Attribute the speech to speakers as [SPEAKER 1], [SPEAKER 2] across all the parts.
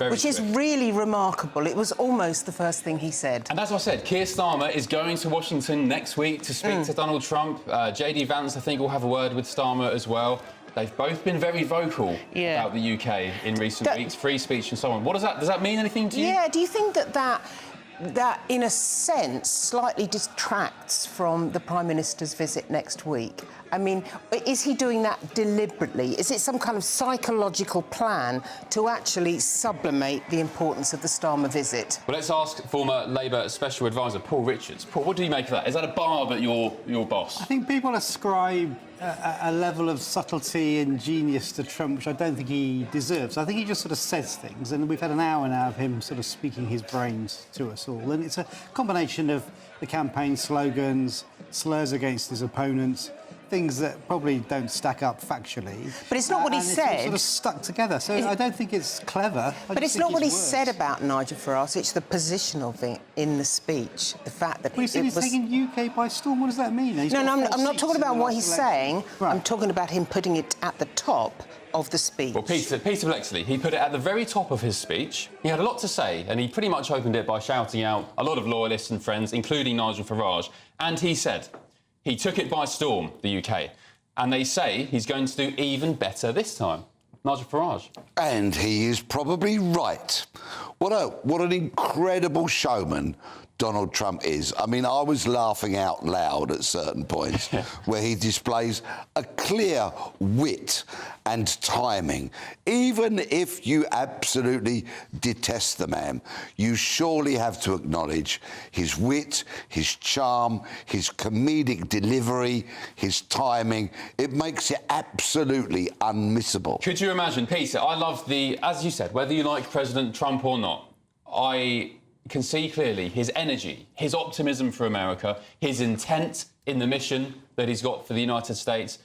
[SPEAKER 1] which is really remarkable. It was almost the first thing he said.
[SPEAKER 2] And as I said, Keir Starmer is going to Washington next week to speak to Donald Trump. JD Vance, I think, will have a word with Starmer as well. They've both been very vocal about the UK in recent weeks, free speech and so on. What does that mean anything to you?
[SPEAKER 1] Yeah, do you think that in a sense slightly distracts from the Prime Minister's visit next week? I mean, is he doing that deliberately? Is it some kind of psychological plan to actually sublimate the importance of the Starmer visit?
[SPEAKER 2] Well, let's ask former Labour Special Advisor Paul Richards. Paul, what do you make of that? Is that a barb at your boss?
[SPEAKER 3] I think people ascribe a level of subtlety and genius to Trump, which I don't think he deserves. I think he just sort of says things, and we've had an hour now of him sort of speaking his brains to us all. And it's a combination of the campaign slogans, slurs against his opponents, things that probably don't stack up factually.
[SPEAKER 1] But it's not what he said.
[SPEAKER 3] It's sort of stuck together. So I don't think it's clever.
[SPEAKER 1] But it's not what he said about Nigel Farage. It's the position of it in the speech. The fact that
[SPEAKER 3] he said he's taking UK by storm. What does that mean?
[SPEAKER 1] No, I'm not talking about what he's saying. Right. I'm talking about him putting it at the top of the speech.
[SPEAKER 2] Well, Peter Blexley, he put it at the very top of his speech. He had a lot to say, and he pretty much opened it by shouting out a lot of loyalists and friends, including Nigel Farage. And he said he took it by storm, the UK. And they say he's going to do even better this time. Nigel Farage.
[SPEAKER 4] And he is probably right. What an incredible showman Donald Trump is. I mean, I was laughing out loud at certain points where he displays a clear wit and timing. Even if you absolutely detest the man, you surely have to acknowledge his wit, his charm, his comedic delivery, his timing. It makes it absolutely unmissable.
[SPEAKER 2] Could you imagine, Peter, I love as you said, whether you like President Trump or not, I can see clearly his energy, his optimism for America, his intent in the mission that he's got for the United States,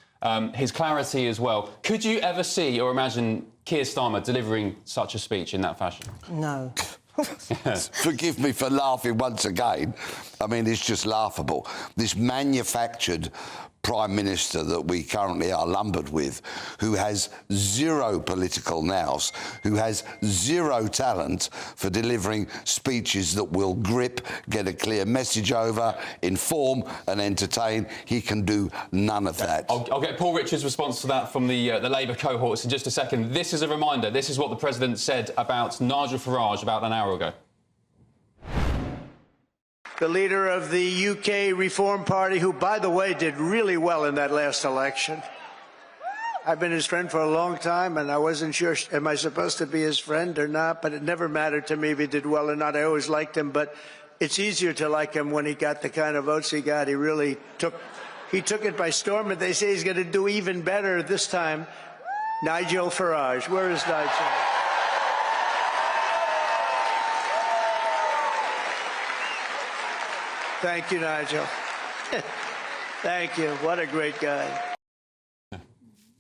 [SPEAKER 2] his clarity as well. Could you ever see or imagine Keir Starmer delivering such a speech in that fashion?
[SPEAKER 1] No.
[SPEAKER 4] Forgive me for laughing once again. I mean, it's just laughable. This manufactured Prime Minister that we currently are lumbered with, who has zero political nous, who has zero talent for delivering speeches that will grip, get a clear message over, inform and entertain. He can do none of that.
[SPEAKER 2] I'll get Paul Richards' response to that from the Labour cohorts in just a second. This is a reminder. This is what the President said about Nigel Farage about an hour ago.
[SPEAKER 5] The leader of the UK Reform Party, who, by the way, did really well in that last election. I've been his friend for a long time, and I wasn't sure, am I supposed to be his friend or not? But it never mattered to me if he did well or not. I always liked him, but it's easier to like him when he got the kind of votes he got. He really took it by storm, and they say he's going to do even better this time. Nigel Farage. Where is Nigel? Thank you, Nigel. Thank you. What a great guy.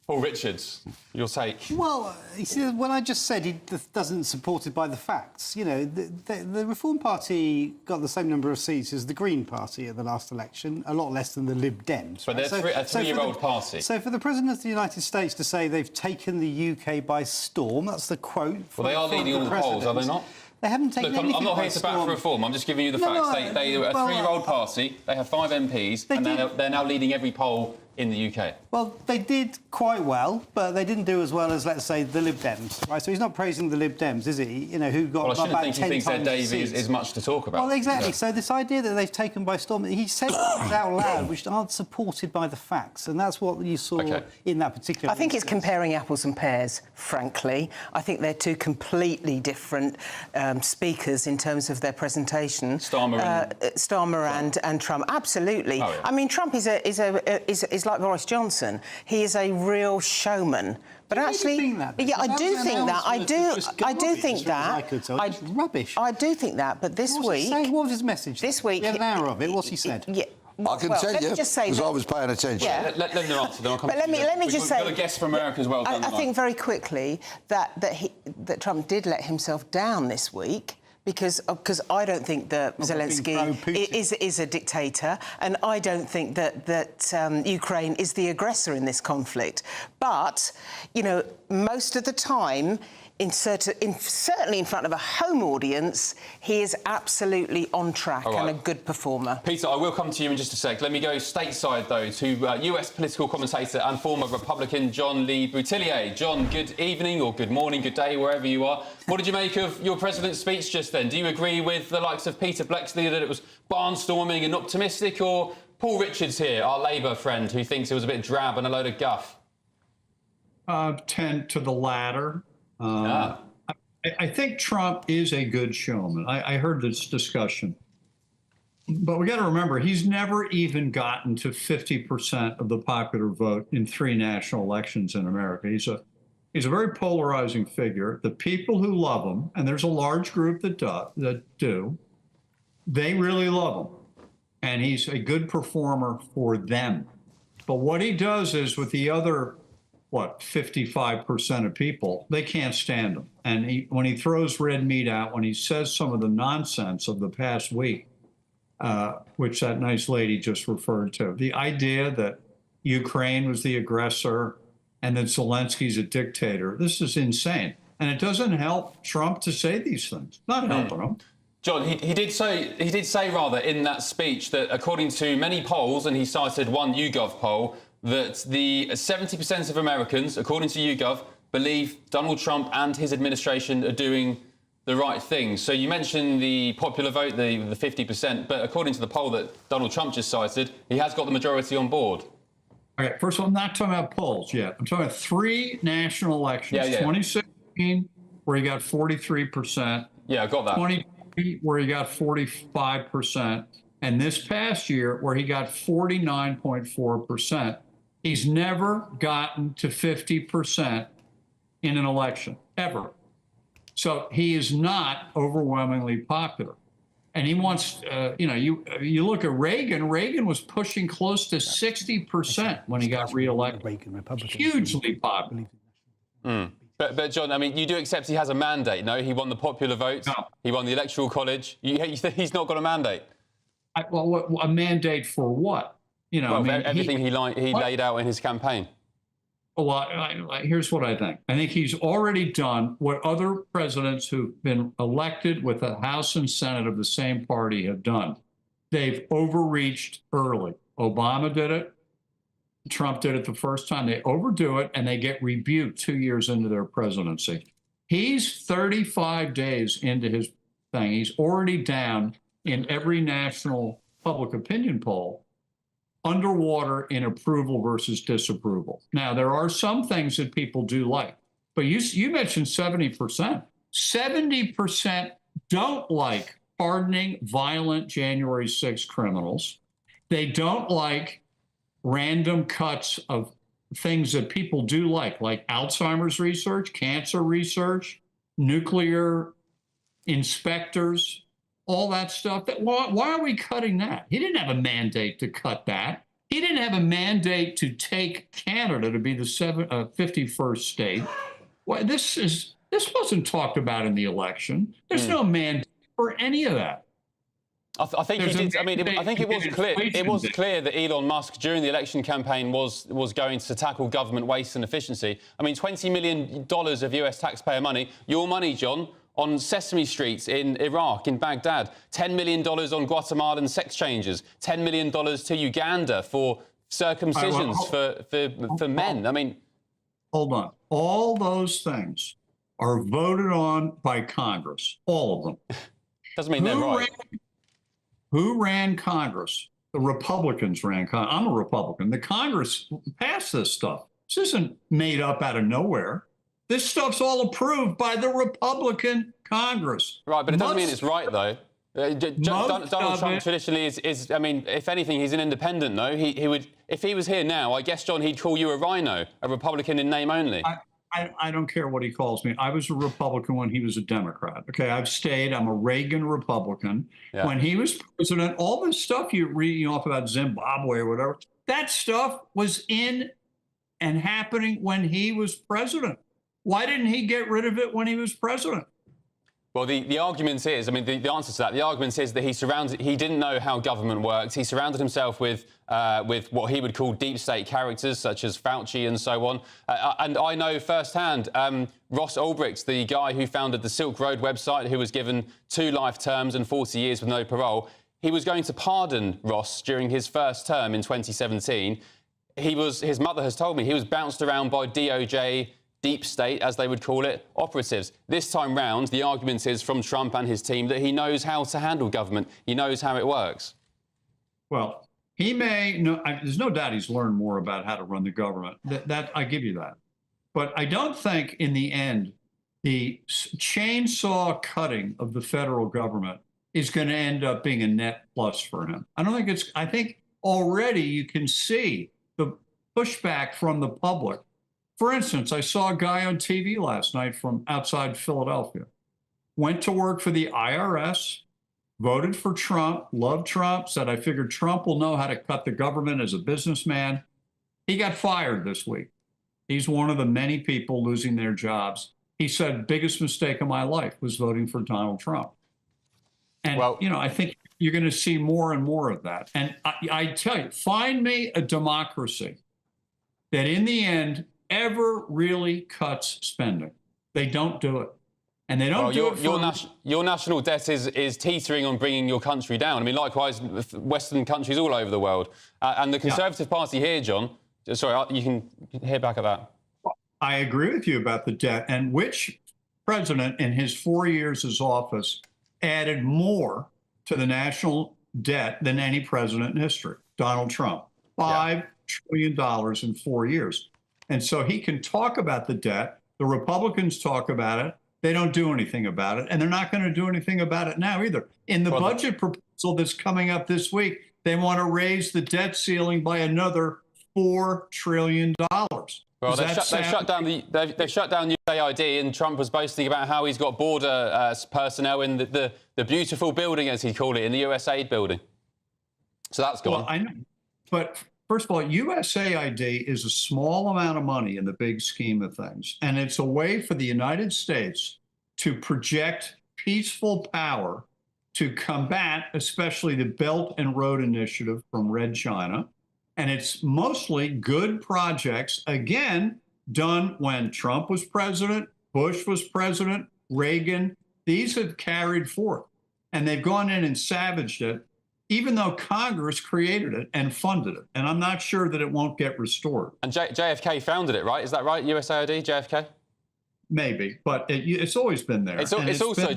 [SPEAKER 2] Paul Richards, your take.
[SPEAKER 3] Well, you see, when I just said he doesn't support it by the facts, you know, the Reform Party got the same number of seats as the Green Party at the last election, a lot less than the Lib Dems.
[SPEAKER 2] But they're a three-year-old party.
[SPEAKER 3] So for the President of the United States to say they've taken the UK by storm, that's the quote.
[SPEAKER 2] Well, they are leading all the polls, are they not?
[SPEAKER 3] They haven't taken anything.
[SPEAKER 2] I'm not here to bat for reform. I'm just giving you the facts. They are a three-year-old party. They have 5 MPs, and they're now leading every poll in the UK.
[SPEAKER 3] Well, they did quite well, but they didn't do as well as, let's say, the Lib Dems, right? So he's not praising the Lib Dems, is he? You know, who got about 10 times.
[SPEAKER 2] Well, I shouldn't think he thinks their Davy is much to talk about.
[SPEAKER 3] Well, exactly. So this idea that they've taken by storm, he said things out loud which aren't supported by the facts, and that's what you saw in that particular
[SPEAKER 1] I think it's comparing apples and pears, frankly. I think they're two completely different speakers in terms of their presentation. Starmer and Trump. Absolutely. Oh, yeah. I mean, Trump is like Boris Johnson. He is a real showman. But actually, yeah, I do think that. I do think that.
[SPEAKER 3] Rubbish.
[SPEAKER 1] I do think that. But this week,
[SPEAKER 3] what was his message?
[SPEAKER 1] This week,
[SPEAKER 3] we had an hour of it. What's he said?
[SPEAKER 1] Yeah.
[SPEAKER 4] I can tell you, because I was paying attention.
[SPEAKER 1] Yeah.
[SPEAKER 2] Let them answer, then I'll come
[SPEAKER 1] but let me just say...
[SPEAKER 2] We've got a guest from America as well.
[SPEAKER 1] I think very quickly that Trump did let himself down this week, because I don't think that Zelensky is a dictator, and I don't think that Ukraine is the aggressor in this conflict. But, you know, most of the time certainly in front of a home audience, he is absolutely on track and a good performer.
[SPEAKER 2] Peter, I will come to you in just a sec. Let me go stateside, though, to US political commentator and former Republican John Lee Boutillier. John, good evening or good morning, good day, wherever you are. What did you make of your president's speech just then? Do you agree with the likes of Peter Blexley that it was barnstorming and optimistic, or Paul Richards here, our Labour friend, who thinks it was a bit drab and a load of guff?
[SPEAKER 6] Tend to the latter. I think Trump is a good showman. I heard this discussion. But we got to remember, he's never even gotten to 50% of the popular vote in 3 national elections in America. He's a very polarizing figure. The people who love him, and there's a large group that do, they really love him. And he's a good performer for them. But what he does is with the other, 55% of people, they can't stand him. And when he throws red meat out, when he says some of the nonsense of the past week, which that nice lady just referred to, the idea that Ukraine was the aggressor and that Zelensky's a dictator, this is insane. And it doesn't help Trump to say these things. Not helping him.
[SPEAKER 2] John, he did say rather in that speech that according to many polls, and he cited one YouGov poll, that the 70% of Americans, according to YouGov, believe Donald Trump and his administration are doing the right thing. So you mentioned the popular vote, the 50%, but according to the poll that Donald Trump just cited, he has got the majority on board.
[SPEAKER 6] All right, first of all, I'm not talking about polls yet. I'm talking about 3 national elections. 2016, where he got 43%.
[SPEAKER 2] Yeah, I got that.
[SPEAKER 6] 2020, where he got 45%. And this past year, where he got 49.4%. He's never gotten to 50% in an election, ever. So he is not overwhelmingly popular. And he wants, you look at Reagan. Reagan was pushing close to 60% when he got reelected. Hugely popular.
[SPEAKER 2] But John, I mean, you do accept he has a mandate, no? He won the popular vote. No. He won the Electoral College. You think he's not got a mandate?
[SPEAKER 6] A mandate for what?
[SPEAKER 2] Everything he laid out in his campaign.
[SPEAKER 6] Well, here's what I think. I think he's already done what other presidents who've been elected with a House and Senate of the same party have done. They've overreached early. Obama did it. Trump did it the first time. They overdo it, and they get rebuked 2 years into their presidency. He's 35 days into his thing. He's already down in every national public opinion poll underwater in approval versus disapproval. Now, there are some things that people do like, but you mentioned 70%. 70% don't like pardoning violent January 6 criminals. They don't like random cuts of things that people do like Alzheimer's research, cancer research, nuclear inspectors, all that stuff. Why are we cutting that? He didn't have a mandate to cut that. He didn't have a mandate to take Canada to be the 51st state. Well, this wasn't talked about in the election. There's no mandate for any of that.
[SPEAKER 2] I think he did. I mean, I think it was clear. It was clear that Elon Musk, during the election campaign, was going to tackle government waste and efficiency. I mean, $20 million of US taxpayer money, your money, John, on Sesame Street in Iraq, in Baghdad, $10 million on Guatemalan sex changers, $10 million to Uganda for circumcisions for men. I mean...
[SPEAKER 6] Hold on. All those things are voted on by Congress, all of them.
[SPEAKER 2] Doesn't mean they're right.
[SPEAKER 6] Who ran Congress? The Republicans ran Congress. I'm a Republican. The Congress passed this stuff. This isn't made up out of nowhere. This stuff's all approved by the Republican Congress.
[SPEAKER 2] Right, but it doesn't mean it's right, though. Donald Trump traditionally is, I mean, if anything, he's an independent, though. He would, if he was here now, I guess, John, he'd call you a rhino, a Republican in name only.
[SPEAKER 6] I don't care what he calls me. I was a Republican when he was a Democrat. Okay, I've stayed. I'm a Reagan Republican. Yeah. When he was president, all this stuff you're reading off about Zimbabwe or whatever, that stuff was in and happening when he was president. Why didn't he get rid of it when he was president?
[SPEAKER 2] Well, the argument is, I mean, the answer to that, the argument is that he didn't know how government worked. He surrounded himself with what he would call deep state characters, such as Fauci and so on. And I know firsthand, Ross Ulbricht, the guy who founded the Silk Road website, who was given 2 life terms and 40 years with no parole, he was going to pardon Ross during his first term in 2017. His mother has told me he was bounced around by DOJ, deep state, as they would call it, operatives. This time round, the argument is from Trump and his team that he knows how to handle government. He knows how it works.
[SPEAKER 6] Well, he may know, there's no doubt he's learned more about how to run the government. That I give you that. But I don't think in the end, the chainsaw cutting of the federal government is going to end up being a net plus for him. I think already you can see the pushback from the public. For instance, I saw a guy on TV last night from outside Philadelphia, went to work for the IRS, voted for Trump, loved Trump, said, I figured Trump will know how to cut the government as a businessman. He got fired this week. He's one of the many people losing their jobs. He said, biggest mistake of my life was voting for Donald Trump. And, I think you're going to see more and more of that. And I tell you, find me a democracy that in the end ever really cuts spending. They don't do it. And they don't do it for...
[SPEAKER 2] Your national debt is teetering on bringing your country down. I mean, likewise, Western countries all over the world. And the Conservative Party here, John... Sorry, you can hear back at that.
[SPEAKER 6] I agree with you about the debt. And which president in his 4 years as office added more to the national debt than any president in history? Donald Trump. $5 trillion in 4 years. And so he can talk about the debt. The Republicans talk about it. They don't do anything about it. And they're not going to do anything about it now either. In the budget proposal that's coming up this week, they want to raise the debt ceiling by another $4 trillion.
[SPEAKER 2] Well, they've shut down USAID, and Trump was boasting about how he's got border personnel in the beautiful building, as he called it, in the USAID building. So that's gone.
[SPEAKER 6] Well, I know. But first of all, USAID is a small amount of money in the big scheme of things. And it's a way for the United States to project peaceful power to combat, especially the Belt and Road Initiative from Red China. And it's mostly good projects, again, done when Trump was president, Bush was president, Reagan. These have carried forth. And they've gone in and savaged it, even though Congress created it and funded it. And I'm not sure that it won't get restored.
[SPEAKER 2] And JFK founded it, right? Is that right, USAID, JFK?
[SPEAKER 6] Maybe, but it's always been there.
[SPEAKER 2] It's also,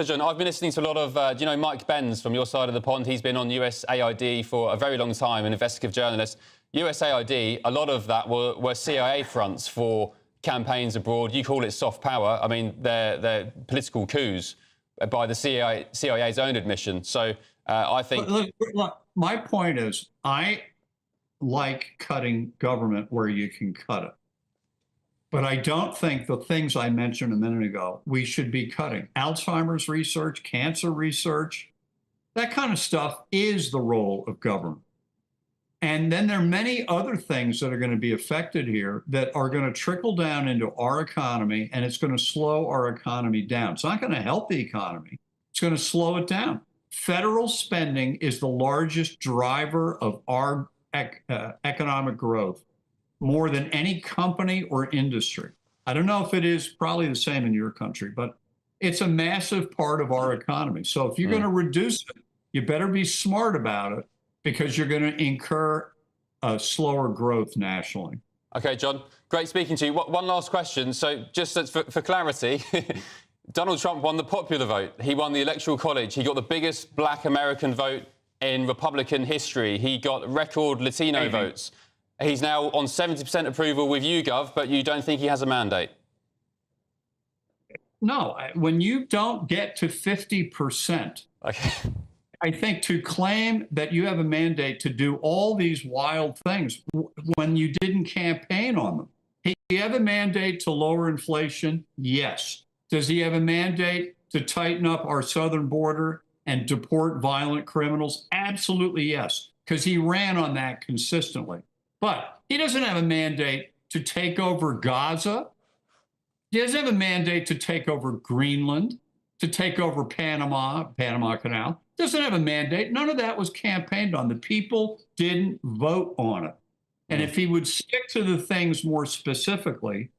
[SPEAKER 2] John, I've been listening to a lot of, do you know Mike Benz from your side of the pond? He's been on USAID for a very long time, an investigative journalist. USAID, a lot of that were CIA fronts for campaigns abroad. You call it soft power. I mean, they're political coups by the CIA's own admission. So I think...
[SPEAKER 6] Look, my point is, I like cutting government where you can cut it. But I don't think the things I mentioned a minute ago, we should be cutting. Alzheimer's research, cancer research, that kind of stuff is the role of government. And then there are many other things that are going to be affected here that are going to trickle down into our economy, and it's going to slow our economy down. It's not going to help the economy. It's going to slow it down. Federal spending is the largest driver of our economic growth, more than any company or industry. I don't know if it is probably the same in your country, but it's a massive part of our economy. So if you're going to reduce it, you better be smart about it, because you're going to incur a slower growth nationally.
[SPEAKER 2] OK, John, great speaking to you. One last question. So just for clarity, Donald Trump won the popular vote. He won the Electoral College. He got the biggest black American vote in Republican history. He got record Latino votes. He's now on 70% approval with YouGov, but you don't think he has a mandate?
[SPEAKER 6] No, when you don't get to 50%, I think to claim that you have a mandate to do all these wild things when you didn't campaign on them. Does he have a mandate to lower inflation? Yes. Does he have a mandate to tighten up our southern border and deport violent criminals? Absolutely yes, because he ran on that consistently. But he doesn't have a mandate to take over Gaza. He doesn't have a mandate to take over Greenland. to take over Panama Canal. Doesn't have a mandate. None of that was campaigned on. The people didn't vote on it. And if he would stick to the things more specifically,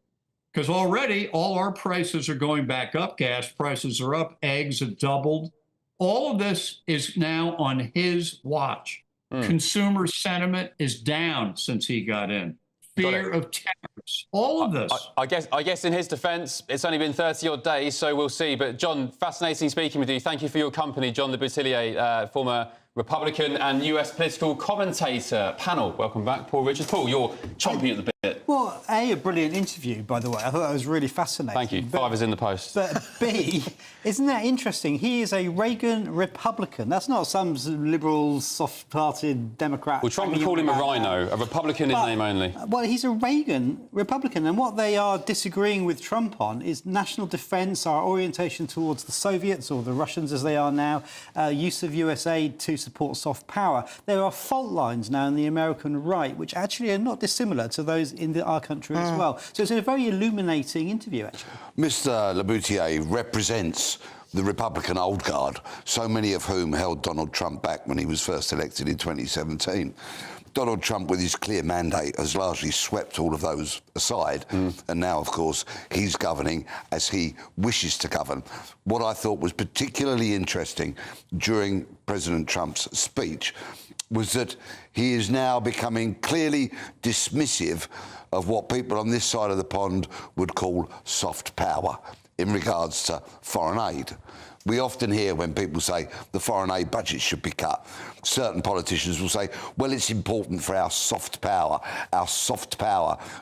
[SPEAKER 6] because already all our prices are going back up, gas prices are up, eggs have doubled. All of this is now on his watch. Consumer sentiment is down since he got in. Fear of tariffs, all of this.
[SPEAKER 2] I guess in his defence, it's only been 30-odd days, so we'll see. But, John, fascinating speaking with you. Thank you for your company. John Le Boutillier, former Republican and US political commentator. Panel, welcome back. Paul Richards. Paul, you're chomping at the bit.
[SPEAKER 3] Well, A, a brilliant interview, by the way. I thought that was really fascinating.
[SPEAKER 2] Thank you. Five is in the post.
[SPEAKER 3] But B, isn't that interesting? He is a Reagan Republican. That's not some liberal, soft-hearted Democrat.
[SPEAKER 2] Well, Trump would call him a rhino, a Republican in name only.
[SPEAKER 3] Well, he's a Reagan Republican, and what they are disagreeing with Trump on is national defence, our orientation towards the Soviets, or the Russians as they are now, use of US aid to support soft power. There are fault lines now in the American right, which actually are not dissimilar to those in our country as well. So it's a very illuminating interview, actually.
[SPEAKER 4] Mr. Le Boutillier represents the Republican old guard, so many of whom held Donald Trump back when he was first elected in 2017. Donald Trump, with his clear mandate, has largely swept all of those aside. And now, of course, he's governing as he wishes to govern. What I thought was particularly interesting during President Trump's speech was that he is now becoming clearly dismissive of what people on this side of the pond would call soft power in regards to foreign aid. We often hear when people say the foreign aid budget should be cut, certain politicians will say, well, it's important for our soft power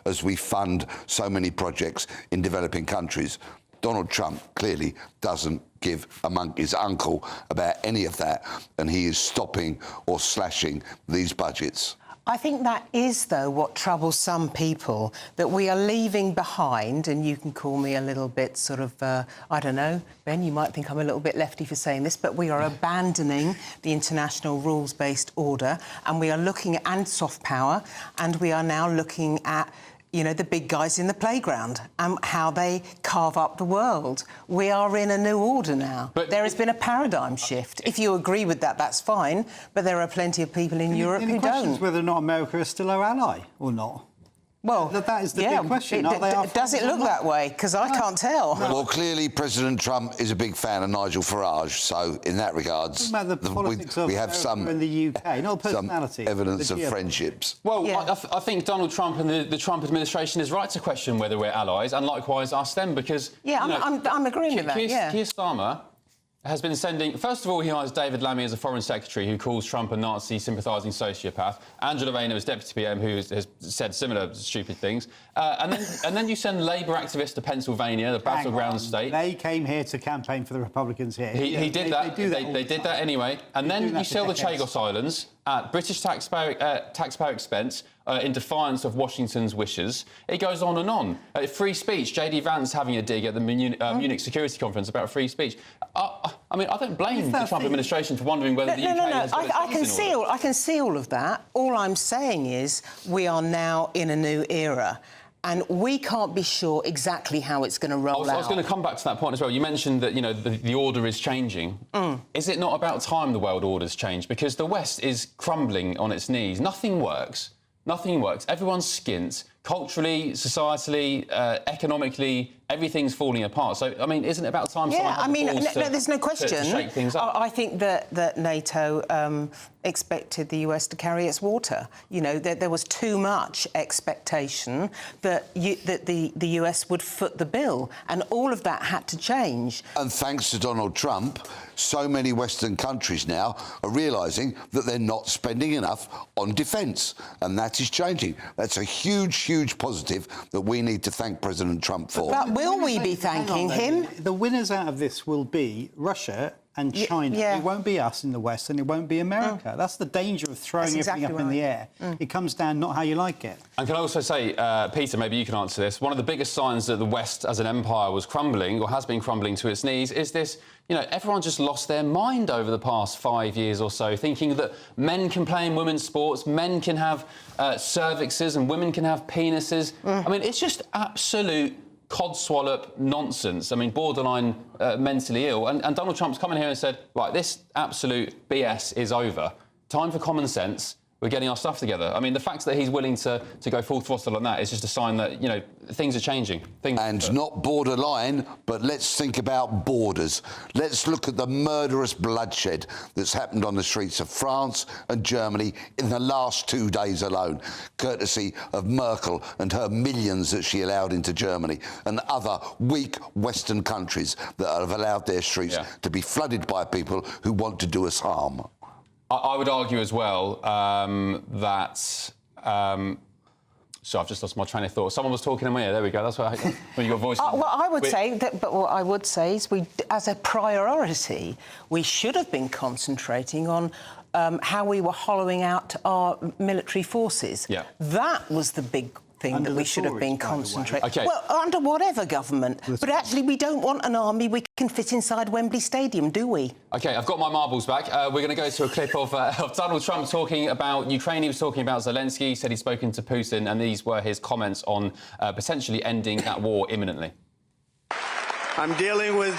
[SPEAKER 4] as we fund so many projects in developing countries. Donald Trump clearly doesn't give a monkey's uncle about any of that, and he is stopping or slashing these budgets.
[SPEAKER 1] I think that is, though, what troubles some people, that we are leaving behind, and you can call me a little bit sort of, I don't know, Ben, you might think I'm a little bit lefty for saying this, but we are abandoning the international rules-based order, and we are looking at, and soft power, and we are now looking at, you know, the big guys in the playground and how they carve up the world. We are in a new order now. But there has been a paradigm shift. If you agree with that, that's fine, but there are plenty of people in Europe who don't.
[SPEAKER 3] Whether or not America is still our ally or not.
[SPEAKER 1] Well,
[SPEAKER 3] that is the big question.
[SPEAKER 1] Does it look that way? Because I can't tell.
[SPEAKER 4] Well, clearly President Trump is a big fan of Nigel Farage, so in that regards, we have some
[SPEAKER 3] in the UK, not personality,
[SPEAKER 4] some evidence of friendships.
[SPEAKER 2] Well, yeah. I think Donald Trump and the Trump administration is right to question whether we're allies, and likewise us them, because
[SPEAKER 1] I'm agreeing with that.
[SPEAKER 2] Keir Starmer has been sending... First of all, he hires David Lammy as a foreign secretary who calls Trump a Nazi sympathising sociopath. Angela Rayner as deputy PM, who has said similar stupid things. And then you send Labour activists to Pennsylvania, the battleground state.
[SPEAKER 3] They came here to campaign for the Republicans here.
[SPEAKER 2] He did that. They did that anyway. And then you sell the Chagos Islands at British taxpayer expense in defiance of Washington's wishes. It goes on and on. Free speech. J.D. Vance having a dig at the Munich Security Conference about free speech. I mean, I don't blame the Trump administration for wondering whether the UK has got its ducks in order.
[SPEAKER 1] I can see all of that. All I'm saying is we are now in a new era. And we can't be sure exactly how it's going to roll out.
[SPEAKER 2] I was going to come back to that point as well. You mentioned that, you know, the order is changing. Is it not about time the world order's changed? Because the West is crumbling on its knees. Nothing works. Nothing works. Everyone's skint. Culturally, societally, economically, everything's falling apart. So, I mean, isn't it about time someone had the balls
[SPEAKER 1] there's no question.
[SPEAKER 2] To shake things up?
[SPEAKER 1] I think that NATO expected the US to carry its water. You know, there was too much expectation that the US would foot the bill, and all of that had to change.
[SPEAKER 4] And thanks to Donald Trump, so many Western countries now are realising that they're not spending enough on defence, and that is changing. That's a huge positive that we need to thank President Trump for.
[SPEAKER 1] But will we be thanking him?
[SPEAKER 3] The winners out of this will be Russia and China. It won't be us in the West, and it won't be America. That's the danger of throwing everything up in the air. It comes down not how you like it.
[SPEAKER 2] And can I also say, Peter, maybe you can answer this, one of the biggest signs that the West as an empire was crumbling, or has been crumbling to its knees, is this, you know, everyone just lost their mind over the past 5 years or so, thinking that men can play in women's sports, men can have cervixes and women can have penises. I mean, it's just absolute codswallop nonsense. I mean, borderline mentally ill. And Donald Trump's come in here and said, right, this absolute BS is over. Time for common sense. We're getting our stuff together. I mean, the fact that he's willing to go full throttle on that is just a sign that, you know, things are changing.
[SPEAKER 4] Not borderline, but let's think about borders. Let's look at the murderous bloodshed that's happened on the streets of France and Germany in the last 2 days alone, courtesy of Merkel and her millions that she allowed into Germany and other weak Western countries that have allowed their streets to be flooded by people who want to do us harm.
[SPEAKER 2] I would argue as well that... so I've just lost my train of thought. Someone was talking in my ear. There we go. That's what when you got voice.
[SPEAKER 1] Well, I would say that. But what I would say is, as a priority, we should have been concentrating on how we were hollowing out our military forces.
[SPEAKER 2] Yeah.
[SPEAKER 1] That was the big thing that we should have been concentrating.
[SPEAKER 2] Okay.
[SPEAKER 1] Well, under whatever government. But actually, we don't want an army we can fit inside Wembley Stadium, do we?
[SPEAKER 2] OK, I've got my marbles back. We're going to go to a clip of Donald Trump talking about Ukraine. He was talking about Zelensky. He said he'd spoken to Putin, and these were his comments on potentially ending that war imminently.
[SPEAKER 5] I'm dealing with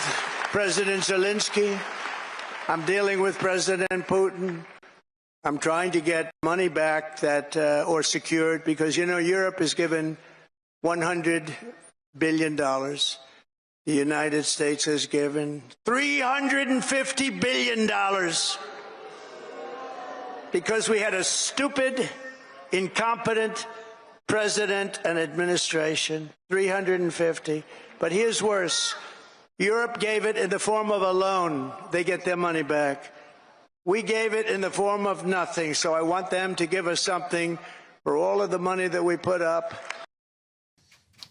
[SPEAKER 5] President Zelensky. I'm dealing with President Putin. I'm trying to get money back that, or secured, because, you know, Europe has given $100 billion. The United States has given $350 billion because we had a stupid, incompetent president and administration. 350. But here's worse. Europe gave it in the form of a loan. They get their money back. We gave it in the form of nothing, so I want them to give us something for all of the money that we put up.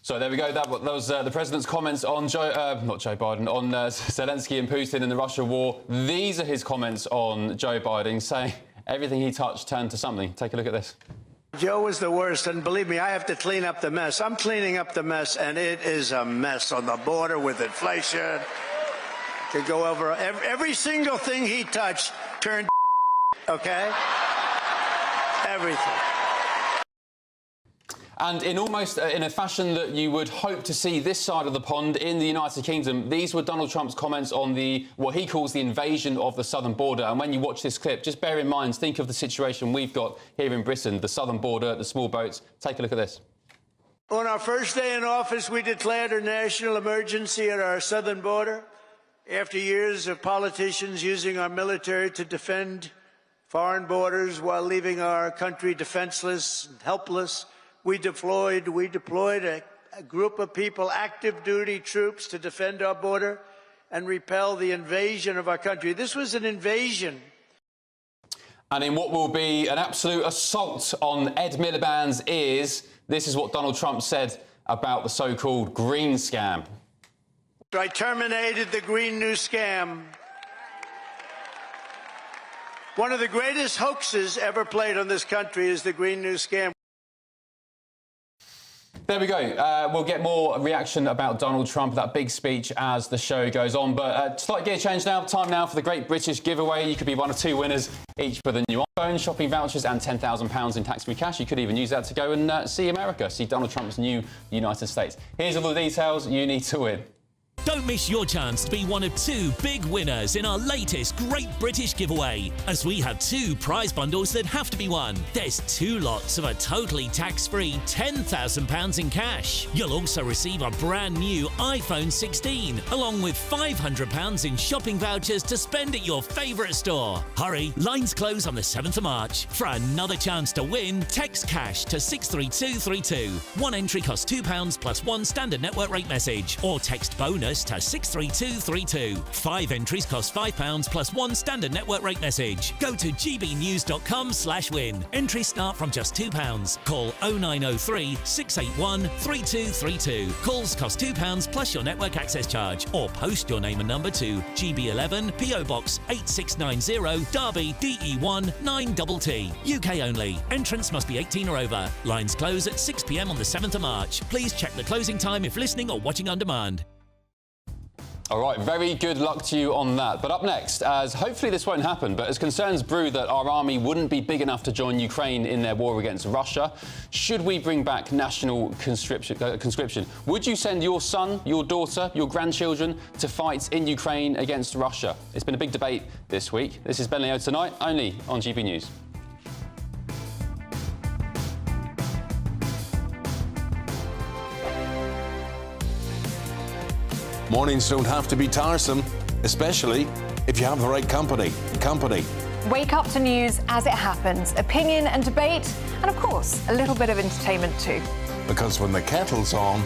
[SPEAKER 2] So there we go. That was the president's comments on not Joe Biden, on Zelensky and Putin in the Russia war. These are his comments on Joe Biden, saying everything he touched turned to something. Take a look at this.
[SPEAKER 5] Joe was the worst, and believe me, I have to clean up the mess. I'm cleaning up the mess, and it is a mess on the border with inflation. To go over every single thing he touched turned, okay? Everything.
[SPEAKER 2] And in almost in a fashion that you would hope to see this side of the pond in the United Kingdom, these were Donald Trump's comments on what he calls the invasion of the southern border. And when you watch this clip, just bear in mind, think of the situation we've got here in Britain, the southern border, the small boats. Take a look at this.
[SPEAKER 5] On our first day in office, we declared a national emergency at our southern border. After years of politicians using our military to defend foreign borders while leaving our country defenseless and helpless, we deployed a group of people, active duty troops, to defend our border and repel the invasion of our country. This was an invasion.
[SPEAKER 2] And in what will be an absolute assault on Ed Miliband's ears, this is what Donald Trump said about the so-called green scam.
[SPEAKER 5] I terminated the Green New Scam. One of the greatest hoaxes ever played on this country is the Green New Scam.
[SPEAKER 2] There we go. We'll get more reaction about Donald Trump, that big speech, as the show goes on. But slight gear change now. Time now for the Great British Giveaway. You could be one of 2 winners, each with a new iPhone, shopping vouchers and £10,000 in tax-free cash. You could even use that to go and see America, see Donald Trump's new United States. Here's all the details you need to win.
[SPEAKER 7] Don't miss your chance to be one of 2 big winners in our latest Great British Giveaway, as we have 2 prize bundles that have to be won. There's 2 lots of a totally tax-free £10,000 in cash. You'll also receive a brand new iPhone 16, along with £500 in shopping vouchers to spend at your favourite store. Hurry, lines close on the 7th of March. For another chance to win, text cash to 63232. One entry costs £2 plus 1 standard network rate message, or text bonus to 63232. 5 entries cost £5 plus 1 standard network rate message. Go to gbnews.com/win. Entries start from just £2. Call 0903 681 3232. Calls cost £2 plus your network access charge, or post your name and number to GB11 PO Box 8690 Derby DE1 9TT. UK only. Entrants must be 18 or over. Lines close at 6 p.m. on the 7th of March. Please check the closing time if listening or watching on demand.
[SPEAKER 2] All right, very good luck to you on that. But up next, as hopefully this won't happen, but as concerns brew that our army wouldn't be big enough to join Ukraine in their war against Russia, should we bring back national conscription? Would you send your son, your daughter, your grandchildren to fight in Ukraine against Russia? It's been a big debate this week. This is Ben Leo Tonight, only on GB News.
[SPEAKER 8] Mornings don't have to be tiresome, especially if you have the right company.
[SPEAKER 9] Wake up to news as it happens, opinion and debate, and of course, a little bit of entertainment too.
[SPEAKER 8] Because when the kettle's on,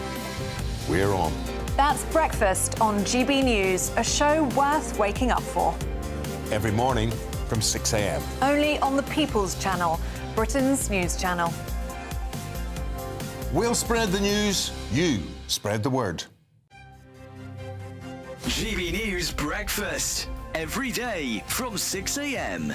[SPEAKER 8] we're on.
[SPEAKER 9] That's Breakfast on GB News, a show worth waking up for.
[SPEAKER 8] Every morning from 6 a.m.
[SPEAKER 9] Only on the People's Channel, Britain's news channel.
[SPEAKER 8] We'll spread the news, you spread the word.
[SPEAKER 10] GB News Breakfast, every day from 6 a.m.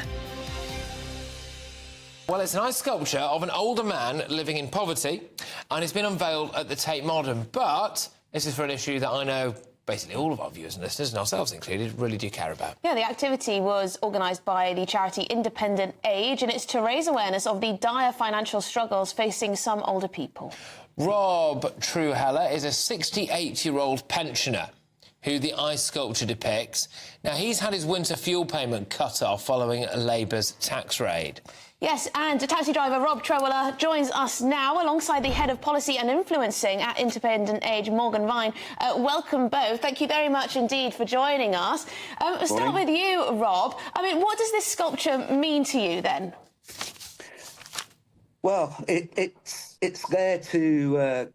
[SPEAKER 11] Well, it's an ice sculpture of an older man living in poverty, and it's been unveiled at the Tate Modern. But this is for an issue that I know basically all of our viewers and listeners, and ourselves included, really do care about.
[SPEAKER 12] Yeah, the activity was organised by the charity Independent Age, and it's to raise awareness of the dire financial struggles facing some older people.
[SPEAKER 11] Rob Trueheller is a 68-year-old pensioner who the ice sculpture depicts. Now, he's had his winter fuel payment cut off following Labour's tax raid.
[SPEAKER 12] Yes, and taxi driver Rob Trueheller joins us now alongside the head of policy and influencing at Independent Age, Morgan Vine. Welcome both. Thank you very much indeed for joining us. Start with you, Rob. I mean, what does this sculpture mean to you then?
[SPEAKER 13] Well, it's there to...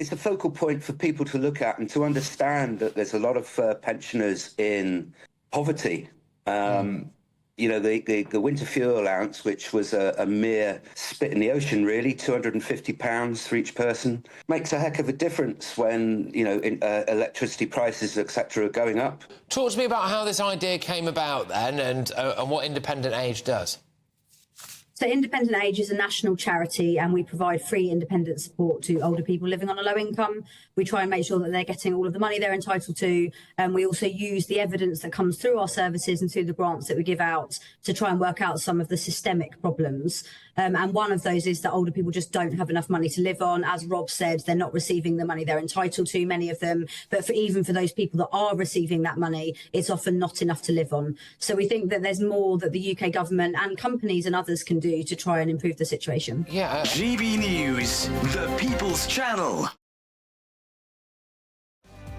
[SPEAKER 13] It's a focal point for people to look at and to understand that there's a lot of pensioners in poverty. You know, the winter fuel allowance, which was a mere spit in the ocean, really, £250 for each person, makes a heck of a difference when, you know, electricity prices, etc., are going up.
[SPEAKER 11] Talk to me about how this idea came about then and what Independent Age does.
[SPEAKER 14] So Independent Age is a national charity and we provide free independent support to older people living on a low income. We try and make sure that they're getting all of the money they're entitled to. And we also use the evidence that comes through our services and through the grants that we give out to try and work out some of the systemic problems. And one of those is that older people just don't have enough money to live on. As Rob said, they're not receiving the money they're entitled to, many of them. But even for those people that are receiving that money, it's often not enough to live on. So we think that there's more that the UK government and companies and others can do to try and improve the situation.
[SPEAKER 11] Yeah.
[SPEAKER 10] GB News, the People's Channel.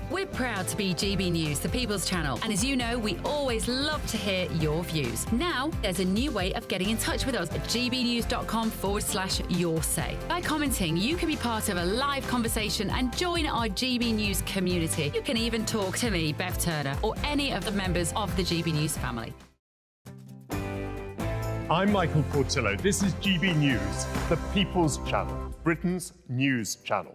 [SPEAKER 15] We're proud to be GB News, the People's Channel. And as you know, we always love to hear your views. Now, there's a new way of getting in touch with us at gbnews.com/your-say. By commenting, you can be part of a live conversation and join our GB News community. You can even talk to me, Bev Turner, or any of the members of the GB News family.
[SPEAKER 16] I'm Michael Portillo. This is GB News, the People's Channel, Britain's news channel.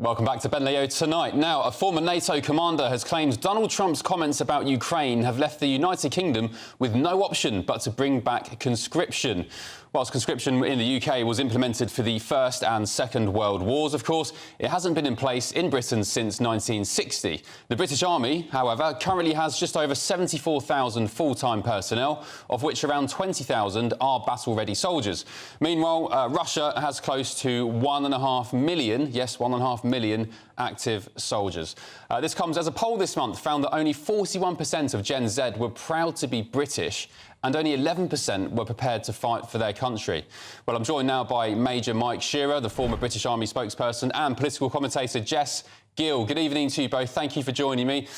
[SPEAKER 2] Welcome back to Ben Leo Tonight. Now, a former NATO commander has claimed Donald Trump's comments about Ukraine have left the United Kingdom with no option but to bring back conscription. Whilst conscription in the UK was implemented for the First and Second World Wars, of course, it hasn't been in place in Britain since 1960. The British Army, however, currently has just over 74,000 full-time personnel, of which around 20,000 are battle-ready soldiers. Meanwhile, Russia has close to 1.5 million, yes, 1.5 million active soldiers. This comes as a poll this month found that only 41% of Gen Z were proud to be British and only 11% were prepared to fight for their country. Well, I'm joined now by Major Mike Shearer, the former British Army spokesperson, and political commentator Jess Gill. Good evening to you both. Thank you for joining me.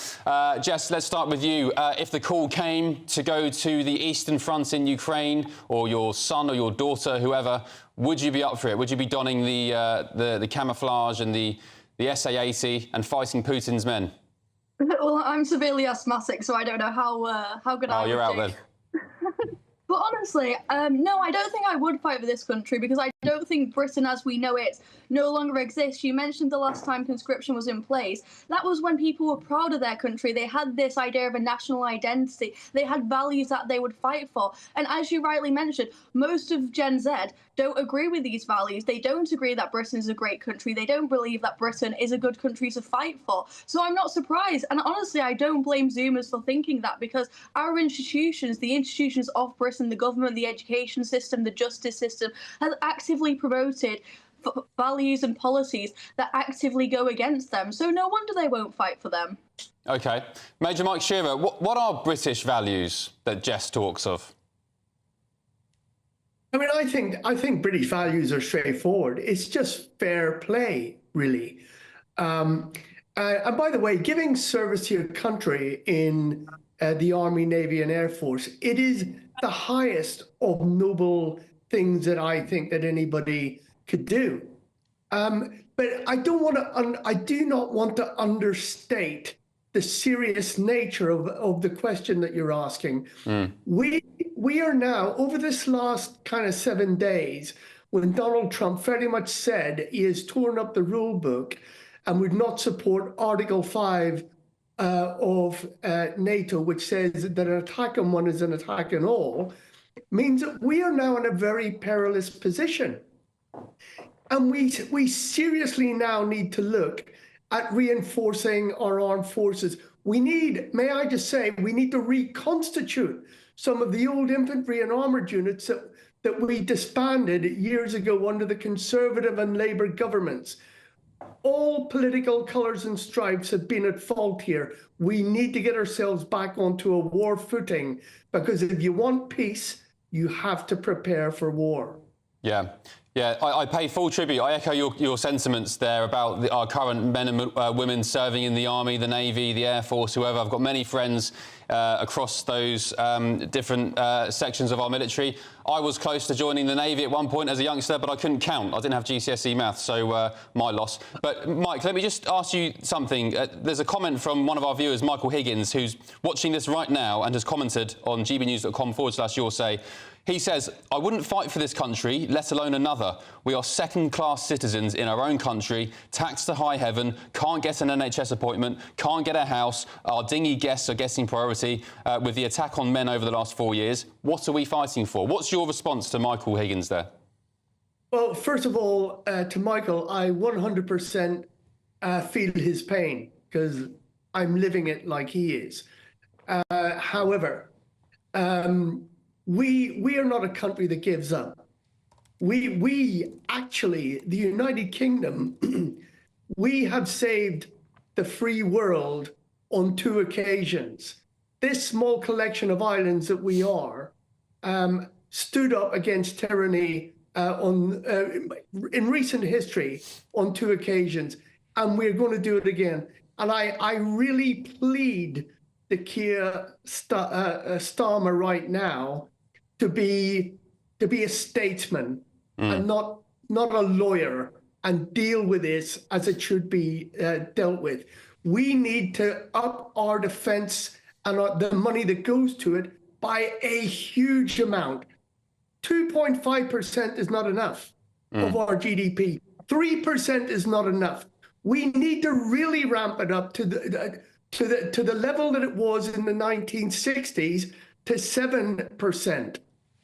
[SPEAKER 2] Jess, let's start with you. If the call came to go to the Eastern Front in Ukraine, or your son or your daughter, whoever, would you be up for it? Would you be donning the camouflage and the SA-80 and fighting Putin's men?
[SPEAKER 17] Well, I'm severely asthmatic, so I don't know how good I would
[SPEAKER 2] you're out
[SPEAKER 17] do.
[SPEAKER 2] then.
[SPEAKER 17] But on honestly, no, I don't think I would fight for this country because I don't think Britain as we know it no longer exists. You mentioned the last time conscription was in place. That was when people were proud of their country. They had this idea of a national identity. They had values that they would fight for. And as you rightly mentioned, most of Gen Z don't agree with these values. They don't agree that Britain is a great country. They don't believe that Britain is a good country to fight for. So I'm not surprised. And honestly, I don't blame Zoomers for thinking that because our institutions, the institutions of Britain, the government, the education system, the justice system, has actively promoted values and policies that actively go against them. So no wonder they won't fight for them.
[SPEAKER 2] OK. Major Mike Shearer, what are British values that Jess talks of?
[SPEAKER 18] I mean, I think British values are straightforward. It's just fair play, really. And by the way, giving service to your country in the Army, Navy and Air Force, it is the highest of noble things that I think that anybody could do. But I do not want to understate the serious nature of the question that you're asking. We are now, over this last kind of 7 days, when Donald Trump very much said he has torn up the rule book and would not support Article 5 of NATO, which says that an attack on one is an attack on all, means that we are now in a very perilous position. And we seriously now need to look at reinforcing our armed forces. We need, may I just say, we need to reconstitute some of the old infantry and armored units that we disbanded years ago under the Conservative and Labour governments. All political colours and stripes have been at fault here. We need to get ourselves back onto a war footing, because if you want peace, you have to prepare for war.
[SPEAKER 2] Yeah. Yeah, I pay full tribute. I echo your sentiments there about our current men and women serving in the Army, the Navy, the Air Force, whoever. I've got many friends across those different sections of our military. I was close to joining the Navy at one point as a youngster, but I couldn't count. I didn't have GCSE maths, so my loss. But, Mike, let me just ask you something. There's a comment from one of our viewers, Michael Higgins, who's watching this right now and has commented on gbnews.com/yoursay. He says, I wouldn't fight for this country, let alone another. We are second-class citizens in our own country, taxed to high heaven, can't get an NHS appointment, can't get a house. Our dingy guests are getting priority with the attack on men over the last 4 years. What are we fighting for? What's your response to Michael Higgins there?
[SPEAKER 18] Well, first of all, to Michael, I 100% feel his pain because I'm living it like he is. However, we are not a country that gives up. We actually, the United Kingdom, we have saved the free world on 2 occasions. This small collection of islands that we are stood up against tyranny in recent history on 2 occasions, and we're going to do it again. And I really plead the Keir Starmer right now to be a statesman and not a lawyer and deal with this as it should be dealt with. We need to up our defence and the money that goes to it by a huge amount. 2.5% is not enough of our GDP. 3% is not enough. We need to really ramp it up to the level that it was in the 1960s, to 7%.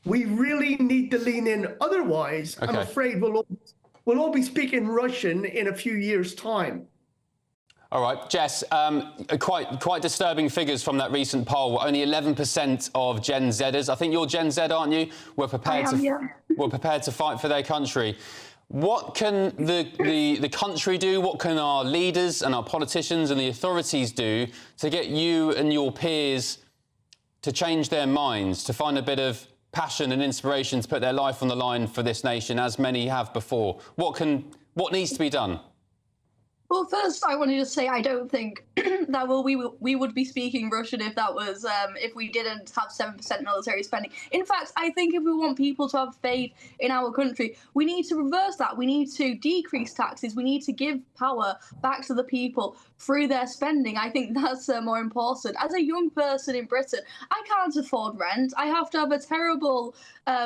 [SPEAKER 18] We really need to lean in. Otherwise, I'm afraid we'll all be speaking Russian in a few years' time.
[SPEAKER 2] All right, Jess, quite disturbing figures from that recent poll. Only 11% of Gen Zers, I think you're Gen Z, aren't you? Were prepared to fight for their country. What can the country do? What can our leaders and our politicians and the authorities do to get you and your peers to change their minds, to find a bit of passion and inspiration to put their life on the line for this nation, as many have before? What needs to be done?
[SPEAKER 17] Well, first, I wanted to say I don't think that we would be speaking Russian if that was if we didn't have 7% military spending. In fact, I think if we want people to have faith in our country, we need to reverse that. We need to decrease taxes. We need to give power back to the people through their spending. I think that's more important. As a young person in Britain, I can't afford rent. I have to have a terrible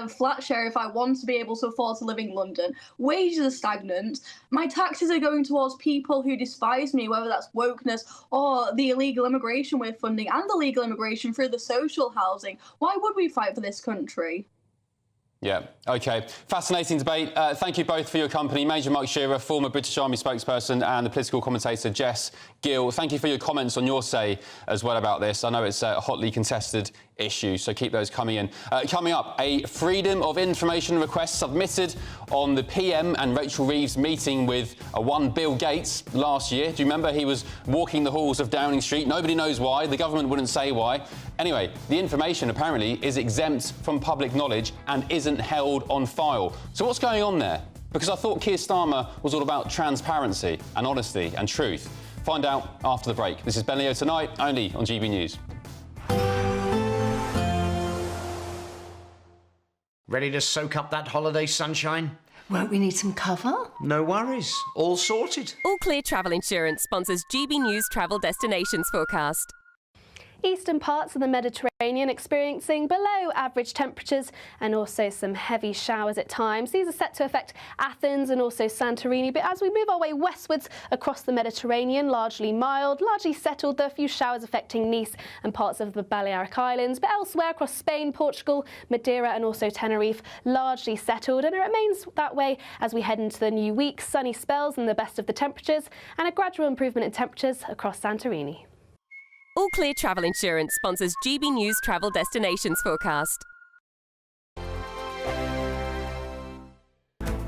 [SPEAKER 17] flat share if I want to be able to afford to live in London. Wages are stagnant. My taxes are going towards people who despise me, whether that's wokeness or the illegal immigration we're funding and the legal immigration through the social housing. Why would we fight for this country?
[SPEAKER 2] Yeah, OK. Fascinating debate. Thank you both for your company. Major Mark Shearer, former British Army spokesperson, and the political commentator Jess Gill. Thank you for your comments on your say as well about this. I know it's a hotly contested issue, so keep those coming in. Coming up, a Freedom of Information request submitted on the PM and Rachel Reeves meeting with one Bill Gates last year. Do you remember? He was walking the halls of Downing Street. Nobody knows why. The government wouldn't say why. Anyway, the information apparently is exempt from public knowledge and isn't held on file. So what's going on there? Because I thought Keir Starmer was all about transparency and honesty and truth. Find out after the break. This is Ben Leo Tonight, only on GB News.
[SPEAKER 19] Ready to soak up that holiday sunshine?
[SPEAKER 20] Won't we need some cover?
[SPEAKER 19] No worries. All sorted.
[SPEAKER 21] All Clear Travel Insurance sponsors GB News Travel Destinations Forecast.
[SPEAKER 22] Eastern parts of the Mediterranean experiencing below average temperatures and also some heavy showers at times. These are set to affect Athens and also Santorini, but as we move our way westwards across the Mediterranean, largely mild, largely settled. There are a few showers affecting Nice and parts of the Balearic Islands, but elsewhere across Spain, Portugal, Madeira and also Tenerife, largely settled, and it remains that way as we head into the new week. Sunny spells and the best of the temperatures, and a gradual improvement in temperatures across Santorini.
[SPEAKER 21] All Clear Travel Insurance sponsors GB News Travel Destinations Forecast.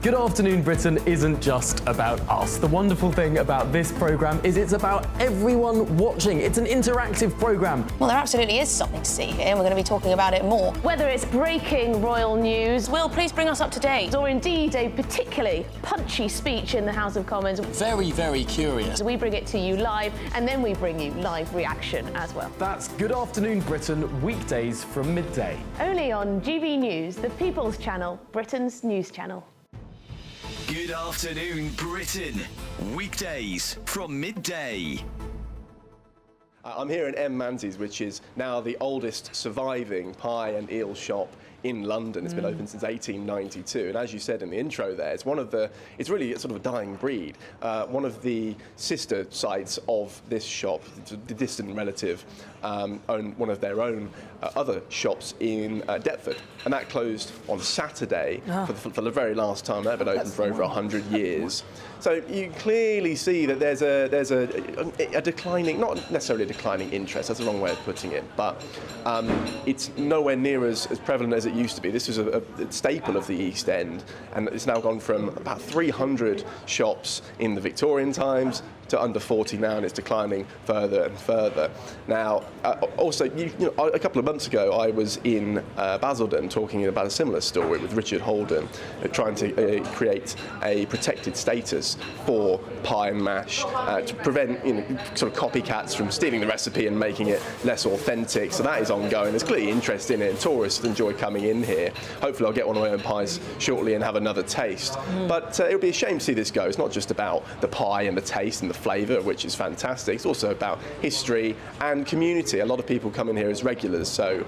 [SPEAKER 23] Good Afternoon Britain isn't just about us. The wonderful thing about this programme is it's about everyone watching. It's an interactive programme.
[SPEAKER 12] Well, there absolutely is something to see here, and we're going to be talking about it more. Whether it's breaking royal news, Will, please bring us up to date, or indeed a particularly punchy speech in the House of Commons.
[SPEAKER 24] Very, very curious.
[SPEAKER 12] We bring it to you live, and then we bring you live reaction as well.
[SPEAKER 23] That's Good Afternoon Britain, weekdays from midday.
[SPEAKER 12] Only on GB News, the People's Channel, Britain's news channel.
[SPEAKER 10] Good Afternoon Britain, weekdays from midday.
[SPEAKER 25] I'm here in M. Manzi's, which is now the oldest surviving pie and eel shop in London. It's been open since 1892, and as you said in the intro there, it's really sort of a dying breed. One of the sister sites of this shop, the distant relative, own one of their own other shops in Deptford, and that closed on Saturday for the very last time. They've been open for over 100 years. So you clearly see that there's a declining, not necessarily a declining interest, that's the wrong way of putting it, but it's nowhere near as prevalent as it used to be. This was a staple of the East End, and it's now gone from about 300 shops in the Victorian times to under 40 now, and it's declining further and further. Now, also, a couple of months ago, I was in Basildon talking about a similar story with Richard Holden, trying to create a protected status for pie and mash to prevent sort of copycats from stealing the recipe and making it less authentic. So that is ongoing. There's clearly interest in it, and tourists enjoy coming in here. Hopefully, I'll get one of my own pies shortly and have another taste. But it would be a shame to see this go. It's not just about the pie and the taste and the flavour, which is fantastic. It's also about history and community. A lot of people come in here as regulars, so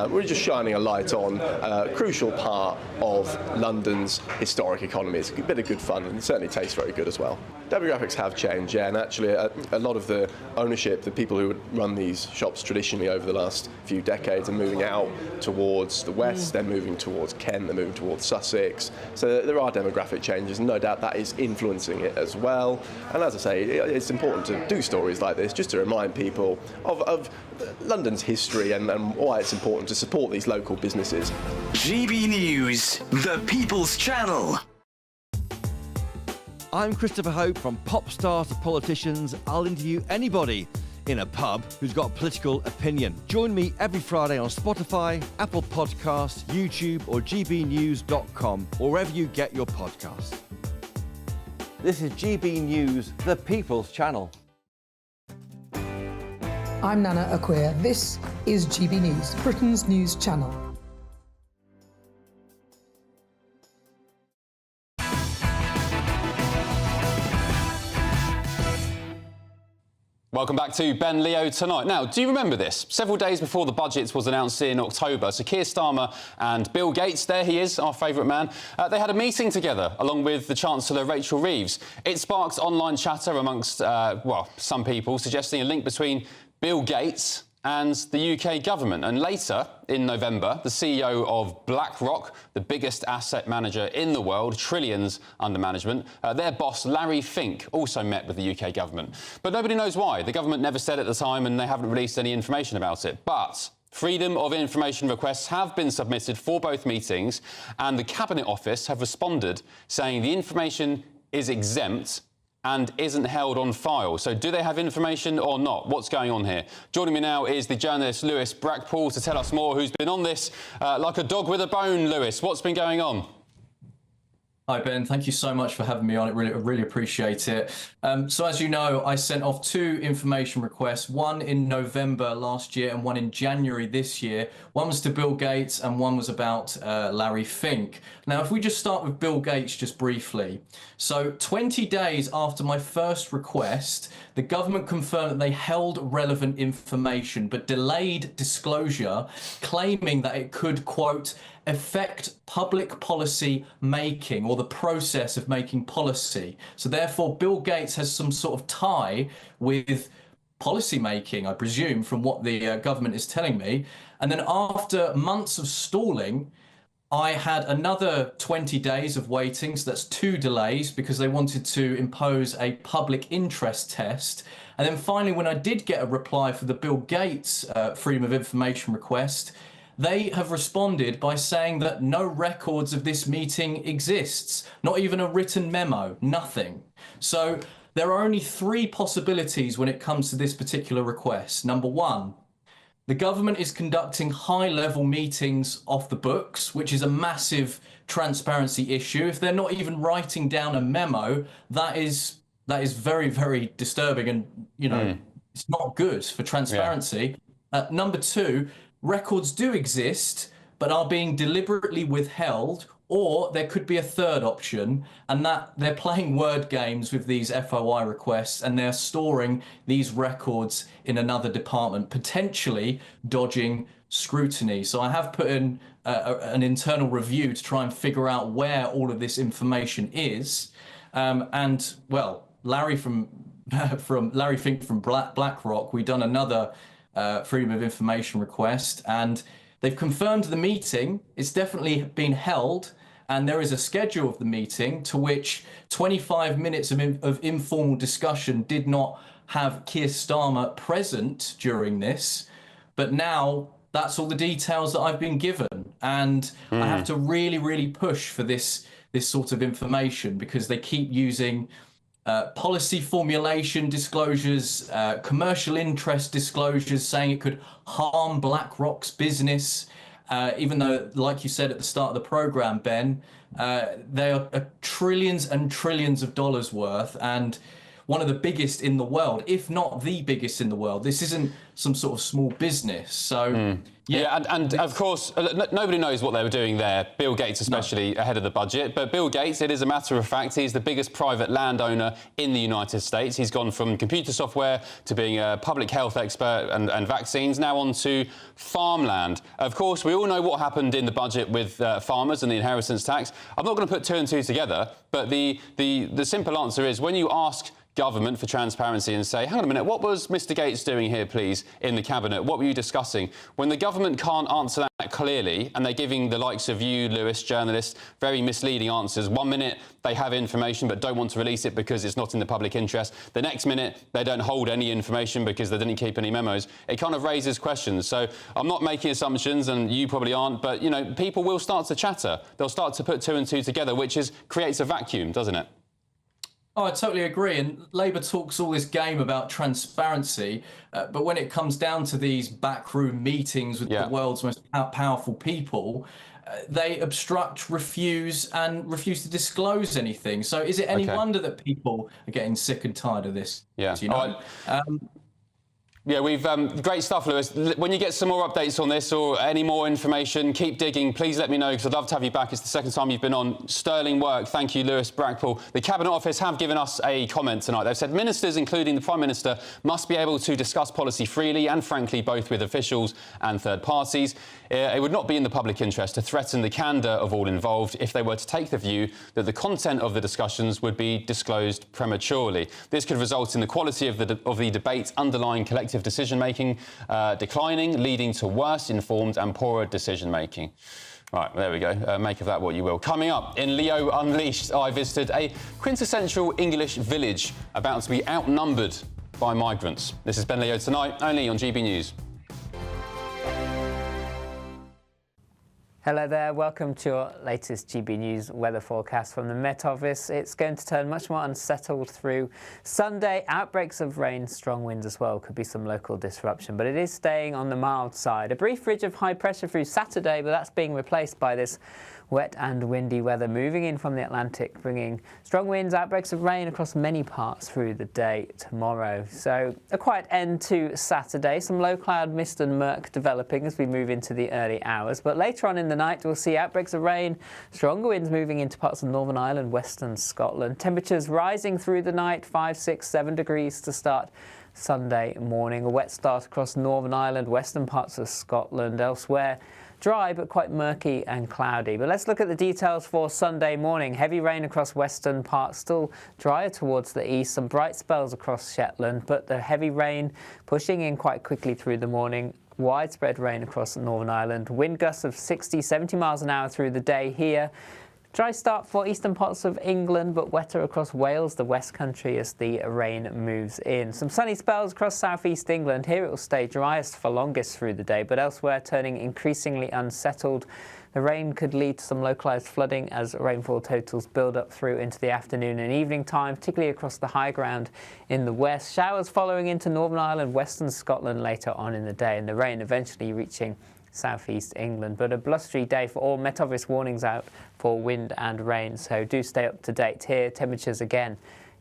[SPEAKER 25] we're just shining a light on a crucial part of London's historic economy. It's a bit of good fun, and it certainly tastes very good as well. Demographics have changed, yeah, and actually a lot of the ownership, the people who would run these shops traditionally over the last few decades are moving out towards the west, they're moving towards Kent, they're moving towards Sussex, so there are demographic changes, and no doubt that is influencing it as well. And as I say, it's important to do stories like this just to remind people of London's history and why it's important to support these local businesses.
[SPEAKER 10] GB News, the People's Channel.
[SPEAKER 26] I'm Christopher Hope. From pop stars to politicians, I'll interview anybody in a pub who's got a political opinion. Join me every Friday on Spotify, Apple Podcasts, YouTube or gbnews.com, or wherever you get your podcasts. This is GB News, the People's Channel.
[SPEAKER 1] I'm Nana Acquia. This is GB News, Britain's news channel.
[SPEAKER 2] Welcome back to Ben Leo Tonight. Now, do you remember this? Several days before the budget was announced in October, Sir Keir Starmer and Bill Gates, there he is, our favourite man, they had a meeting together along with the Chancellor Rachel Reeves. It sparked online chatter amongst, well, some people, suggesting a link between Bill Gates and the UK government. And later, in November, the CEO of BlackRock, the biggest asset manager in the world, trillions under management, their boss, Larry Fink, also met with the UK government. But nobody knows why. The government never said at the time, and they haven't released any information about it. But Freedom of Information requests have been submitted for both meetings, and the Cabinet Office have responded saying the information is exempt and isn't held on file. So do they have information or not? What's going on here? Joining me now is the journalist Lewis Brackpool to tell us more, who's been on this like a dog with a bone. Lewis, what's been going on?
[SPEAKER 3] Hi, Ben. Thank you so much for having me on. I really appreciate it. So as you know, I sent off 2 information requests, one in November last year and one in January this year. One was to Bill Gates and one was about Larry Fink. Now, if we just start with Bill Gates just briefly. So 20 days after my first request, the government confirmed that they held relevant information but delayed disclosure, claiming that it could, quote, affect public policy making or the process of making policy. So therefore, Bill Gates has some sort of tie with policy making, I presume, from what the government is telling me. And then after months of stalling, I had another 20 days of waiting, so that's 2 delays because they wanted to impose a public interest test. And then finally, when I did get a reply for the Bill Gates Freedom of Information request, they have responded by saying that no records of this meeting exists, not even a written memo, nothing. So there are only 3 possibilities when it comes to this particular request. Number 1, the government is conducting high-level meetings off the books, which is a massive transparency issue. If they're not even writing down a memo, that is very, very disturbing, and it's not good for transparency. Yeah. Number 2, records do exist, but are being deliberately withheld, or there could be a third option, and that they're playing word games with these FOI requests and they're storing these records in another department, potentially dodging scrutiny. So I have put in an internal review to try and figure out where all of this information is. And well, Larry Fink from BlackRock, we've done another Freedom of Information request, and they've confirmed the meeting. It's definitely been held, and there is a schedule of the meeting to which 25 minutes of informal discussion did not have Keir Starmer present during this. But now that's all the details that I've been given, and I have to really push for this sort of information because they keep using policy formulation disclosures, commercial interest disclosures, saying it could harm BlackRock's business, even though, like you said at the start of the programme, Ben, they are trillions and trillions of dollars worth, and one of the biggest in the world, if not the biggest in the world. This isn't some sort of small business. So,
[SPEAKER 2] and of course, nobody knows what they were doing there, Bill Gates especially, ahead of the budget. But Bill Gates, it is a matter of fact, he's the biggest private landowner in the United States. He's gone from computer software to being a public health expert and vaccines, now on to farmland. Of course, we all know what happened in the budget with farmers and the inheritance tax. I'm not going to put 2 and 2 together, but the simple answer is when you ask government for transparency and say, hang on a minute, what was Mr Gates doing here, please, in the Cabinet? What were you discussing? When the government can't answer that clearly and they're giving the likes of you, Lewis, journalists, very misleading answers. 1 minute they have information but don't want to release it because it's not in the public interest. The next minute they don't hold any information because they didn't keep any memos. It kind of raises questions. So I'm not making assumptions, and you probably aren't, but, people will start to chatter. They'll start to put 2 and 2 together, which creates a vacuum, doesn't it?
[SPEAKER 3] Oh, I totally agree. And Labour talks all this game about transparency, but when it comes down to these backroom meetings with the world's most powerful people, they obstruct, refuse to disclose anything. So is it any wonder that people are getting sick and tired of this?
[SPEAKER 2] Yeah.
[SPEAKER 3] You know?
[SPEAKER 2] Yeah, we've great stuff, Lewis. When you get some more updates on this or any more information, keep digging. Please let me know, because I'd love to have you back. It's the second time you've been on. Sterling work. Thank you, Lewis Brackpool. The Cabinet Office have given us a comment tonight. They've said ministers, including the Prime Minister, must be able to discuss policy freely and frankly, both with officials and third parties. It would not be in the public interest to threaten the candour of all involved if they were to take the view that the content of the discussions would be disclosed prematurely. This could result in the quality of the debate underlying collective decision-making declining, leading to worse informed and poorer decision-making. Right, there we go. Make of that what you will. Coming up, in Leo Unleashed, I visited a quintessential English village about to be outnumbered by migrants. This is Ben Leo Tonight, only on GB News.
[SPEAKER 4] Hello there, welcome to your latest GB News weather forecast from the Met Office. It's going to turn much more unsettled through Sunday. Outbreaks of rain, strong winds as well. Could be some local disruption, but it is staying on the mild side. A brief ridge of high pressure through Saturday, but that's being replaced by this wet and windy weather moving in from the Atlantic, bringing strong winds, outbreaks of rain across many parts through the day tomorrow. So a quiet end to Saturday. Some low cloud mist and murk developing as we move into the early hours. But later on in the night, we'll see outbreaks of rain, stronger winds moving into parts of Northern Ireland, western Scotland. Temperatures rising through the night, 5, 6, 7 degrees to start Sunday morning. A wet start across Northern Ireland, western parts of Scotland. Elsewhere, dry but quite murky and cloudy. But let's look at the details for Sunday morning. Heavy rain across western parts, still drier towards the east. Some bright spells across Shetland, but the heavy rain pushing in quite quickly through the morning. Widespread rain across Northern Ireland. Wind gusts of 60, 70 miles an hour through the day here. Dry start for eastern parts of England, but wetter across Wales, the West Country, as the rain moves in. Some sunny spells across southeast England. Here it will stay driest for longest through the day, but elsewhere turning increasingly unsettled. The rain could lead to some localised flooding as rainfall totals build up through into the afternoon and evening time, particularly across the high ground in the west. Showers following into Northern Ireland, western Scotland later on in the day, and the rain eventually reaching southeast England. But a blustery day for all. Met Office warnings out for wind and rain, so do stay up to date here. Temperatures again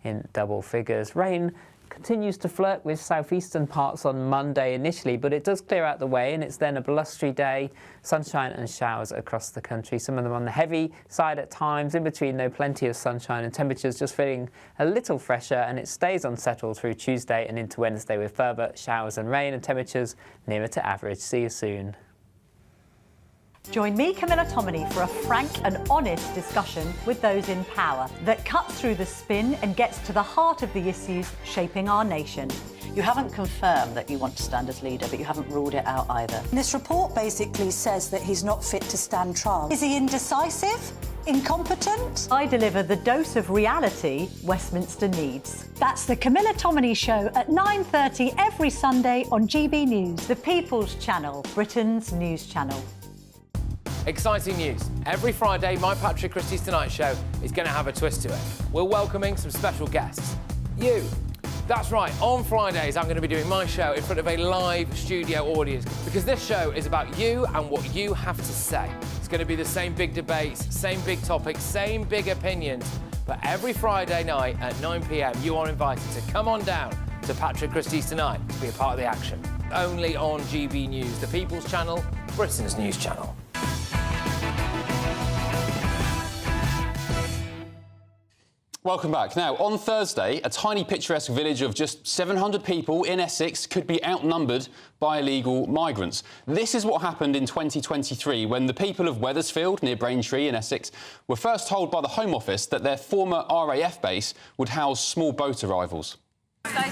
[SPEAKER 4] in double figures. Rain continues to flirt with southeastern parts on Monday initially, but it does clear out the way, and it's then a blustery day, sunshine and showers across the country. Some of them on the heavy side at times. In between, though, plenty of sunshine and temperatures just feeling a little fresher, and it stays unsettled through Tuesday and into Wednesday with further showers and rain and temperatures nearer to average. See you soon.
[SPEAKER 5] Join me, Camilla Tominey, for a frank and honest discussion with those in power that cuts through the spin and gets to the heart of the issues shaping our nation.
[SPEAKER 6] You haven't confirmed that you want to stand as leader, but you haven't ruled it out either.
[SPEAKER 5] This report basically says that he's not fit to stand trial. Is he indecisive? Incompetent? I deliver the dose of reality Westminster needs. That's the Camilla Tominey Show at 9:30 every Sunday on GB News, the People's Channel, Britain's news channel.
[SPEAKER 11] Exciting news. Every Friday, my Patrick Christie's Tonight Show is going to have a twist to it. We're welcoming some special guests. You. That's right, on Fridays I'm going to be doing my show in front of a live studio audience, because this show is about you and what you have to say. It's going to be the same big debates, same big topics, same big opinions, but every Friday night at 9 p.m. you are invited to come on down to Patrick Christie's Tonight to be a part of the action. Only on GB News, the People's Channel, Britain's news channel.
[SPEAKER 2] Welcome back. Now, on Thursday, a tiny picturesque village of just 700 people in Essex could be outnumbered by illegal migrants. This is what happened in 2023 when the people of Wethersfield, near Braintree in Essex, were first told by the Home Office that their former RAF base would house small boat arrivals.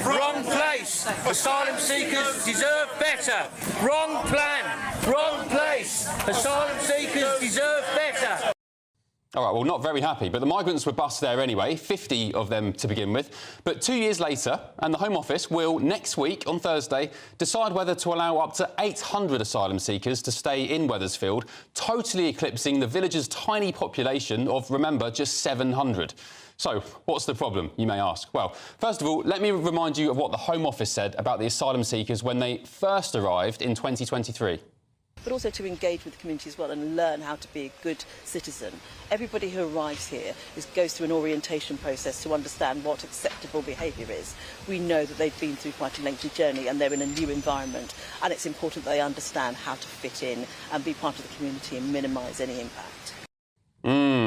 [SPEAKER 7] Wrong place. Asylum seekers deserve better. Wrong plan. Wrong place. Asylum seekers deserve better.
[SPEAKER 2] All right, well, not very happy, but the migrants were bussed there anyway, 50 of them to begin with. But 2 years later, and the Home Office will, next week, on Thursday, decide whether to allow up to 800 asylum seekers to stay in Wethersfield, totally eclipsing the village's tiny population of, remember, just 700. So, what's the problem, you may ask? Well, first of all, let me remind you of what the Home Office said about the asylum seekers when they first arrived in 2023.
[SPEAKER 6] but also to engage with the community as well and learn how to be a good citizen. Everybody who arrives here goes through an orientation process to understand what acceptable behaviour is. We know that they've been through quite a lengthy journey and they're in a new environment, and it's important that they understand how to fit in and be part of the community and minimise any impact.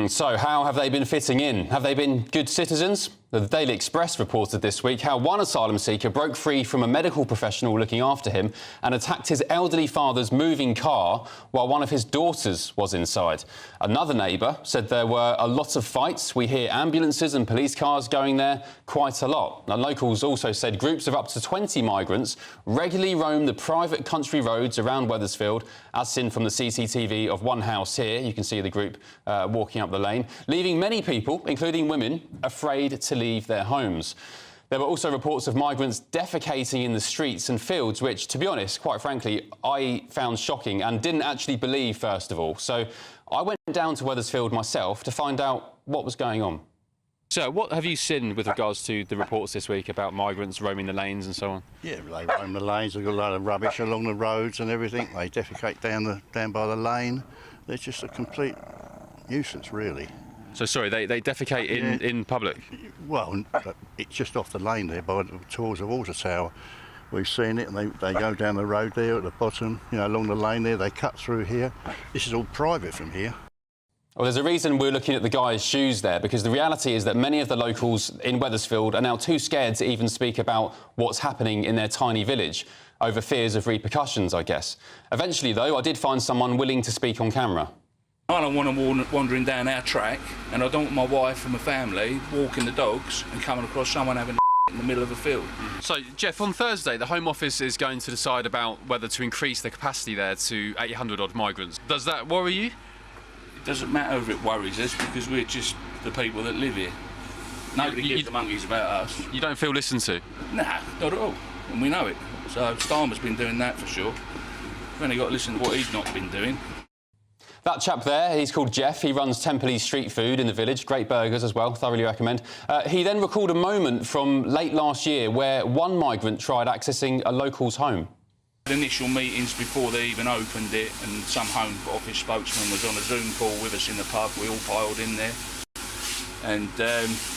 [SPEAKER 2] So how have they been fitting in? Have they been good citizens? The Daily Express reported this week how one asylum seeker broke free from a medical professional looking after him and attacked his elderly father's moving car while one of his daughters was inside. Another neighbour said there were a lot of fights. We hear ambulances and police cars going there quite a lot. And locals also said groups of up to 20 migrants regularly roam the private country roads around Wethersfield, as seen from the CCTV of one house here. You can see the group walking up the lane, leaving many people, including women, afraid to leave their homes. There were also reports of migrants defecating in the streets and fields, which, to be honest, quite frankly, I found shocking and didn't actually believe, first of all. So I went down to Wethersfield myself to find out what was going on. So what have you seen with regards to the reports this week about migrants roaming the lanes and so on?
[SPEAKER 8] Yeah, they roam the lanes, they've got a lot of rubbish along the roads and everything. They defecate down by the lane. They're just a complete nuisance, really.
[SPEAKER 2] So, sorry, they defecate in public?
[SPEAKER 8] Well, it's just off the lane there towards the water tower. We've seen it, and they go down the road there at the bottom, you know, along the lane there. They cut through here. This is all private from here.
[SPEAKER 2] Well, there's a reason we're looking at the guy's shoes there, because the reality is that many of the locals in Wethersfield are now too scared to even speak about what's happening in their tiny village, over fears of repercussions, I guess. Eventually, though, I did find someone willing to speak on camera.
[SPEAKER 9] I don't want them wandering down our track, and I don't want my wife and my family walking the dogs and coming across someone having a in the middle of a field.
[SPEAKER 2] So, Jeff, on Thursday, the Home Office is going to decide about whether to increase the capacity there to 800-odd migrants. Does that worry you?
[SPEAKER 9] It doesn't matter if it worries us, because we're just the people that live here. Nobody gives the monkeys about us.
[SPEAKER 2] You don't feel listened to?
[SPEAKER 9] Nah, not at all, and we know it. So Starmer's been doing that for sure. We've only got to listen to what he's not been doing.
[SPEAKER 2] That chap there, he's called Jeff. He runs Temperley Street Food in the village. Great burgers as well, thoroughly recommend. He then recalled a moment from late last year where one migrant tried accessing a local's home.
[SPEAKER 9] Initial meetings before they even opened it, and some Home Office spokesman was on a Zoom call with us in the pub. We all piled in there. And,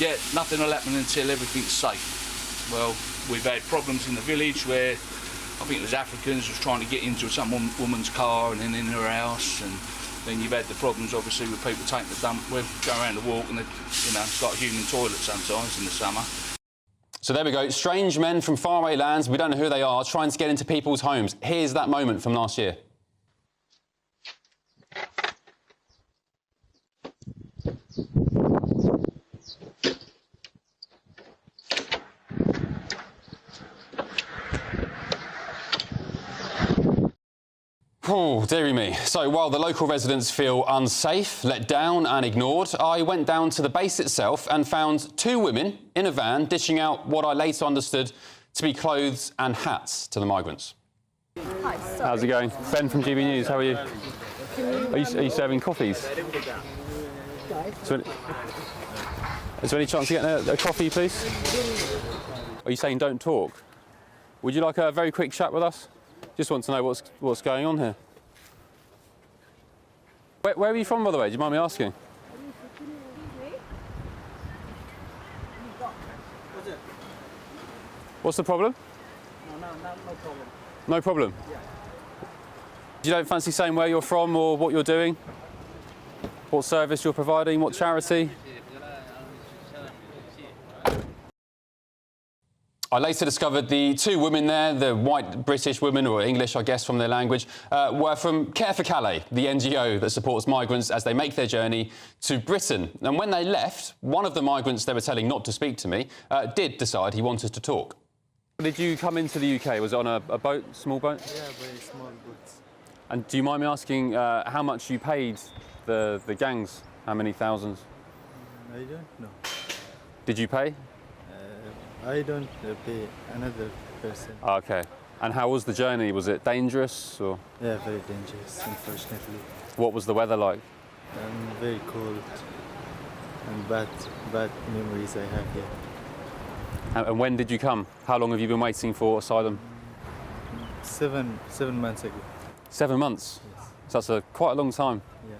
[SPEAKER 9] yeah, nothing will happen until everything's safe. Well, we've had problems in the village where I think there's Africans who's trying to get into some woman's car and then in her house, and then you've had the problems, obviously, with people taking the dump. We go around the walk and they've, got a human toilet sometimes in the summer.
[SPEAKER 2] So there we go. Strange men from faraway lands, we don't know who they are, trying to get into people's homes. Here's that moment from last year. Oh, dearie me. So while the local residents feel unsafe, let down and ignored, I went down to the base itself and found two women in a van dishing out what I later understood to be clothes and hats to the migrants.
[SPEAKER 13] Hi,
[SPEAKER 2] how's it going? Ben from GBNews, how are you? Are you serving coffees? Is there any chance of getting a coffee, please? Are you saying don't talk? Would you like a very quick chat with us? Just want to know what's going on here. Where are you from, by the way? Do you mind me asking? What's the problem?
[SPEAKER 13] No problem.
[SPEAKER 2] No problem?
[SPEAKER 13] Yeah.
[SPEAKER 2] You don't fancy saying where you're from or what you're doing? What service you're providing? What charity? I later discovered the two women there, the white British women, or English, I guess, from their language, were from Care for Calais, the NGO that supports migrants as they make their journey to Britain. And when they left, one of the migrants they were telling not to speak to me did decide he wanted to talk. Did you come into the UK? Was it on a boat, small boat?
[SPEAKER 13] Yeah, very small boats.
[SPEAKER 2] And do you mind me asking how much you paid the gangs? How many thousands?
[SPEAKER 13] I don't know.
[SPEAKER 2] Did you pay?
[SPEAKER 13] I don't pay another person.
[SPEAKER 2] OK. And how was the journey? Was it dangerous or?
[SPEAKER 13] Yeah, very dangerous, unfortunately.
[SPEAKER 2] What was the weather like?
[SPEAKER 13] Very cold and bad memories I have here.
[SPEAKER 2] And when did you come? How long have you been waiting for asylum?
[SPEAKER 13] 7 months ago.
[SPEAKER 2] 7 months. So that's quite a long time.
[SPEAKER 13] Yeah.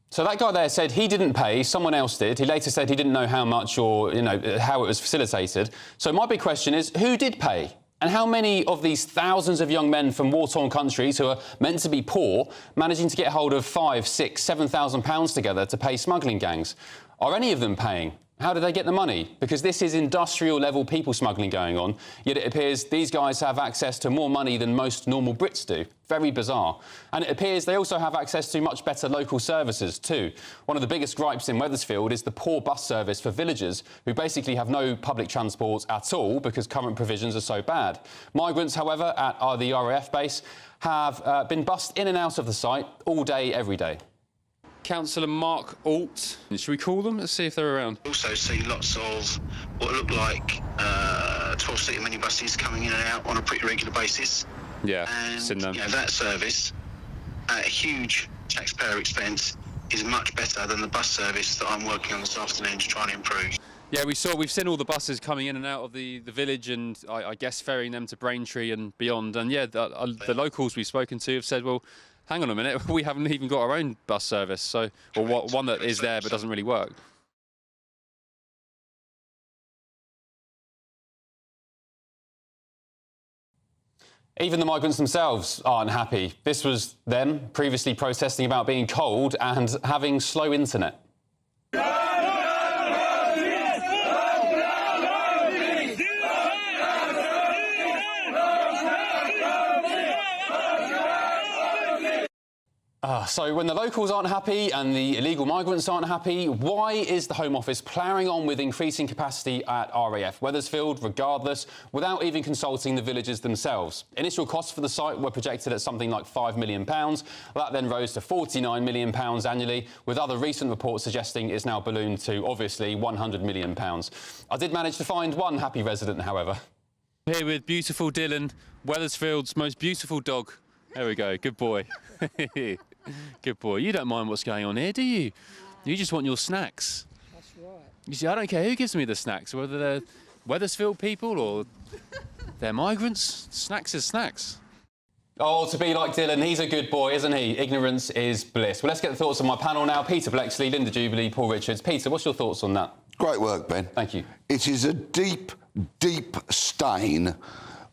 [SPEAKER 2] So that guy there said he didn't pay, someone else did. He later said he didn't know how much or, how it was facilitated. So my big question is, who did pay? And how many of these thousands of young men from war-torn countries who are meant to be poor managing to get hold of £5,000, £6,000, £7,000 together to pay smuggling gangs? Are any of them paying? How do they get the money? Because this is industrial-level people smuggling going on, yet it appears these guys have access to more money than most normal Brits do. Very bizarre. And it appears they also have access to much better local services too. One of the biggest gripes in Wethersfield is the poor bus service for villagers who basically have no public transport at all because current provisions are so bad. Migrants, however, at the RAF base have been bussed in and out of the site all day, every day. Councillor Mark Alt. Should we call them? Let's see if they're around.
[SPEAKER 14] Also see lots of what look like 12-seater minibuses coming in and out on a pretty regular basis.
[SPEAKER 2] Yeah,
[SPEAKER 14] and that service at a huge taxpayer expense is much better than the bus service that I'm working on this afternoon to try and improve.
[SPEAKER 2] Yeah, we've seen all the buses coming in and out of the village, and I guess ferrying them to Braintree and beyond. And yeah, the locals we've spoken to have said, well, hang on a minute, we haven't even got our own bus service, or one that is there but doesn't really work. Even the migrants themselves aren't happy. This was them previously protesting about being cold and having slow internet. So when the locals aren't happy and the illegal migrants aren't happy, why is the Home Office ploughing on with increasing capacity at RAF Wethersfield, regardless, without even consulting the villagers themselves? Initial costs for the site were projected at something like £5 million. That then rose to £49 million annually, with other recent reports suggesting it's now ballooned to, obviously, £100 million. I did manage to find one happy resident, however. Here with beautiful Dylan, Wethersfield's most beautiful dog. There we go, good boy. Good boy. You don't mind what's going on here, do you? You just want your snacks. That's right. You see, I don't care who gives me the snacks, whether they're Wethersfield people or they're migrants. Snacks is snacks. Oh, to be like Dylan, he's a good boy, isn't he? Ignorance is bliss. Well, let's get the thoughts of my panel now. Peter Blexley, Linda Jubilee, Paul Richards. Peter, what's your thoughts on that?
[SPEAKER 15] Great work, Ben.
[SPEAKER 2] Thank you.
[SPEAKER 15] It is a deep, deep stain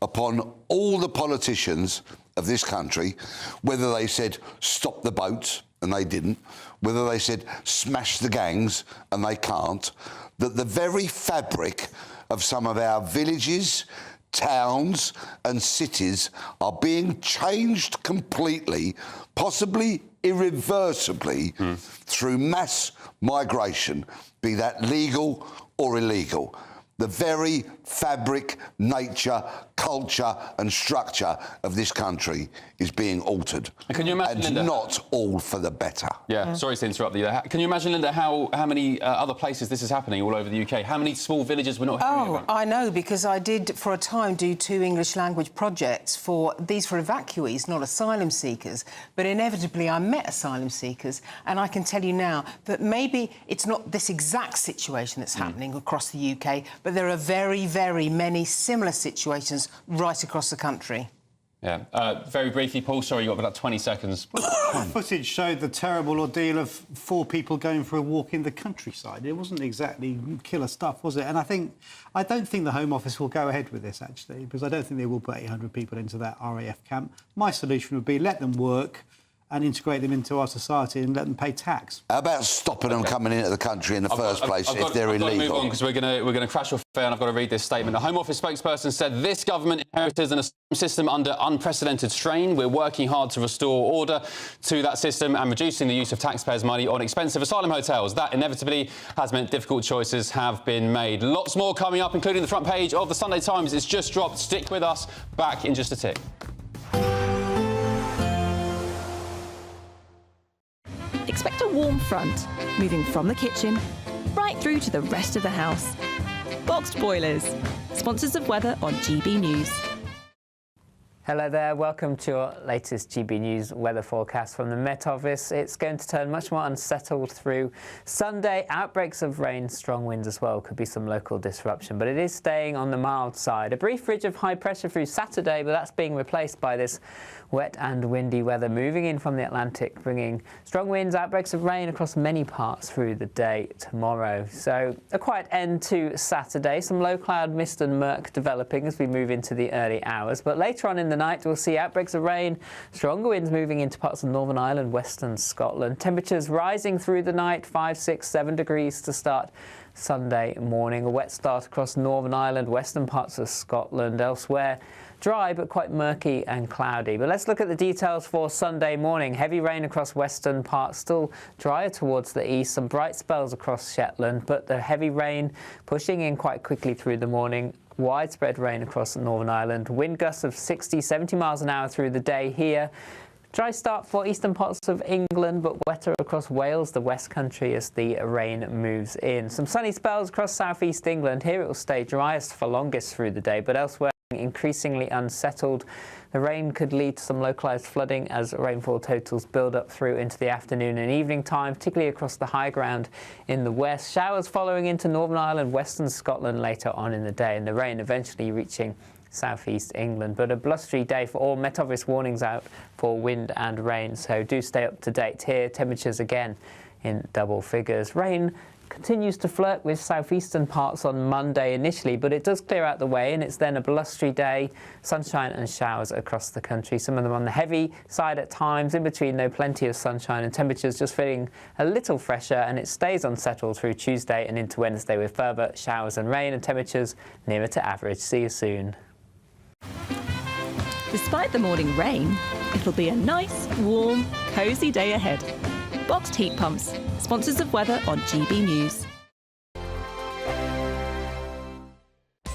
[SPEAKER 15] upon all the politicians of this country, whether they said stop the boats and they didn't, whether they said smash the gangs and they can't, that the very fabric of some of our villages, towns and cities are being changed completely, possibly irreversibly, through mass migration, be that legal or illegal. The very fabric, nature, culture and structure of this country is being altered.
[SPEAKER 2] Can you imagine,
[SPEAKER 15] and
[SPEAKER 2] Linda,
[SPEAKER 15] not all for the better.
[SPEAKER 2] Yeah, sorry to interrupt you there. Can you imagine, Linda, how many other places this is happening all over the UK? How many small villages we're not hearing about?
[SPEAKER 16] I know, because I did, for a time, do 2 English language projects for evacuees, not asylum seekers. But inevitably, I met asylum seekers, and I can tell you now that maybe it's not this exact situation that's happening across the UK, but there are very, very many similar situations right across the country.
[SPEAKER 2] Yeah. Very briefly, Paul, sorry, you've got about 20 seconds.
[SPEAKER 17] Footage showed the terrible ordeal of 4 people going for a walk in the countryside. It wasn't exactly killer stuff, was it? And I don't think the Home Office will go ahead with this, actually, because I don't think they will put 800 people into that RAF camp. My solution would be let them work and integrate them into our society and let them pay tax.
[SPEAKER 15] How about stopping them coming into the country in the first place if they're illegal?
[SPEAKER 2] I've got to move on because we're going to crash off fair, and I've got to read this statement. The Home Office spokesperson said this government inherited an asylum system under unprecedented strain. We're working hard to restore order to that system and reducing the use of taxpayers' money on expensive asylum hotels. That inevitably has meant difficult choices have been made. Lots more coming up, including the front page of the Sunday Times. It's just dropped. Stick with us. Back in just a tick.
[SPEAKER 18] Expect a warm front, moving from the kitchen right through to the rest of the house. Boxed Boilers, sponsors of weather on GB News.
[SPEAKER 4] Hello there, welcome to your latest GB News weather forecast from the Met Office. It's going to turn much more unsettled through Sunday. Outbreaks of rain, strong winds as well. Could be some local disruption, but it is staying on the mild side. A brief ridge of high pressure through Saturday, but that's being replaced by this wet and windy weather moving in from the Atlantic, bringing strong winds, outbreaks of rain across many parts through the day tomorrow. So a quiet end to Saturday. Some low cloud mist and murk developing as we move into the early hours, but later on in the night we'll see outbreaks of rain, stronger winds moving into parts of Northern Ireland, western Scotland. Temperatures rising through the night, 5, 6, 7 degrees to start Sunday morning. A wet start across Northern Ireland, western parts of Scotland. Elsewhere, dry but quite murky and cloudy. But let's look at the details for Sunday morning. Heavy rain across western parts, still drier towards the east. Some bright spells across Shetland, but the heavy rain pushing in quite quickly through the morning. Widespread rain across Northern Ireland. Wind gusts of 60, 70 miles an hour through the day here. Dry start for eastern parts of England, but wetter across Wales, the West Country, as the rain moves in. Some sunny spells across southeast England. Here it will stay driest for longest through the day, but elsewhere increasingly unsettled. The rain could lead to some localised flooding as rainfall totals build up through into the afternoon and evening time, particularly across the high ground in the west. Showers following into Northern Ireland, western Scotland later on in the day, and the rain eventually reaching southeast England. But a blustery day for all. Met Office warnings out for wind and rain, so do stay up to date here. Temperatures again in double figures. Rain continues to flirt with southeastern parts on Monday initially, but it does clear out the way, and it's then a blustery day, sunshine and showers across the country. Some of them on the heavy side at times. In between, though, plenty of sunshine and temperatures just feeling a little fresher, and it stays unsettled through Tuesday and into Wednesday with further showers and rain and temperatures nearer to average. See you soon.
[SPEAKER 18] Despite the morning rain, it'll be a nice, warm, cosy day ahead. Boxed heat pumps, sponsors of weather on GB News.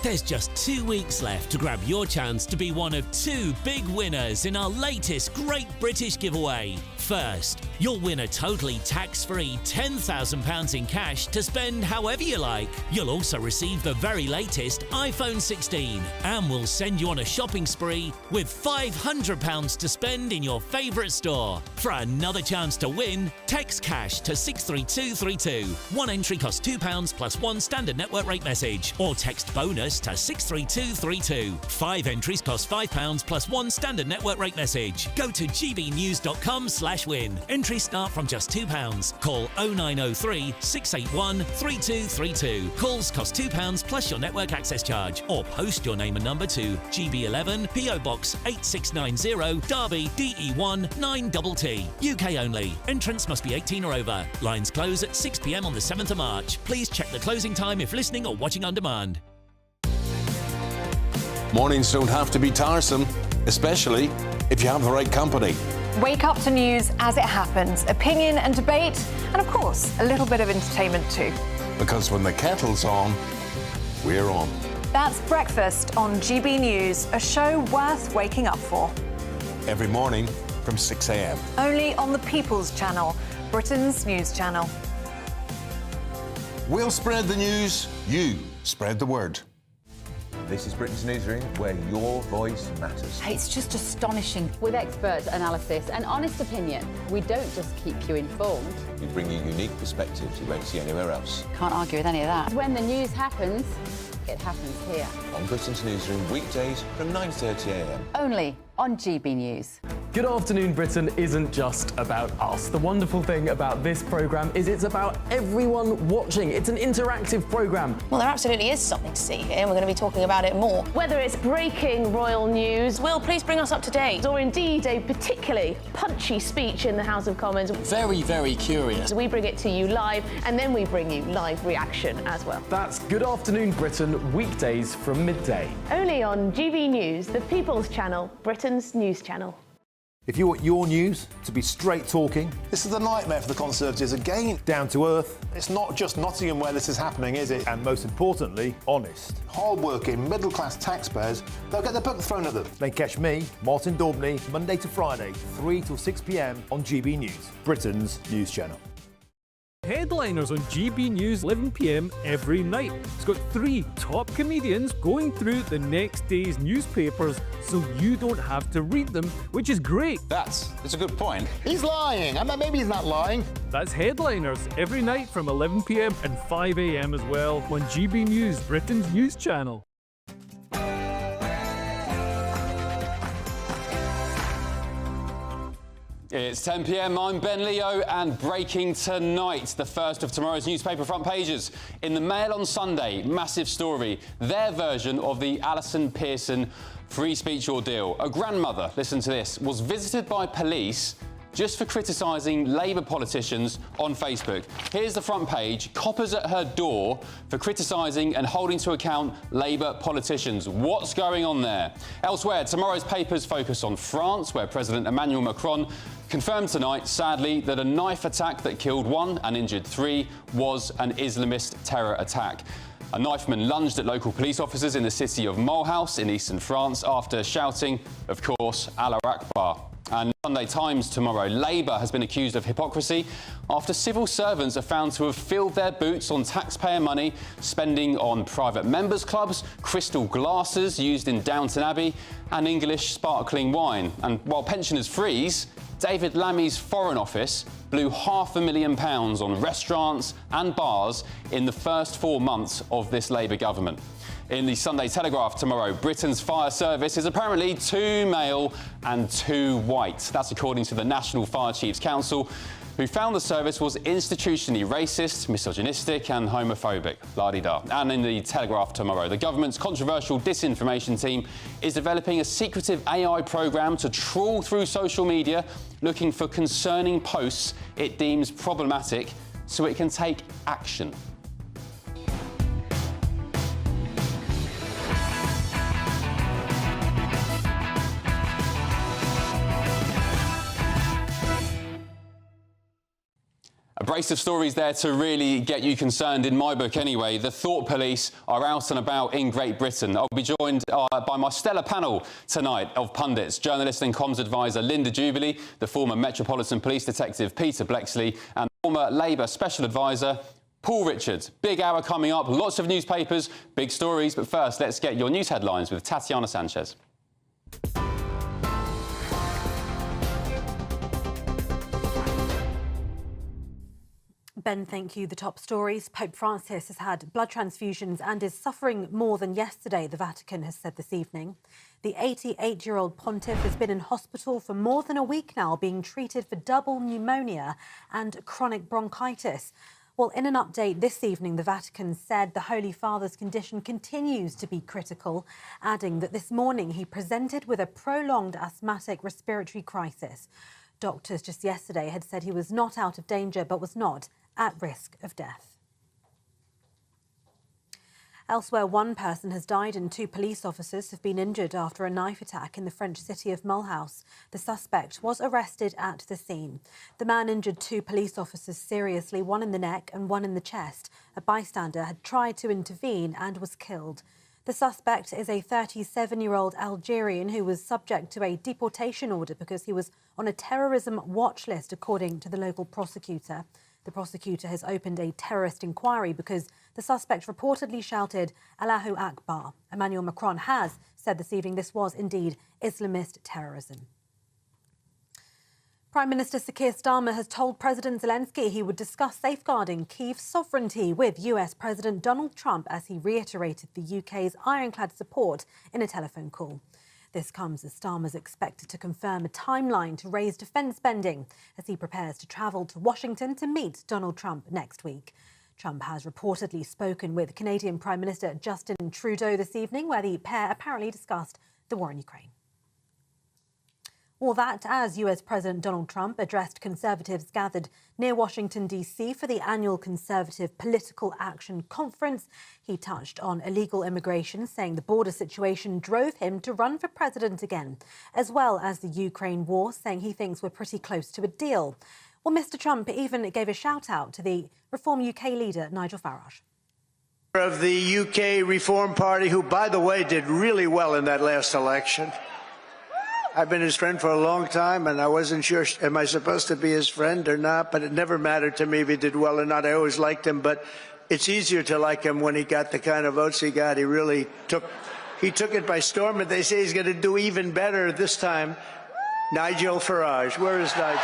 [SPEAKER 19] There's just 2 weeks left to grab your chance to be one of 2 big winners in our latest Great British Giveaway. First, you'll win a totally tax-free £10,000 in cash to spend however you like. You'll also receive the very latest iPhone 16, and we'll send you on a shopping spree with £500 to spend in your favourite store. For another chance to win, text cash to 63232. One entry costs £2 plus 1 standard network rate message, or text bonus to 63232. 5 entries cost £5 plus 1 standard network rate message. Go to gbnews.com/win. Entries start from just £2. Call 0903 681 3232. Calls cost £2 plus your network access charge, or post your name and number to GB11 PO Box 8690 Derby DE1 9TT. UK only. Entrants must be 18 or over. Lines close at 6 p.m. on the 7th of March. Please check the closing time if listening or watching on demand.
[SPEAKER 20] Mornings don't have to be tiresome, especially if you have the right company.
[SPEAKER 21] Wake up to news as it happens, opinion and debate, and of course, a little bit of entertainment too.
[SPEAKER 20] Because when the kettle's on, we're on.
[SPEAKER 21] That's Breakfast on GB News, a show worth waking up for.
[SPEAKER 20] Every morning from 6 a.m.
[SPEAKER 21] Only on the People's Channel, Britain's news channel.
[SPEAKER 20] We'll spread the news, you spread the word.
[SPEAKER 22] This is Britain's Newsroom, where your voice matters.
[SPEAKER 23] It's just astonishing. With expert analysis and honest opinion, we don't just keep you informed.
[SPEAKER 22] We bring you unique perspectives you won't see anywhere else.
[SPEAKER 23] Can't argue with any of that. When the news happens, it happens here.
[SPEAKER 22] On Britain's Newsroom, weekdays from 9:30 a.m.
[SPEAKER 23] Only on GB News.
[SPEAKER 24] Good Afternoon Britain isn't just about us. The wonderful thing about this programme is it's about everyone watching. It's an interactive programme.
[SPEAKER 12] Well, there absolutely is something to see here, and we're going to be talking about it more. Whether it's breaking royal news, Will, please bring us up to date, or indeed a particularly punchy speech in the House of Commons.
[SPEAKER 24] Very, very curious.
[SPEAKER 12] We bring it to you live, and then we bring you live reaction as well.
[SPEAKER 24] That's Good Afternoon Britain, weekdays from midday.
[SPEAKER 12] Only on GB News, the People's Channel, Britain's news channel.
[SPEAKER 27] If you want your news to be straight talking...
[SPEAKER 28] This is the nightmare for the Conservatives again.
[SPEAKER 27] Down to earth.
[SPEAKER 28] It's not just Nottingham where this is happening, is it?
[SPEAKER 27] And most importantly, honest.
[SPEAKER 28] Hard-working, middle-class taxpayers, they'll get their book thrown at them.
[SPEAKER 27] Then catch me, Martin Daubney, Monday to Friday, 3 till 6 p.m. on GB News, Britain's news channel.
[SPEAKER 1] Headliners on GB News 11 PM every night. It's got 3 top comedians going through the next day's newspapers so you don't have to read them, which is great.
[SPEAKER 22] That's a good point.
[SPEAKER 28] He's lying. I mean, maybe he's not lying.
[SPEAKER 1] That's Headliners every night from 11 PM and 5 AM as well on GB News, Britain's news channel.
[SPEAKER 2] It's 10 PM, I'm Ben Leo, and breaking tonight, the first of tomorrow's newspaper front pages. In the Mail on Sunday, massive story, their version of the Alison Pearson free speech ordeal. A grandmother, listen to this, was visited by police just for criticising Labour politicians on Facebook. Here's the front page, coppers at her door for criticising and holding to account Labour politicians. What's going on there? Elsewhere, tomorrow's papers focus on France, where President Emmanuel Macron confirmed tonight, sadly, that a knife attack that killed 1 and injured 3 was an Islamist terror attack. A knifeman lunged at local police officers in the city of Mulhouse in eastern France after shouting, of course, Allah Akbar. And Sunday Times tomorrow, Labour has been accused of hypocrisy after civil servants are found to have filled their boots on taxpayer money, spending on private members' clubs, crystal glasses used in Downton Abbey and English sparkling wine. And while pensioners freeze, David Lammy's Foreign Office blew £500,000 on restaurants and bars in the first 4 months of this Labour government. In the Sunday Telegraph tomorrow, Britain's fire service is apparently too male and too white. That's according to the National Fire Chiefs Council, who found the service was institutionally racist, misogynistic and homophobic. La-di-da. And in the Telegraph tomorrow, the government's controversial disinformation team is developing a secretive AI programme to trawl through social media looking for concerning posts it deems problematic so it can take action. A brace of stories there to really get you concerned, in my book anyway. The thought police are out and about in Great Britain. I'll be joined by my stellar panel tonight of pundits, journalist and comms advisor Linda Jubilee, the former Metropolitan Police Detective Peter Blexley, and former Labour Special Advisor Paul Richards. Big hour coming up, lots of newspapers, big stories, but first let's get your news headlines with Tatiana Sanchez.
[SPEAKER 3] Ben, thank you. The top stories. Pope Francis has had blood transfusions and is suffering more than yesterday, the Vatican has said this evening. The 88-year-old pontiff has been in hospital for more than a week now, being treated for double pneumonia and chronic bronchitis. Well, in an update this evening, the Vatican said the Holy Father's condition continues to be critical, adding that this morning he presented with a prolonged asthmatic respiratory crisis. Doctors just yesterday had said he was not out of danger, but was not at risk of death. Elsewhere, 1 person has died and 2 police officers have been injured after a knife attack in the French city of Mulhouse. The suspect was arrested at the scene. The man injured 2 police officers seriously, 1 in the neck and 1 in the chest. A bystander had tried to intervene and was killed. The suspect is a 37-year-old Algerian who was subject to a deportation order because he was on a terrorism watch list, according to the local prosecutor. The prosecutor has opened a terrorist inquiry because the suspect reportedly shouted Allahu Akbar. Emmanuel Macron has said this evening this was indeed Islamist terrorism. Prime Minister Sir Keir Starmer has told President Zelensky he would discuss safeguarding Kyiv's sovereignty with US President Donald Trump as he reiterated the UK's ironclad support in a telephone call. This comes as Starmer is expected to confirm a timeline to raise defence spending as he prepares to travel to Washington to meet Donald Trump next week. Trump has reportedly spoken with Canadian Prime Minister Justin Trudeau this evening, where the pair apparently discussed the war in Ukraine. All that as US President Donald Trump addressed Conservatives gathered near Washington, D.C. for the annual Conservative Political Action Conference. He touched on illegal immigration, saying the border situation drove him to run for president again, as well as the Ukraine war, saying he thinks we're pretty close to a deal. Well, Mr. Trump even gave a shout-out to the Reform UK leader, Nigel Farage.
[SPEAKER 5] Of the UK Reform Party, who, by the way, did really well in that last election. I've been his friend for a long time, and I wasn't sure, am I supposed to be his friend or not? But it never mattered to me if he did well or not. I always liked him, but it's easier to like him when he got the kind of votes he got. He really took it by storm, and they say he's going to do even better this time. Nigel Farage. Where is Nigel?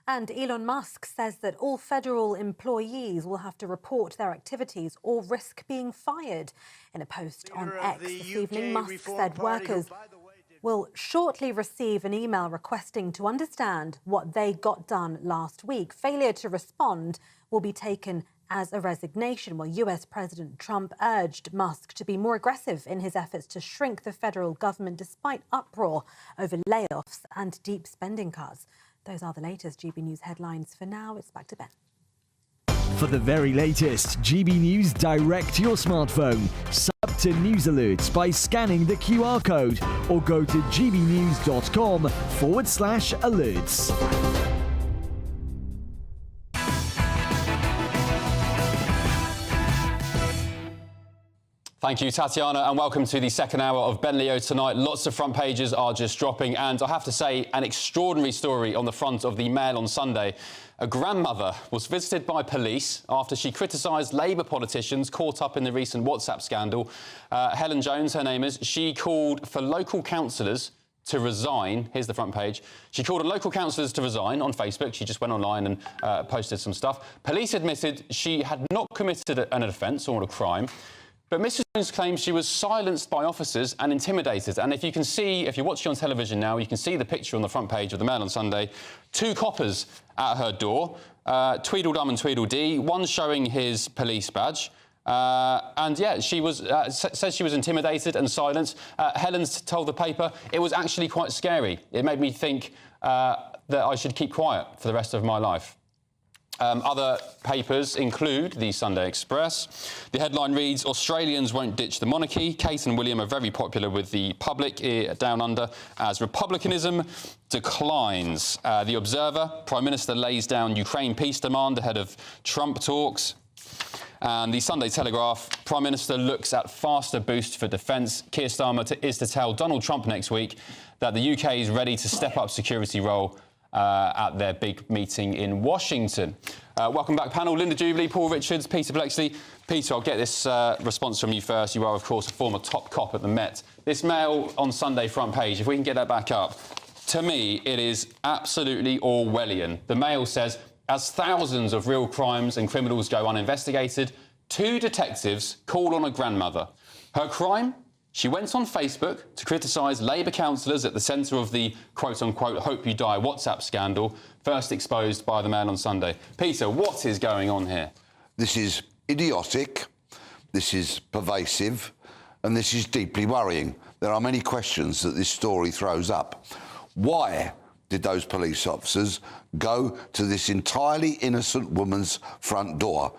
[SPEAKER 3] And Elon Musk says that all federal employees will have to report their activities or risk being fired. In a post on X this evening, Musk said workers will shortly receive an email requesting to understand what they got done last week. Failure to respond will be taken as a resignation, while US President Trump urged Musk to be more aggressive in his efforts to shrink the federal government despite uproar over layoffs and deep spending cuts. Those are the latest GB News headlines. For now, it's back to Ben.
[SPEAKER 6] For the very latest GB News direct to your smartphone, sign up to news alerts by scanning the QR code or go to gbnews.com/alerts.
[SPEAKER 2] Thank you, Tatiana, and welcome to the second hour of Ben Leo tonight. Lots of front pages are just dropping, and I have to say, an extraordinary story on the front of the Mail on Sunday. A grandmother was visited by police after she criticised Labour politicians caught up in the recent WhatsApp scandal. Helen Jones, her name is, she called for local councillors to resign. Here's the front page. She called on local councillors to resign on Facebook. She just went online and posted some stuff. Police admitted she had not committed an offence or a crime. But Mrs Jones claims she was silenced by officers and intimidated. And if you can see, if you're watching on television now, you can see the picture on the front page of the Mail on Sunday. Two coppers at her door, Tweedledum and Tweedledee, one showing his police badge. And yeah, she was says she was intimidated and silenced. Helen's told the paper it was actually quite scary. It made me think that I should keep quiet for the rest of my life. Other papers include the Sunday Express. The headline reads, Australians won't ditch the monarchy. Kate and William are very popular with the public down under as republicanism declines. The Observer, Prime Minister lays down Ukraine peace demand ahead of Trump talks. And the Sunday Telegraph, Prime Minister looks at faster boost for defence. Keir Starmer is to tell Donald Trump next week that the UK is ready to step up security role at their big meeting in Washington. Welcome back, panel. Linda Jubilee, Paul Richards, Peter Blexley. Peter, I'll get this response from you first. You are, of course, a former top cop at the Met. This Mail on Sunday front page, if we can get that back up, to me, it is absolutely Orwellian. The Mail says, as thousands of real crimes and criminals go uninvestigated, two detectives call on a grandmother. Her crime? She went on Facebook to criticise Labour councillors at the centre of the quote-unquote Hope You Die WhatsApp scandal, first exposed by the Mail on Sunday. Peter, what is going on here?
[SPEAKER 15] This is idiotic, this is pervasive, and this is deeply worrying. There are many questions that this story throws up. Why did those police officers go to this entirely innocent woman's front door?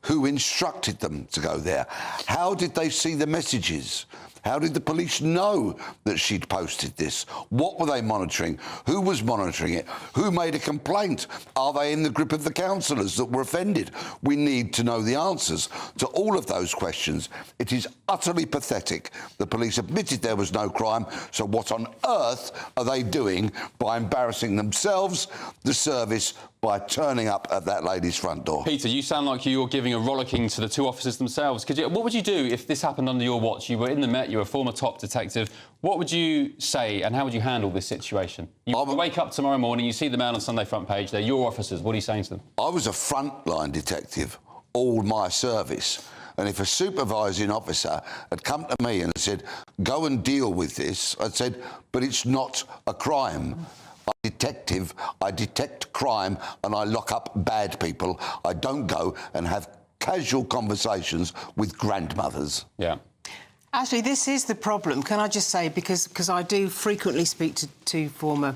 [SPEAKER 15] Who instructed them to go there? How did they see the messages? How did the police know that she'd posted this? What were they monitoring? Who was monitoring it? Who made a complaint? Are they in the grip of the councillors that were offended? We need to know the answers to all of those questions. It is utterly pathetic. The police admitted there was no crime, so what on earth are they doing by embarrassing themselves, the service, by turning up at that lady's front door?
[SPEAKER 2] Peter, you sound like you're giving a rollicking to the two officers themselves. What would you do if this happened under your watch? You were in the Met, you were a former top detective. What would you say and how would you handle this situation? You wake up tomorrow morning, you see the Mail on Sunday front page, they're your officers. What are you saying to them?
[SPEAKER 15] I was a frontline detective all my service. And if a supervising officer had come to me and said, go and deal with this, I'd said, but it's not a crime. I'm a detective, I detect crime and I lock up bad people. I don't go and have casual conversations with grandmothers.
[SPEAKER 2] Yeah.
[SPEAKER 16] Actually, this is the problem, can I just say, because I do frequently speak to former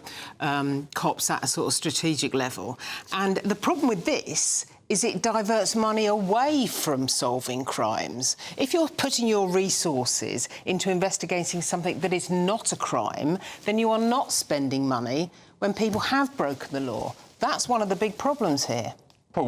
[SPEAKER 16] cops at a sort of strategic level, and the problem with this is it diverts money away from solving crimes. If you're putting your resources into investigating something that is not a crime, then you are not spending money when people have broken the law. That's one of the big problems here.
[SPEAKER 2] Paul,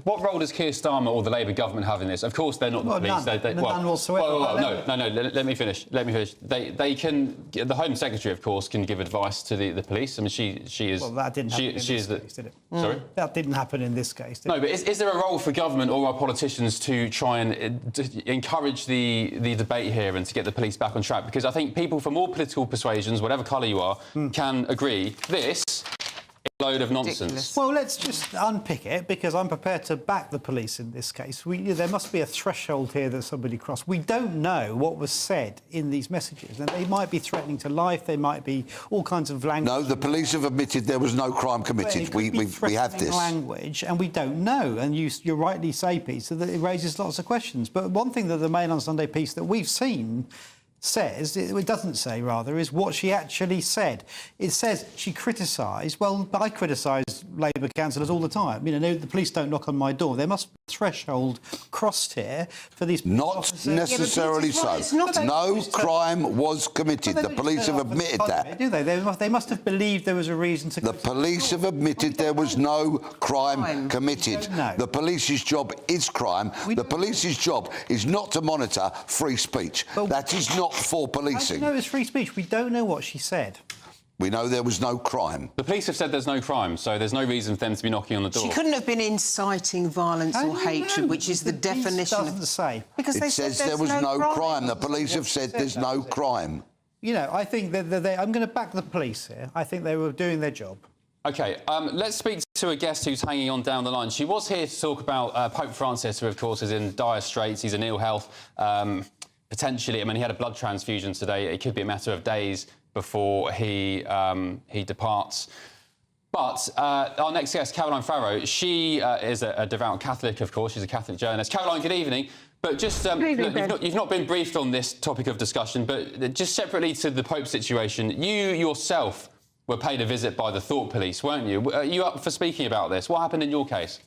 [SPEAKER 2] what role does Keir Starmer or the Labour government have in this? Of course, they're not the police.
[SPEAKER 17] None whatsoever.
[SPEAKER 2] No. Let me finish. They can. The Home Secretary, of course, can give advice to the police. I mean, she is.
[SPEAKER 17] Well, that didn't happen in this case, did it?
[SPEAKER 2] Sorry,
[SPEAKER 17] that didn't happen in this case.
[SPEAKER 2] No, but is there a role for government or our politicians to try and encourage the debate here and to get the police back on track? Because I think people from all political persuasions, whatever colour you are, can agree this. Load of nonsense.
[SPEAKER 17] Ridiculous. Well, let's just unpick it, because I'm prepared to back the police in this case. There must be a threshold here that somebody crossed. We don't know what was said in these messages, and they might be threatening to life. They might be all kinds of language.
[SPEAKER 15] No, the police have admitted there was no crime committed. We have this
[SPEAKER 17] language, and we don't know. And you rightly say, Peter, that it raises lots of questions. But one thing that the Mail on Sunday piece that we've seen says, it doesn't say rather, is what she actually said. It says she criticised, well, I criticise Labour councillors all the time. You know, the police don't knock on my door. There must be a threshold crossed here for these
[SPEAKER 15] Not
[SPEAKER 17] officers.
[SPEAKER 15] necessarily so. No crime was committed. The police have admitted that.
[SPEAKER 17] Do they? They must have believed there was a reason to...
[SPEAKER 15] The police have admitted there was no crime committed. The police's job is crime. The police's job is not to monitor free speech. That is not for policing.
[SPEAKER 17] How do you know it's free speech? We don't know what she said.
[SPEAKER 15] We know there was no crime.
[SPEAKER 2] The police have said there's no crime, so there's no reason for them to be knocking on the door.
[SPEAKER 16] She couldn't have been inciting violence or hatred, which is the definition of...
[SPEAKER 17] doesn't say.
[SPEAKER 16] Because
[SPEAKER 15] it says there was no crime. The police have said there's no crime.
[SPEAKER 17] You know, I think that I'm going to back the police here. I think they were doing their job.
[SPEAKER 2] OK, let's speak to a guest who's hanging on down the line. She was here to talk about Pope Francis, who, of course, is in dire straits. He's in ill health. Potentially, I mean, he had a blood transfusion today. It could be a matter of days before he departs. But our next guest, Caroline Farrow, she is a devout Catholic, of course. She's a Catholic journalist. Caroline, good evening. But just you've not been briefed on this topic of discussion, but just separately to the Pope situation, you yourself were paid a visit by the Thought Police, weren't you? Are you up for speaking about this? What happened in your case?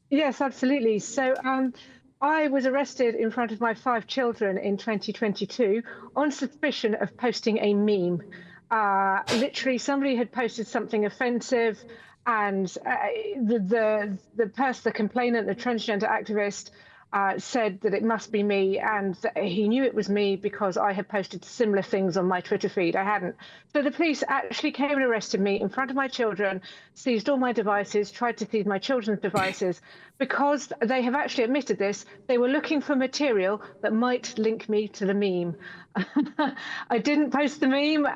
[SPEAKER 7] Yes, absolutely. So I was arrested in front of my 5 children in 2022 on suspicion of posting a meme. Literally, somebody had posted something offensive, and the complainant, the transgender activist, said that it must be me, and he knew it was me because I had posted similar things on my Twitter feed. I hadn't. So the police actually came and arrested me in front of my children, seized all my devices, tried to seize my children's devices, because they have actually admitted this. They were looking for material that might link me to the meme. I didn't post the meme,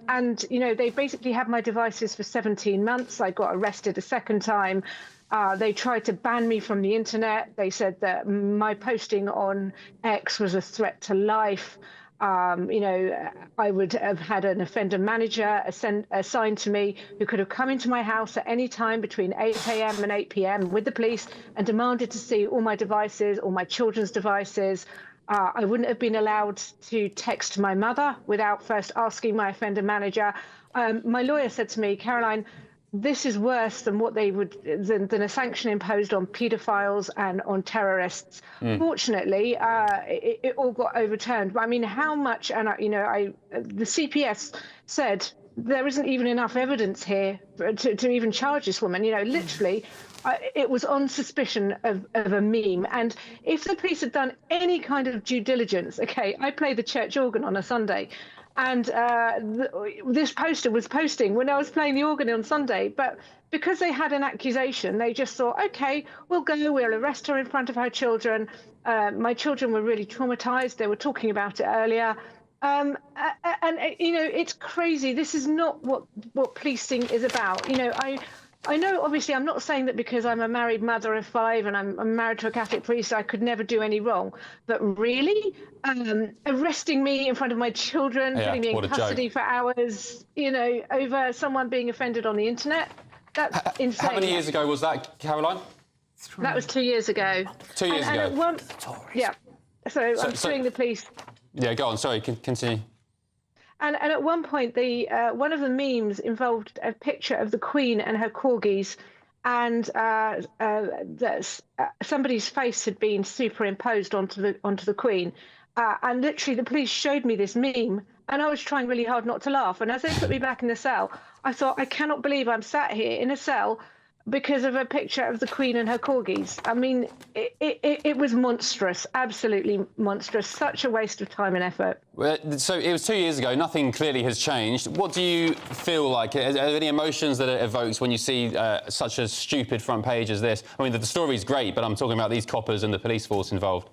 [SPEAKER 7] and, you know, they basically had my devices for 17 months. I got arrested a second time. They tried to ban me from the internet. They said that my posting on X was a threat to life. You know, I would have had an offender manager assigned to me who could have come into my house at any time between 8 a.m. and 8 p.m. with the police and demanded to see all my devices, all my children's devices. I wouldn't have been allowed to text my mother without first asking my offender manager. My lawyer said to me, Caroline, this is worse than what they would than a sanction imposed on paedophiles and on terrorists. Fortunately, it all got overturned. I mean, how much? And the CPS said there isn't even enough evidence here to even charge this woman. You know, literally, it was on suspicion of a meme. And if the police had done any kind of due diligence, okay, I play the church organ on a Sunday. And this poster was posting when I was playing the organ on Sunday. But because they had an accusation, they just thought, OK, we'll arrest her in front of her children. My children were really traumatized. They were talking about it earlier. And, you know, it's crazy. This is not what policing is about. You know, I know, obviously, I'm not saying that because I'm a married mother of 5 and I'm married to a Catholic priest, I could never do any wrong. But really, arresting me in front of my children, putting me in custody for hours, you know, over someone being offended on the internet, that's insane.
[SPEAKER 2] How many years ago was that, Caroline?
[SPEAKER 7] That was 2 years ago.
[SPEAKER 2] 2 years ago.
[SPEAKER 7] So I'm suing the police.
[SPEAKER 2] Yeah, go on. Sorry, continue.
[SPEAKER 7] And at one point, one of the memes involved a picture of the Queen and her corgis, and somebody's face had been superimposed onto the Queen. And literally, the police showed me this meme, and I was trying really hard not to laugh. And as they put me back in the cell, I thought, I cannot believe I'm sat here in a cell because of a picture of the Queen and her corgis. I mean, it was monstrous, absolutely monstrous. Such a waste of time and effort.
[SPEAKER 2] Well, so it was 2 years ago. Nothing clearly has changed. What do you feel like? Are there any emotions that it evokes when you see such a stupid front page as this? I mean, the story's great, but I'm talking about these coppers and the police force involved.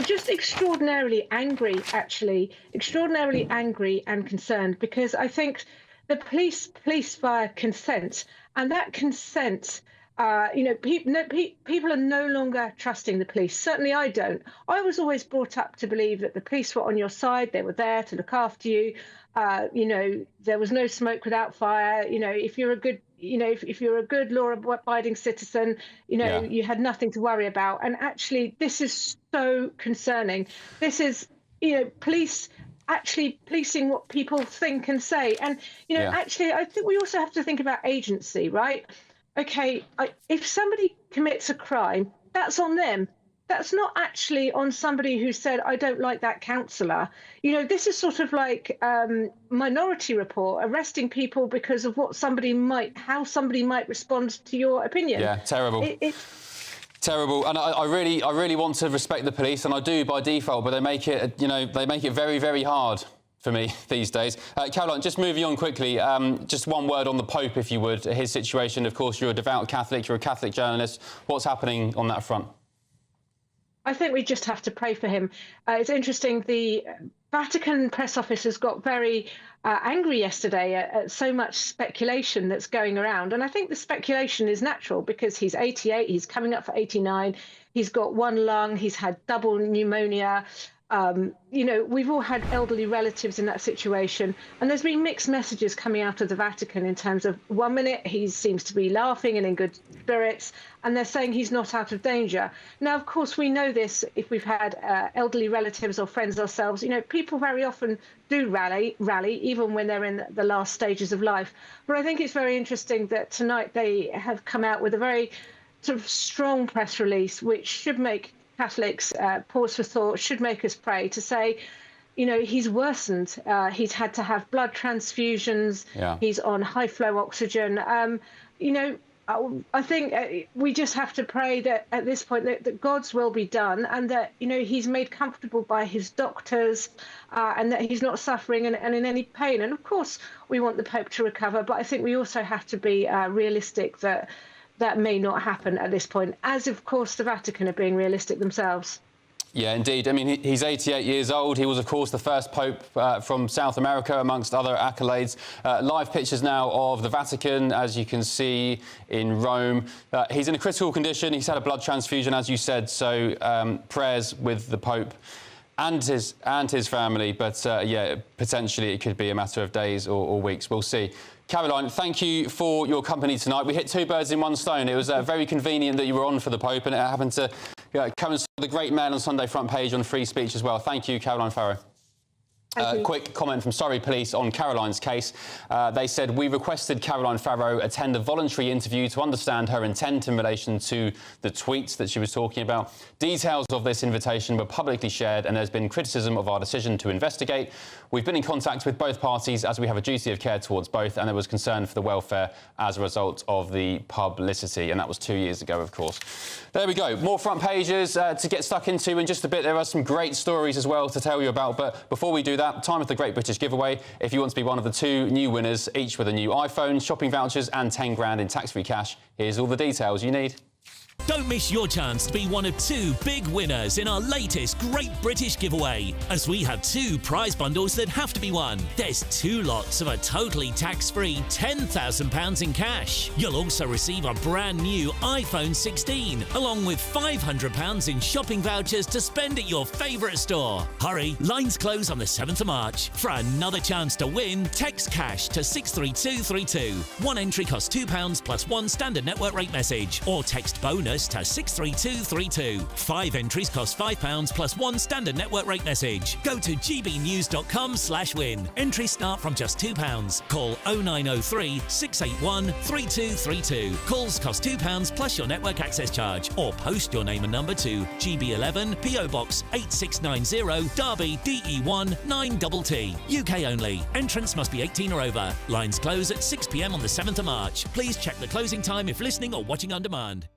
[SPEAKER 7] Just extraordinarily angry, actually. Extraordinarily angry and concerned, because I think the police via consent, and that consent, people are no longer trusting the police. Certainly I don't. I was always brought up to believe that the police were on your side. They were there to look after you. There was no smoke without fire. If you're a good, if you're a good law-abiding citizen, you had nothing to worry about. And actually, this is so concerning. This is, police actually policing what people think and say. And, actually, I think we also have to think about agency, right? Okay, if somebody commits a crime, that's on them. That's not actually on somebody who said, I don't like that councillor. This is sort of like Minority Report, arresting people because of how somebody might respond to your opinion.
[SPEAKER 2] Yeah, terrible. Terrible, and I really want to respect the police, and I do by default, but they make it, they make it very, very hard for me these days. Caroline, just moving on quickly, just one word on the Pope, if you would, his situation. Of course, you're a devout Catholic, you're a Catholic journalist. What's happening on that front?
[SPEAKER 7] I think we just have to pray for him. It's interesting, the Vatican press office has got very angry yesterday at so much speculation that's going around. And I think the speculation is natural because he's 88, he's coming up for 89, he's got one lung, he's had double pneumonia. We've all had elderly relatives in that situation, and there's been mixed messages coming out of the Vatican in terms of 1 minute he seems to be laughing and in good spirits, and they're saying he's not out of danger. Now, of course, we know this if we've had elderly relatives or friends ourselves. People very often do rally, even when they're in the last stages of life. But I think it's very interesting that tonight they have come out with a very sort of strong press release, which should make Catholics pause for thought, should make us pray, to say, he's worsened. He's had to have blood transfusions. Yeah. He's on high flow oxygen. I think we just have to pray that at this point that God's will be done, and that he's made comfortable by his doctors, and that he's not suffering and in any pain. And of course, we want the Pope to recover, but I think we also have to be realistic that may not happen at this point, as of course the Vatican are being realistic themselves.
[SPEAKER 2] Yeah, indeed. I mean, he's 88 years old. He was, of course, the first Pope from South America, amongst other accolades. Live pictures now of the Vatican, as you can see, in Rome. He's in a critical condition. He's had a blood transfusion, as you said, so prayers with the Pope and his family. But, yeah, potentially it could be a matter of days or weeks. We'll see. Caroline, thank you for your company tonight. We hit two birds in one stone. It was very convenient that you were on for the Pope, and it happened to coincide with the Great Mail on Sunday front page on free speech as well. Thank you, Caroline Farrow. Quick comment from Surrey Police on Caroline's case. They said, we requested Caroline Farrow attend a voluntary interview to understand her intent in relation to the tweets that she was talking about. Details of this invitation were publicly shared, and there's been criticism of our decision to investigate. We've been in contact with both parties as we have a duty of care towards both, and there was concern for the welfare as a result of the publicity, and that was 2 years ago, of course. There we go. More front pages to get stuck into in just a bit. There are some great stories as well to tell you about, but before we do that, time of the Great British Giveaway. If you want to be one of the two new winners, each with a new iPhone, shopping vouchers and 10 grand in tax-free cash, here's all the details you need.
[SPEAKER 19] Don't miss your chance to be one of two big winners in our latest Great British Giveaway, as we have two prize bundles that have to be won. There's 2 lots of a totally tax-free £10,000 in cash. You'll also receive a brand new iPhone 16, along with £500 in shopping vouchers to spend at your favourite store. Hurry, lines close on the 7th of March. For another chance to win, text cash to 63232. One entry costs £2 plus one standard network rate message, or text bonus bonus to 63232. 5 entries cost £5 plus 1 standard network rate message. Go to gbnews.com/win. Entries start from just £2. Call 0903 681 3232. Calls cost £2 plus your network access charge, or post your name and number to GB11 PO Box 8690 Derby DE1 9TT. UK only. Entrance must be 18 or over. Lines close at 6 p.m. on the 7th of March. Please check the closing time if listening or watching on demand.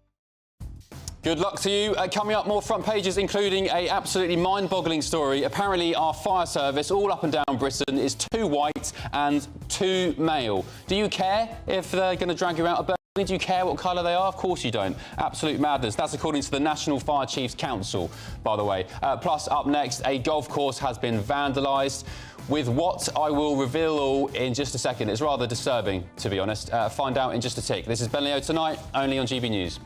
[SPEAKER 2] Good luck to you. Coming up, more front pages, including a absolutely mind-boggling story. Apparently, our fire service all up and down Britain is too white and too male. Do you care if they're going to drag you out of bed? Do you care what colour they are? Of course you don't. Absolute madness. That's according to the National Fire Chiefs Council, by the way. Plus, up next, a golf course has been vandalised. With what I will reveal all in just a second. It's rather disturbing, to be honest. Find out in just a tick. This is Ben Leo Tonight, only on GB News.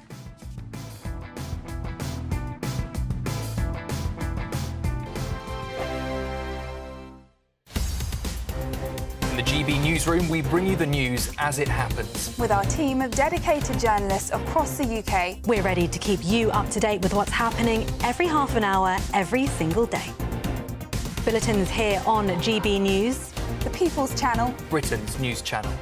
[SPEAKER 8] In the GB newsroom, we bring you the news as it happens.
[SPEAKER 21] With our team of dedicated journalists across the UK,
[SPEAKER 3] we're ready to keep you up to date with what's happening every half an hour, every single day. Bulletins here on GB News,
[SPEAKER 21] the People's Channel,
[SPEAKER 8] Britain's news channel.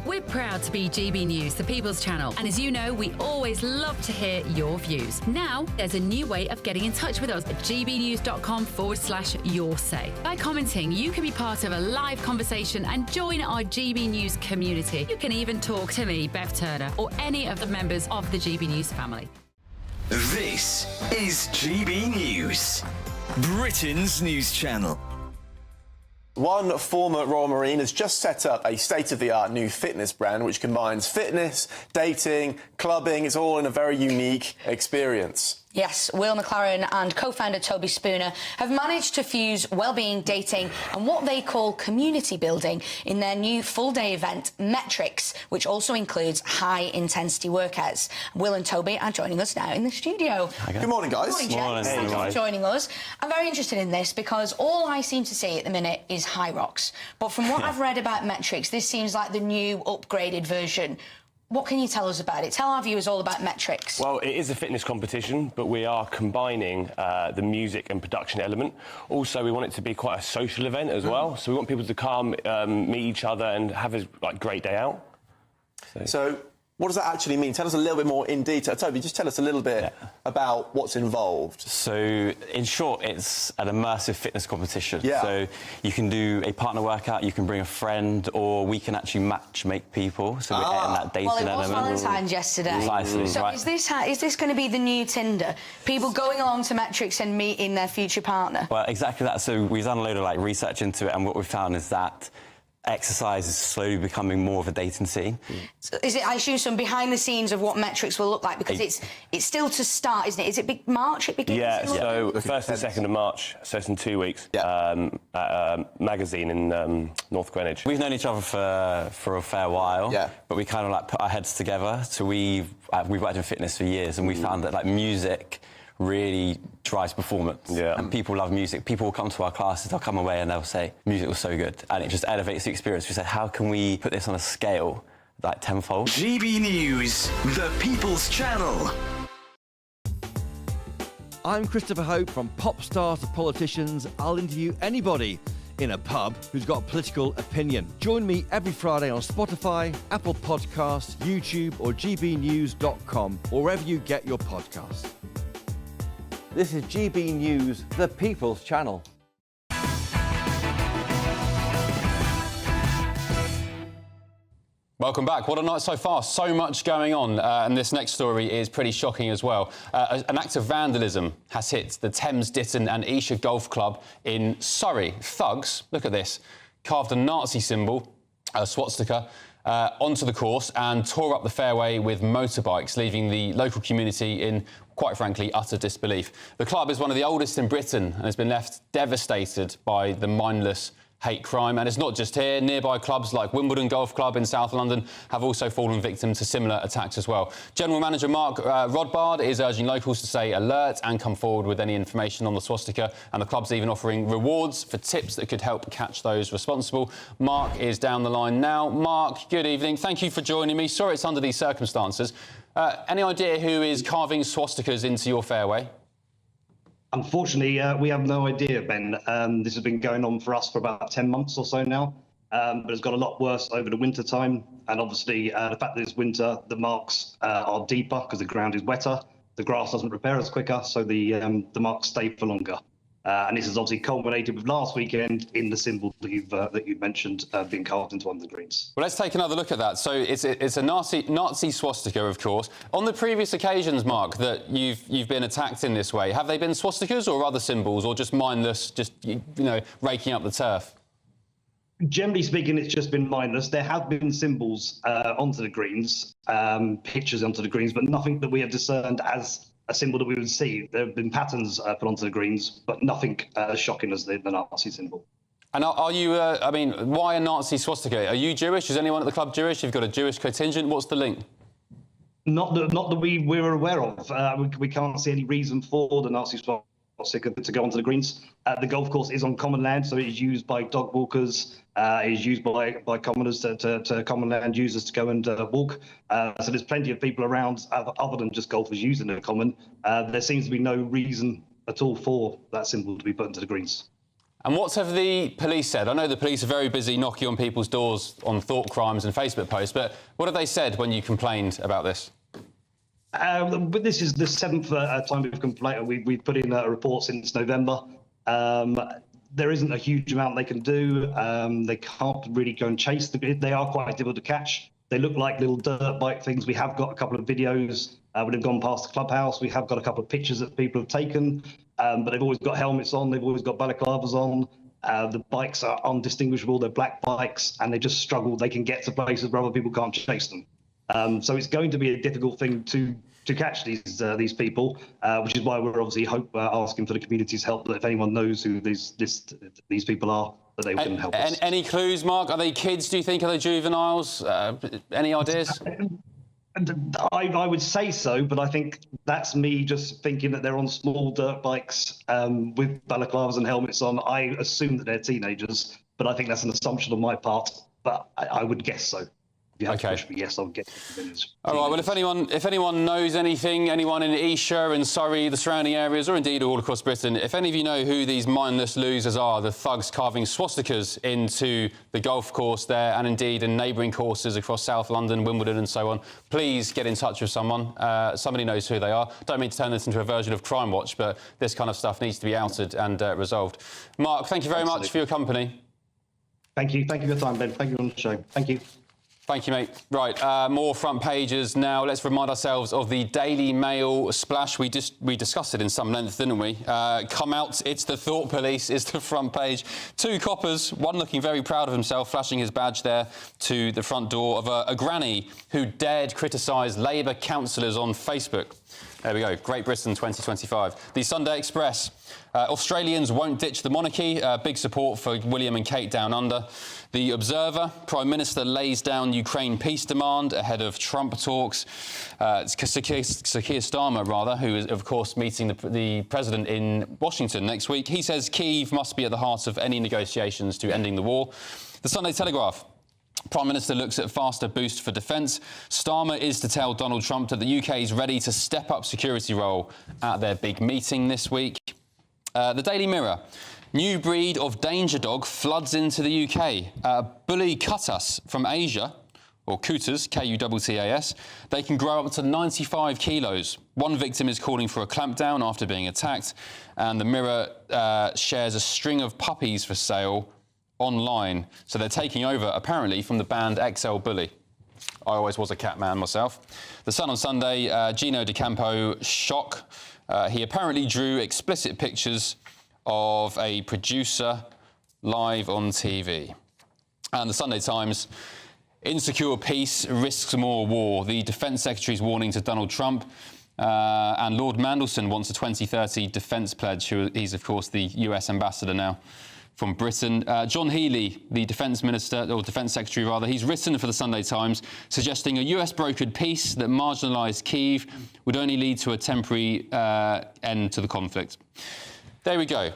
[SPEAKER 9] We're proud to be GB News, the People's Channel, and as you know, we always love to hear your views. Now, there's a new way of getting in touch with us at gbnews.com/yoursay. By commenting, you can be part of a live conversation and join our GB News community. You can even talk to me, Bev Turner, or any of the members of the GB News family.
[SPEAKER 6] This is GB News, Britain's news channel.
[SPEAKER 28] One former Royal Marine has just set up a state-of-the-art new fitness brand which combines fitness, dating, clubbing. It's all in a very unique experience.
[SPEAKER 10] Yes, Will McLaren and co-founder Toby Spooner have managed to fuse well-being, dating and what they call community building in their new full-day event, Metrics, which also includes high-intensity workouts. Will and Toby are joining us now in the studio.
[SPEAKER 28] Good morning, guys.
[SPEAKER 10] Good morning, gents. Thank you for joining us. I'm very interested in this because all I seem to see at the minute is high rocks. But from what I've read about Metrics, this seems like the new upgraded version. What can you tell us about it? Tell our viewers all about Metrics.
[SPEAKER 11] Well, it is a fitness competition, but we are combining the music and production element. Also, we want it to be quite a social event as well. So we want people to come, meet each other and have a great day out.
[SPEAKER 28] So what does that actually mean? Tell us a little bit more in detail. Toby, just tell us a little bit about what's involved.
[SPEAKER 13] So, in short, it's an immersive fitness competition.
[SPEAKER 28] Yeah.
[SPEAKER 13] So you can do a partner workout, you can bring a friend, or we can actually make people. So we're getting that dating element.
[SPEAKER 10] Well, it was Valentine's yesterday.
[SPEAKER 13] Precisely,
[SPEAKER 10] so
[SPEAKER 13] right.
[SPEAKER 10] is this going to be the new Tinder? People going along to Metrics and meeting their future partner?
[SPEAKER 13] Well, exactly that. So we've done a load of research into it, and what we've found is that exercise is slowly becoming more of a dating scene.
[SPEAKER 10] So is it, I assume, some behind the scenes of what Metrics will look like? Because it's still to start, isn't it? Is it big March it begins?
[SPEAKER 11] Yeah, so 1st and 2nd of March, so it's in 2 weeks, at a magazine in North Greenwich.
[SPEAKER 13] We've known each other for a fair while, but we kind of put our heads together. So we've worked in fitness for years, and we found that music really drives performance. And people love music. People will come to our classes, they'll come away and they'll say, music was so good. And it just elevates the experience. We said, how can we put this on a scale tenfold?
[SPEAKER 6] GB News, the People's Channel. I'm Christopher Hope. From pop stars to politicians, I'll interview anybody in a pub who's got a political opinion. Join me every Friday on Spotify, Apple Podcasts, YouTube or gbnews.com, or wherever you get your podcasts. This is GB News, the People's Channel.
[SPEAKER 2] Welcome back. What a night so far. So much going on. And this next story is pretty shocking as well. An act of vandalism has hit the Thames Ditton and Esher Golf Club in Surrey. Thugs, look at this, carved a Nazi symbol, a swastika, onto the course and tore up the fairway with motorbikes, leaving the local community in, quite frankly, utter disbelief. The club is one of the oldest in Britain and has been left devastated by the mindless hate crime. And it's not just here. Nearby clubs like Wimbledon Golf Club in South London have also fallen victim to similar attacks as well. General Manager Mark Rodbard is urging locals to stay alert and come forward with any information on the swastika, and the club's even offering rewards for tips that could help catch those responsible. Mark is down the line now. Mark, good evening. Thank you for joining me. Sorry it's under these circumstances. Any idea who is carving swastikas into your fairway?
[SPEAKER 4] Unfortunately, we have no idea, Ben. This has been going on for us for about 10 months or so now, but it's got a lot worse over the winter time. And obviously, the fact that it's winter, the marks are deeper because the ground is wetter. The grass doesn't repair as quicker, so the marks stay for longer. And this has obviously culminated with last weekend in the symbol that you've mentioned being carved into one of the greens.
[SPEAKER 2] Well, let's take another look at that. So it's a Nazi swastika, of course. On the previous occasions, Mark, that you've been attacked in this way, have they been swastikas or other symbols, or just mindless, just raking up the turf?
[SPEAKER 4] Generally speaking, it's just been mindless. There have been symbols onto the greens, pictures onto the greens, but nothing that we have discerned as a symbol that we would see. There have been patterns put onto the greens, but nothing as shocking as the Nazi symbol. And
[SPEAKER 2] are you, why a Nazi swastika? Are you Jewish? Is anyone at the club Jewish? You've got a Jewish contingent. What's the link?
[SPEAKER 4] Not that we're aware of. We can't see any reason for the Nazi swastika to go onto the greens. The golf course is on common land, so it is used by dog walkers. It is used by commoners to common land users to go and walk. So there's plenty of people around other than just golfers using the common. There seems to be no reason at all for that symbol to be put into the greens.
[SPEAKER 2] And what have the police said? I know the police are very busy knocking on people's doors on thought crimes and Facebook posts, but what have they said when you complained about this?
[SPEAKER 4] But this is the seventh time we've complained. We've put in a report since November. There isn't a huge amount they can do. They can't really go and chase. They are quite difficult to catch. They look like little dirt bike things. We have got a couple of videos when they've gone past the clubhouse. We have got a couple of pictures that people have taken, but they've always got helmets on. They've always got balaclavas on. The bikes are undistinguishable. They're black bikes, and they just struggle. They can get to places where other people can't chase them. So it's going to be a difficult thing to catch these people, which is why we're obviously asking for the community's help. That if anyone knows who these people are, that they can help us.
[SPEAKER 2] Any clues, Mark? Are they kids? Do you think? Are they juveniles? Any ideas?
[SPEAKER 4] I would say so, but I think that's me just thinking that they're on small dirt bikes with balaclavas and helmets on. I assume that they're teenagers, but I think that's an assumption on my part. But I would guess so. Okay. Yes, I'll get it.
[SPEAKER 2] All right. Well, if anyone knows anything, anyone in Esher and Surrey, the surrounding areas, or indeed all across Britain, if any of you know who these mindless losers are, the thugs carving swastikas into the golf course there, and indeed in neighbouring courses across South London, Wimbledon, and so on, please get in touch with someone. Somebody knows who they are. Don't mean to turn this into a version of Crime Watch, but this kind of stuff needs to be outed and resolved. Mark, thank you very much for your company.
[SPEAKER 4] Thank you. Thank you for your time, Ben. Thank you on the show. Thank you.
[SPEAKER 2] Thank you, mate. Right, more front pages now. Let's remind ourselves of the Daily Mail splash. We discussed it in some length, didn't we? Come out, it's the Thought Police, is the front page. Two coppers, one looking very proud of himself, flashing his badge there to the front door of a granny who dared criticise Labour councillors on Facebook. There we go, Great Britain 2025. The Sunday Express. Australians won't ditch the monarchy. Big support for William and Kate down under. The Observer. Prime Minister lays down Ukraine peace demand ahead of Trump talks. It's Keir Starmer, rather, who is, of course, meeting the president in Washington next week. He says Kyiv must be at the heart of any negotiations to ending the war. The Sunday Telegraph. Prime Minister looks at faster boost for defence. Starmer is to tell Donald Trump that the UK is ready to step up security role at their big meeting this week. The Daily Mirror. New breed of danger dog floods into the UK. Bully Kutas from Asia, or Kutas, K-U-T-T-A-S. They can grow up to 95 kilos. One victim is calling for a clampdown after being attacked. And the Mirror shares a string of puppies for sale online. So they're taking over, apparently, from the banned XL Bully. I always was a cat man myself. The Sun on Sunday, Gino D'Acampo, shock. He apparently drew explicit pictures of a producer live on TV. And the Sunday Times, insecure peace risks more war. The Defence Secretary's warning to Donald Trump. And Lord Mandelson wants a 2030 defence pledge. He's, of course, the US ambassador now from Britain. John Healey, the Defence Minister, or Defence Secretary rather, he's written for the Sunday Times suggesting a US-brokered peace that marginalised Kyiv would only lead to a temporary end to the conflict. There we go.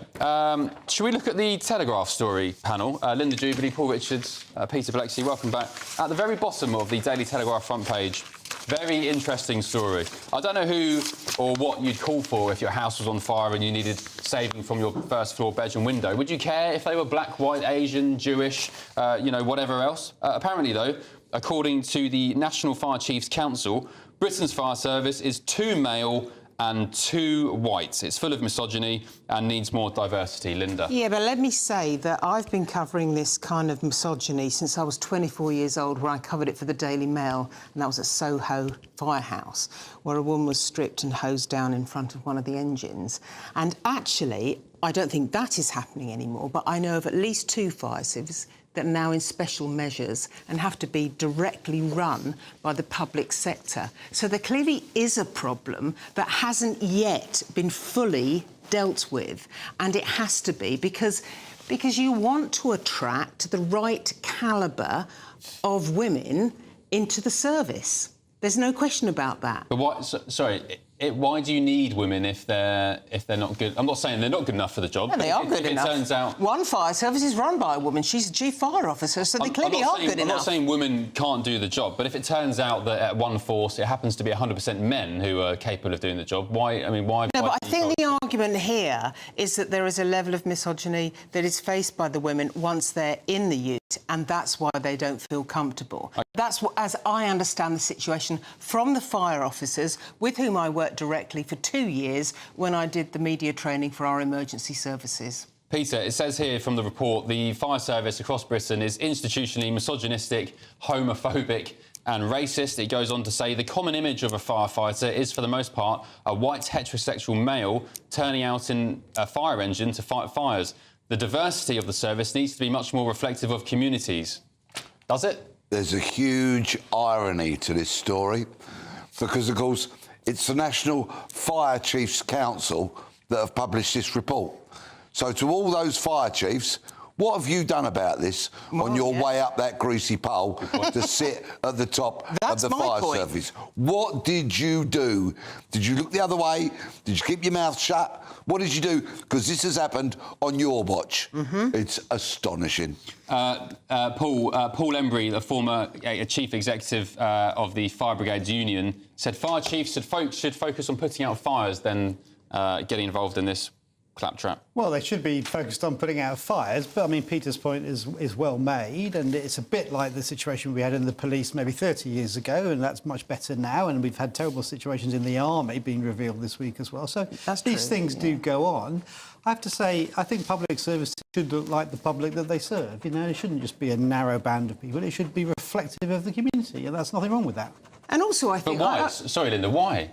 [SPEAKER 2] Should we look at the Telegraph story panel? Linda Jubilee, Paul Richards, Peter Blexley, welcome back. At the very bottom of the Daily Telegraph front page, very interesting story. I don't know who or what you'd call for if your house was on fire and you needed saving from your first floor bedroom window. Would you care if they were black, white, Asian, Jewish, you know, whatever else? Apparently, though, according to the National Fire Chiefs Council, Britain's fire service is too male and too white. It's full of misogyny and needs more diversity. Linda?
[SPEAKER 16] Yeah, but let me say that I've been covering this kind of misogyny since I was 24 years old, where I covered it for the Daily Mail, and that was at Soho Firehouse, where a woman was stripped and hosed down in front of one of the engines. And actually, I don't think that is happening anymore, but I know of at least 2 fire services that are now in special measures and have to be directly run by the public sector. So there clearly is a problem that hasn't yet been fully dealt with, and it has to be, because you want to attract the right calibre of women into the service. There's no question about that.
[SPEAKER 2] But what? Why do you need women if they're not good? I'm not saying they're not good enough for the job.
[SPEAKER 16] Yeah, they are good enough.
[SPEAKER 2] It turns out
[SPEAKER 16] one fire service is run by a woman. She's a chief fire officer, so they clearly are good enough.
[SPEAKER 2] I'm not saying women can't do the job, but if it turns out that at one force it happens to be 100% men who are capable of doing the job, why? I mean, why?
[SPEAKER 16] No, but I think the argument here is that there is a level of misogyny that is faced by the women once they're in the unit, and that's why they don't feel comfortable. That's what, as I understand the situation from the fire officers with whom I worked directly for 2 years when I did the media training for our emergency services.
[SPEAKER 2] Peter, it says here from the report, the fire service across Britain is institutionally misogynistic, homophobic and racist. It goes on to say the common image of a firefighter is, for the most part, a white heterosexual male turning out in a fire engine to fight fires. The diversity of the service needs to be much more reflective of communities. Does it?
[SPEAKER 15] There's a huge irony to this story because, of course, it's the National Fire Chiefs Council that have published this report. So to all those fire chiefs, what have you done about this on your way up that greasy pole to sit at the top of the fire service? What did you do? Did you look the other way? Did you keep your mouth shut? What did you do? Because this has happened on your watch. It's astonishing.
[SPEAKER 2] Paul Embry, the former chief executive of the Fire Brigades Union, said fire chiefs should focus on putting out fires than getting involved in this claptrap.
[SPEAKER 17] Well, they should be focused on putting out fires, but I mean, Peter's point is well made, and it's a bit like the situation we had in the police maybe 30 years ago, and that's much better now, and we've had terrible situations in the army being revealed this week as well. So these things do go on. I have to say, I think public service should look like the public that they serve. You know, it shouldn't just be a narrow band of people. It should be reflective of the community, and that's nothing wrong with that.
[SPEAKER 16] And also, I think...
[SPEAKER 2] But why? Sorry, Linda, why?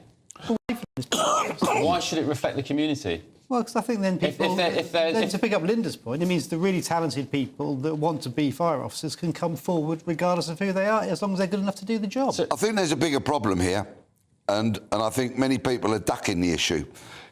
[SPEAKER 2] Why should it reflect the community?
[SPEAKER 17] Well, because I think then people... Then to pick up Linda's point, it means the really talented people that want to be fire officers can come forward regardless of who they are, as long as they're good enough to do the job.
[SPEAKER 15] I think there's a bigger problem here, and I think many people are ducking the issue.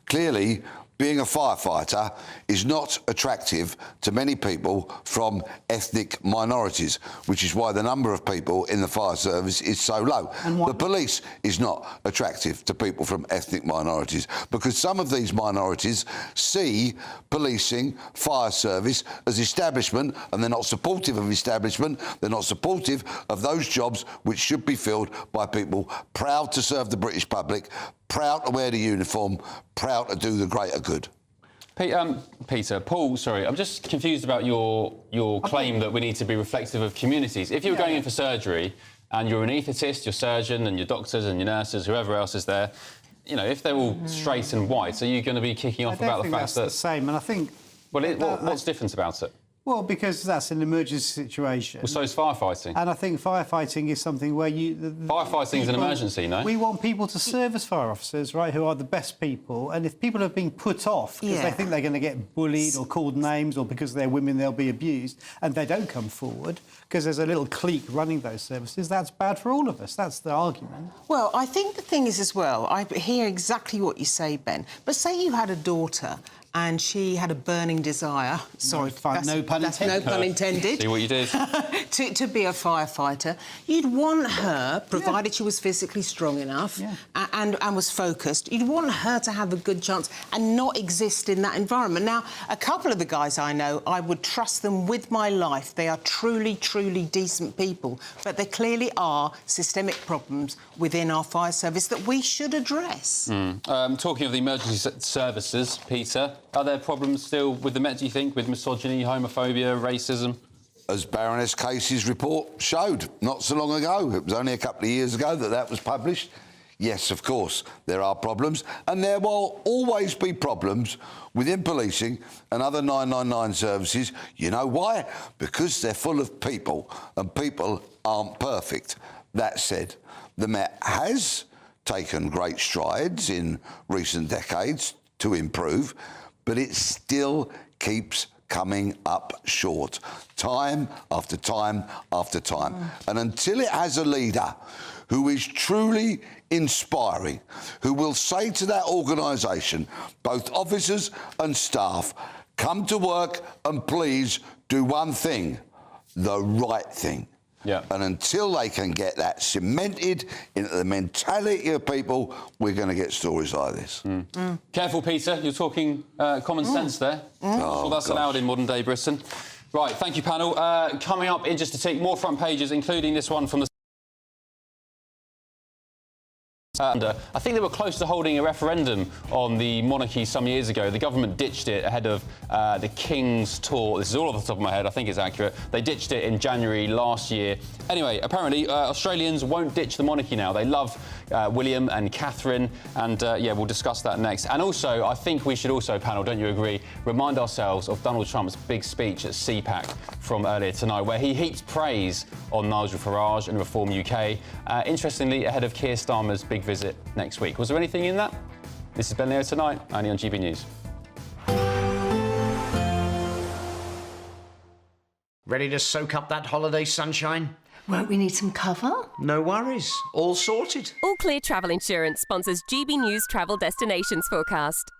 [SPEAKER 15] Clearly, being a firefighter is not attractive to many people from ethnic minorities, which is why the number of people in the fire service is so low. The police is not attractive to people from ethnic minorities because some of these minorities see policing, fire service as establishment, and they're not supportive of establishment. They're not supportive of those jobs which should be filled by people proud to serve the British public, proud to wear the uniform, proud to do the greater good.
[SPEAKER 2] Peter, Paul, sorry, I'm just confused about your claim that we need to be reflective of communities. If you were going in for surgery and you're an anaesthetist, your surgeon and your doctors and your nurses, whoever else is there, you know, if they're all straight and white, are you going to be kicking off about the fact that...
[SPEAKER 17] the same, and I think...
[SPEAKER 2] Well, what's different about it?
[SPEAKER 17] Well, because that's an emergency situation.
[SPEAKER 2] Well, so is firefighting.
[SPEAKER 17] And I think firefighting is something where you...
[SPEAKER 2] Firefighting is an emergency, no?
[SPEAKER 17] We want people to serve as fire officers, right, who are the best people. And if people are being put off because they think they're going to get bullied or called names or because they're women they'll be abused and they don't come forward because there's a little clique running those services, that's bad for all of us. That's the argument.
[SPEAKER 16] Well, I think the thing is as well, I hear exactly what you say, Ben, but say you had a daughter and she had a burning desire. Sorry,
[SPEAKER 17] no pun intended.
[SPEAKER 16] No pun intended.
[SPEAKER 2] See what you did.
[SPEAKER 16] to be a firefighter. You'd want her, provided she was physically strong enough and was focused, you'd want her to have a good chance and not exist in that environment. Now, a couple of the guys I know, I would trust them with my life. They are truly, truly decent people, but there clearly are systemic problems within our fire service that we should address.
[SPEAKER 2] Talking of the emergency services, Peter, are there problems still with the Met, do you think, with misogyny, homophobia, racism?
[SPEAKER 15] As Baroness Casey's report showed not so long ago, it was only a couple of years ago that was published. Yes, of course, there are problems, and there will always be problems within policing and other 999 services. You know why? Because they're full of people, and people aren't perfect. That said, the Met has taken great strides in recent decades to improve, but it still keeps coming up short, time after time after time. And until it has a leader who is truly inspiring, who will say to that organisation, both officers and staff, come to work and please do one thing, the right thing.
[SPEAKER 2] Yeah.
[SPEAKER 15] And until they can get that cemented into the mentality of people, we're going to get stories like this.
[SPEAKER 2] Careful, Peter, you're talking common sense there. Well, that's allowed in modern-day Britain. Right, thank you, panel. Coming up in just a tick, more front pages, including this one from the... I think they were close to holding a referendum on the monarchy some years ago. The government ditched it ahead of the King's tour. This is all off the top of my head. I think it's accurate. They ditched it in January last year. Anyway, apparently Australians won't ditch the monarchy now. They love William and Catherine, and yeah, we'll discuss that next. And also, I think we should also, panel, don't you agree, remind ourselves of Donald Trump's big speech at CPAC from earlier tonight, where he heaped praise on Nigel Farage and Reform UK. Interestingly, ahead of Keir Starmer's big visit next week. Was there anything in that? This has been There Tonight, only on GB News.
[SPEAKER 12] Ready to soak up that holiday sunshine?
[SPEAKER 14] Won't we need some cover?
[SPEAKER 12] No worries, all sorted.
[SPEAKER 18] All Clear Travel Insurance sponsors GB News Travel Destinations Forecast.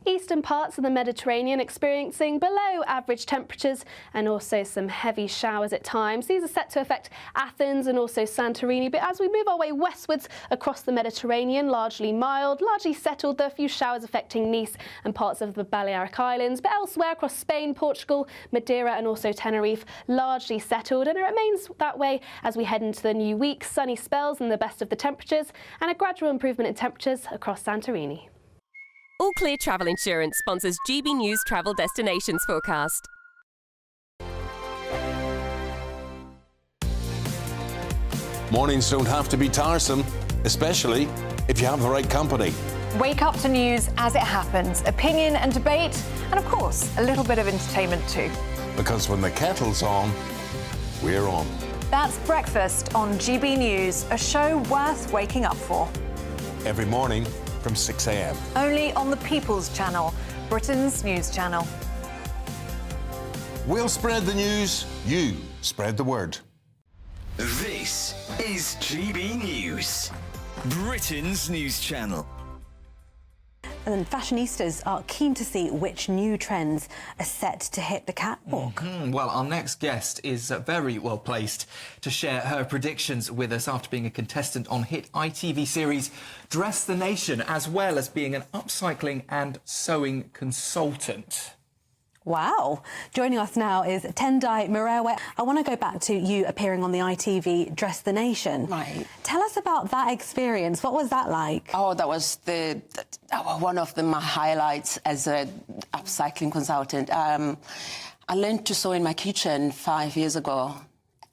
[SPEAKER 20] Eastern parts of the Mediterranean experiencing below average temperatures and also some heavy showers at times. These are set to affect Athens and also Santorini, but as we move our way westwards across the Mediterranean, largely mild, largely settled. There are a few showers affecting Nice and parts of the Balearic Islands, but elsewhere across Spain, Portugal, Madeira and also Tenerife, largely settled, and it remains that way as we head into the new week. Sunny spells and the best of the temperatures, and a gradual improvement in temperatures across Santorini.
[SPEAKER 18] All Clear Travel Insurance sponsors GB News Travel Destinations Forecast.
[SPEAKER 22] Mornings don't have to be tiresome, especially if you have the right company.
[SPEAKER 21] Wake up to news as it happens, opinion and debate, and of course, a little bit of entertainment too.
[SPEAKER 22] Because when the kettle's on, we're on.
[SPEAKER 21] That's Breakfast on GB News, a show worth waking up for.
[SPEAKER 22] Every morning from 6 a.m.
[SPEAKER 21] Only on the People's Channel, Britain's news channel.
[SPEAKER 22] We'll spread the news, you spread the word.
[SPEAKER 23] This is GB News, Britain's news channel.
[SPEAKER 3] And then fashionistas are keen to see which new trends are set to hit the catwalk.
[SPEAKER 24] Well, our next guest is very well placed to share her predictions with us after being a contestant on hit ITV series Dress the Nation, as well as being an upcycling and sewing consultant.
[SPEAKER 3] Wow. Joining us now is Tendai Murewe. I want to go back to you appearing on the ITV Dress the Nation.
[SPEAKER 25] Right.
[SPEAKER 3] Tell us about that experience. What was that like?
[SPEAKER 25] Oh, that was one of my highlights as an upcycling consultant. I learned to sew in my kitchen 5 years ago.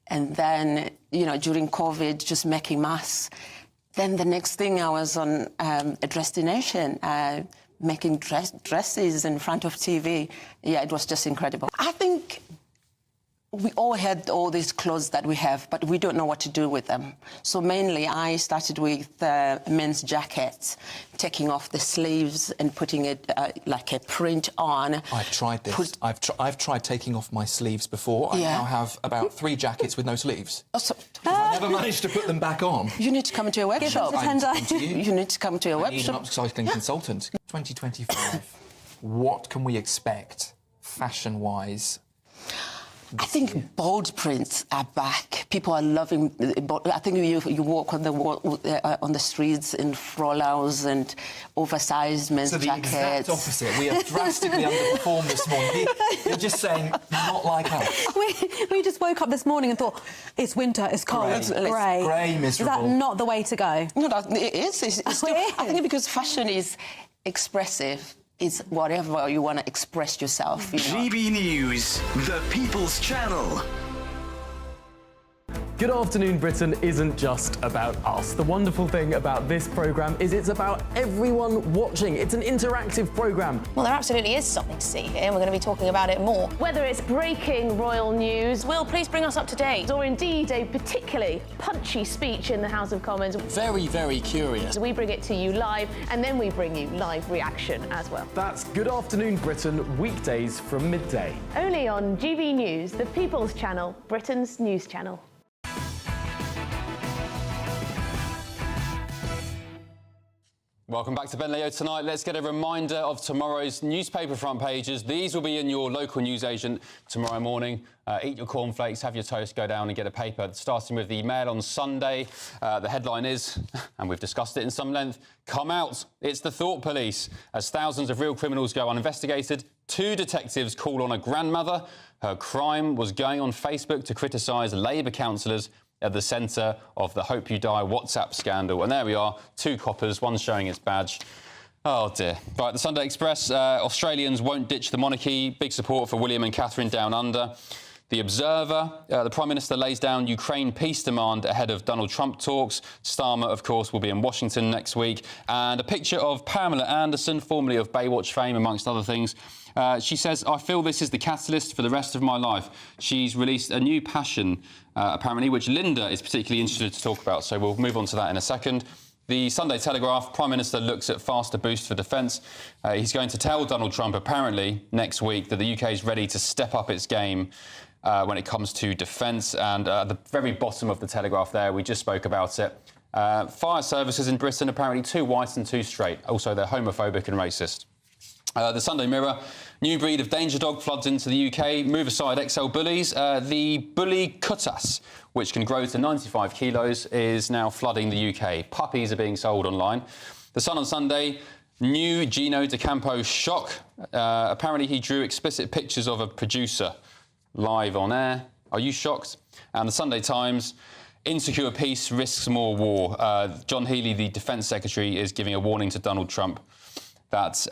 [SPEAKER 25] And then, during COVID, just making masks. Then the next thing I was on a Dress the Nation, making dresses in front of TV. Yeah, it was just incredible. I think we all had all these clothes that we have, but we don't know what to do with them. So mainly I started with men's jackets, taking off the sleeves and putting it like a print on.
[SPEAKER 24] I've tried this. I've tried taking off my sleeves before. I now have about 3 jackets with no sleeves. I never managed to put them back on.
[SPEAKER 25] You need to come to a workshop.
[SPEAKER 24] You
[SPEAKER 25] need to come to a
[SPEAKER 24] I need
[SPEAKER 25] workshop.
[SPEAKER 24] an upcycling consultant. 2025. what can we expect fashion-wise?
[SPEAKER 25] I think bold prints are back. People are loving. I think you walk on the streets in frollals and oversized men's jackets.
[SPEAKER 24] So the exact opposite. We have drastically underperformed this morning. You're just saying not like us.
[SPEAKER 3] We just woke up this morning and thought it's winter, it's cold, it's grey.
[SPEAKER 24] Grey, miserable.
[SPEAKER 3] Is that not the way to go?
[SPEAKER 25] No, it is. It's still, I think because fashion is expressive. It's whatever you want to express yourself. You know?
[SPEAKER 23] GB News, the People's Channel.
[SPEAKER 1] Good Afternoon Britain isn't just about us. The wonderful thing about this programme is it's about everyone watching. It's an interactive programme.
[SPEAKER 5] Well, there absolutely is something to see here, and we're going to be talking about it more.
[SPEAKER 7] Whether it's breaking royal news,
[SPEAKER 5] Will, please bring us up to date.
[SPEAKER 7] or indeed a particularly punchy speech in the House of Commons,
[SPEAKER 1] Very, very curious.
[SPEAKER 7] we bring it to you live, and then we bring you live reaction as well.
[SPEAKER 1] That's Good Afternoon Britain, weekdays from midday.
[SPEAKER 7] Only on GB News, the People's Channel, Britain's news channel.
[SPEAKER 2] Welcome back to Ben Leo Tonight. Let's get a reminder of tomorrow's newspaper front pages. These will be in your local newsagent tomorrow morning. Eat your cornflakes, have your toast, go down and get a paper. Starting with the Mail on Sunday. The headline is, and we've discussed it in some length, come out, it's the thought police. As thousands of real criminals go uninvestigated, 2 detectives call on a grandmother. Her crime was going on Facebook to criticise Labour councillors at the centre of the Hope You Die WhatsApp scandal. And there we are, 2 coppers, one showing its badge. Oh dear. Right, the Sunday Express, Australians won't ditch the monarchy. Big support for William and Catherine down under. The Observer, the Prime Minister lays down Ukraine peace demand ahead of Donald Trump talks. Starmer, of course, will be in Washington next week. And a picture of Pamela Anderson, formerly of Baywatch fame, amongst other things. She says, I feel this is the catalyst for the rest of my life. She's released a new passion, apparently, which Linda is particularly interested to talk about. So we'll move on to that in a second. The Sunday Telegraph, Prime Minister looks at faster boost for defence. He's going to tell Donald Trump, apparently, next week that the UK is ready to step up its game when it comes to defence. And at the very bottom of the Telegraph there, we just spoke about it. Fire services in Britain, apparently 2 white and 2 straight. Also, they're homophobic and racist. The Sunday Mirror, new breed of danger dog floods into the UK. Move aside XL bullies. The bully Kutas, which can grow to 95 kilos, is now flooding the UK. Puppies are being sold online. The Sun on Sunday, new Gino D'Acampo shock. Apparently he drew explicit pictures of a producer live on air. Are you shocked? And the Sunday Times, insecure peace risks more war. John Healey, the Defence Secretary, is giving a warning to Donald Trump that,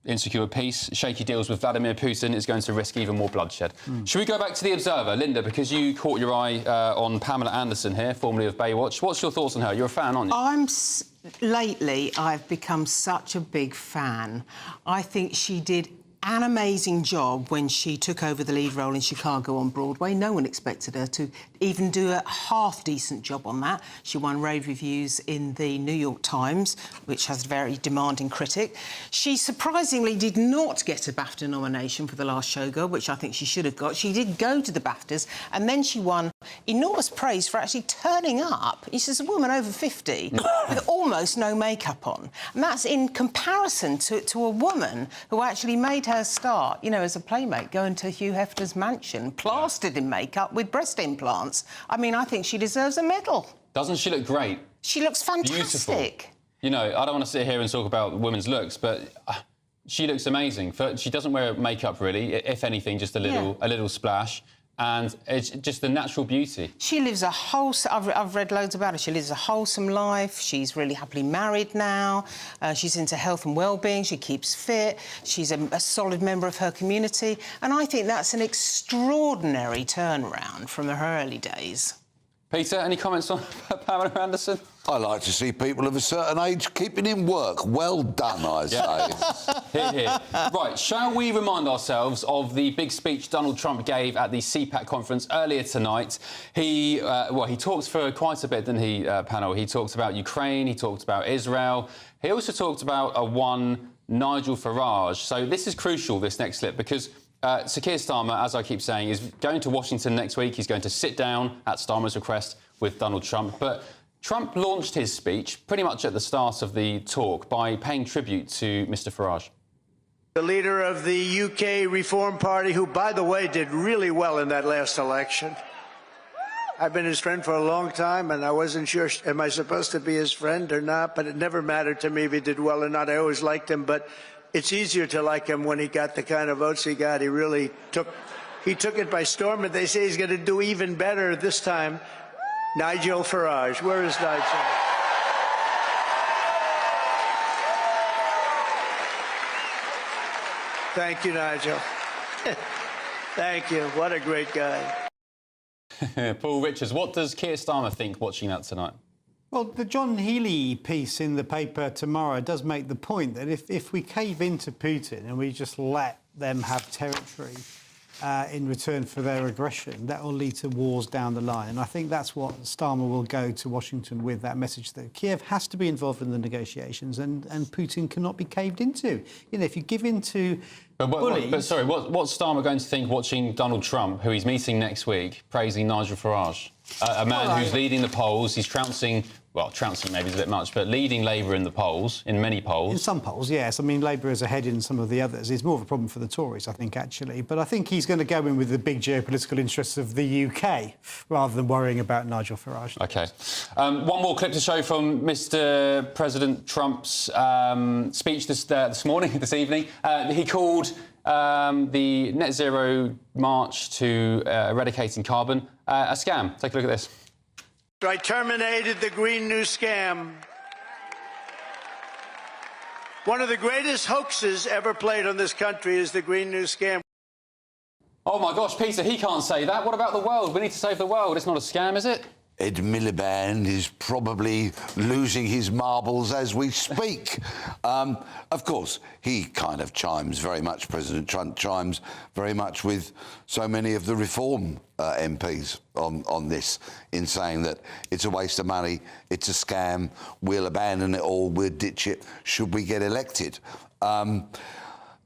[SPEAKER 2] insecure peace, shaky deals with Vladimir Putin is going to risk even more bloodshed. Should we go back to The Observer? Linda, because you caught your eye on Pamela Anderson here, formerly of Baywatch. What's your thoughts on her? You're a fan, aren't you?
[SPEAKER 16] Lately, I've become such a big fan. I think she did an amazing job when she took over the lead role in Chicago on Broadway. No one expected her to even do a half-decent job on that. She won rave reviews in the New York Times, which has a very demanding critic. She surprisingly did not get a BAFTA nomination for The Last Showgirl, which I think she should have got. She did go to the BAFTAs, and then she won enormous praise for actually turning up. She's a woman over 50 with almost no makeup on. And that's in comparison to a woman who actually made her start, you know, as a playmate, going to Hugh Hefner's mansion, plastered in makeup with breast implants. I mean, I think she deserves a medal.
[SPEAKER 2] Doesn't she look great?
[SPEAKER 16] She looks fantastic.
[SPEAKER 2] Beautiful. You know, I don't want to sit here and talk about women's looks, but she looks amazing. She doesn't wear makeup, really. If anything, just a little splash. And it's just the natural beauty.
[SPEAKER 16] She lives a wholesome... I've read loads about her. She lives a wholesome life. She's really happily married now. She's into health and well-being. She keeps fit. She's a solid member of her community. And I think that's an extraordinary turnaround from her early days.
[SPEAKER 2] Peter, any comments on Pamela Anderson?
[SPEAKER 15] I like to see people of a certain age keeping in work. Well done, I say.
[SPEAKER 2] Hear, hear. Right, shall we remind ourselves of the big speech Donald Trump gave at the CPAC conference earlier tonight? He talked for quite a bit, didn't he, panel? He talked about Ukraine, he talked about Israel. He also talked about a one Nigel Farage. So this is crucial, this next clip, because Sir Keir Starmer, as I keep saying, is going to Washington next week. He's going to sit down at Starmer's request with Donald Trump. But Trump launched his speech pretty much at the start of the talk by paying tribute to Mr Farage.
[SPEAKER 8] The leader of the UK Reform Party, who, by the way, did really well in that last election. I've been his friend for a long time, and I wasn't sure, am I supposed to be his friend or not? But it never mattered to me if he did well or not. I always liked him, but it's easier to like him when he got the kind of votes he got. He really took it by storm, and they say he's going to do even better this time. Nigel Farage. Where is Nigel? Thank you, Nigel. Thank you. What a great guy.
[SPEAKER 2] Paul Richards, what does Keir Starmer think watching that tonight?
[SPEAKER 17] Well, the John Healey piece in the paper tomorrow does make the point that if we cave into Putin and we just let them have territory in return for their aggression, that will lead to wars down the line. And I think that's what Starmer will go to Washington with, that message that Kiev has to be involved in the negotiations and Putin cannot be caved into. You know, if you give in to bullies...
[SPEAKER 2] But sorry, what's Starmer going to think watching Donald Trump, who he's meeting next week, praising Nigel Farage? A man who's leading the polls, he's trouncing... Well, trouncing maybe is a bit much, but leading Labour in the polls, in many polls.
[SPEAKER 17] In some polls, yes. I mean, Labour is ahead in some of the others. It's more of a problem for the Tories, I think, actually. But I think he's going to go in with the big geopolitical interests of the UK rather than worrying about Nigel Farage.
[SPEAKER 2] OK. One more clip to show from Mr President Trump's speech this morning, this evening. He called the net zero march to eradicating carbon a scam. Take a look at this.
[SPEAKER 8] I terminated the Green New Scam. One of the greatest hoaxes ever played on this country is the Green New Scam.
[SPEAKER 2] Oh, my gosh, Peter, he can't say that. What about the world? We need to save the world. It's not a scam, is it?
[SPEAKER 15] Ed Miliband is probably losing his marbles as we speak. Of course, he kind of chimes very much, President Trump chimes very much with so many of the Reform MPs on this, in saying that it's a waste of money, it's a scam, we'll abandon it all, we'll ditch it, should we get elected.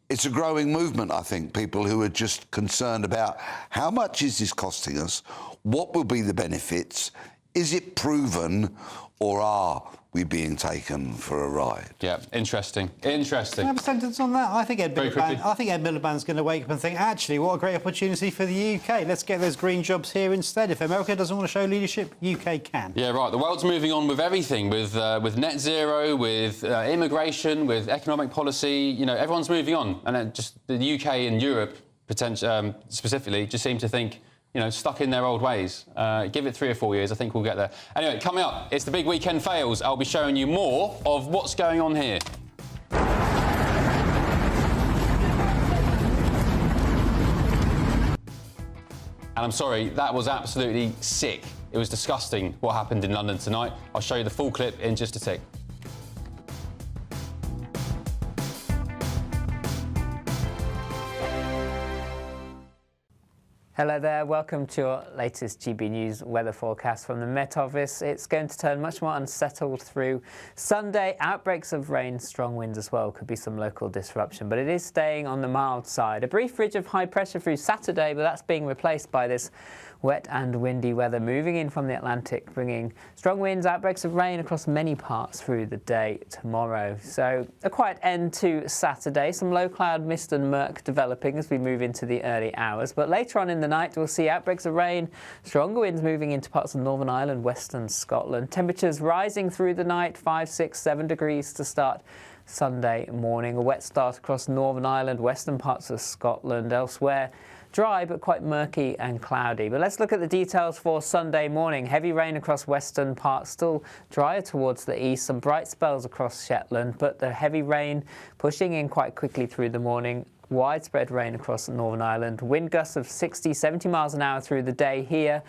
[SPEAKER 15] It's a growing movement, I think, people who are just concerned about how much is this costing us, what will be the benefits, is it proven, or are we being taken for a ride?
[SPEAKER 2] Yeah, interesting. Interesting.
[SPEAKER 17] Can I have a sentence on that? I think Ed Miliband's going to wake up and think, actually, what a great opportunity for the UK. Let's get those green jobs here instead. If America doesn't want to show leadership, UK can.
[SPEAKER 2] Yeah, right. The world's moving on with everything, with net zero, with immigration, with economic policy. You know, everyone's moving on. And then just the UK and Europe, specifically, just seem to think, you know, stuck in their old ways. Give it 3 or 4 years, I think we'll get there. Anyway, coming up, it's the big weekend fails. I'll be showing you more of what's going on here. And I'm sorry, that was absolutely sick. It was disgusting what happened in London tonight. I'll show you the full clip in just a tick.
[SPEAKER 9] Hello there, welcome to your latest GB News weather forecast from the Met Office. It's going to turn much more unsettled through Sunday. Outbreaks of rain, strong winds as well. Could be some local disruption, but it is staying on the mild side. A brief ridge of high pressure through Saturday, but that's being replaced by this wet and windy weather moving in from the Atlantic, bringing strong winds, outbreaks of rain across many parts through the day tomorrow. So a quiet end to Saturday, some low cloud mist and murk developing as we move into the early hours. But later on in the night, we'll see outbreaks of rain, stronger winds moving into parts of Northern Ireland, western Scotland. Temperatures rising through the night, 5, 6, 7 degrees to start Sunday morning. A wet start across Northern Ireland, western parts of Scotland. Elsewhere, dry but quite murky and cloudy. But let's look at the details for Sunday morning. Heavy rain across western parts, still drier towards the east. Some bright spells across Shetland, but the heavy rain pushing in quite quickly through the morning. Widespread rain across Northern Ireland. Wind gusts of 60, 70 miles an hour through the day here.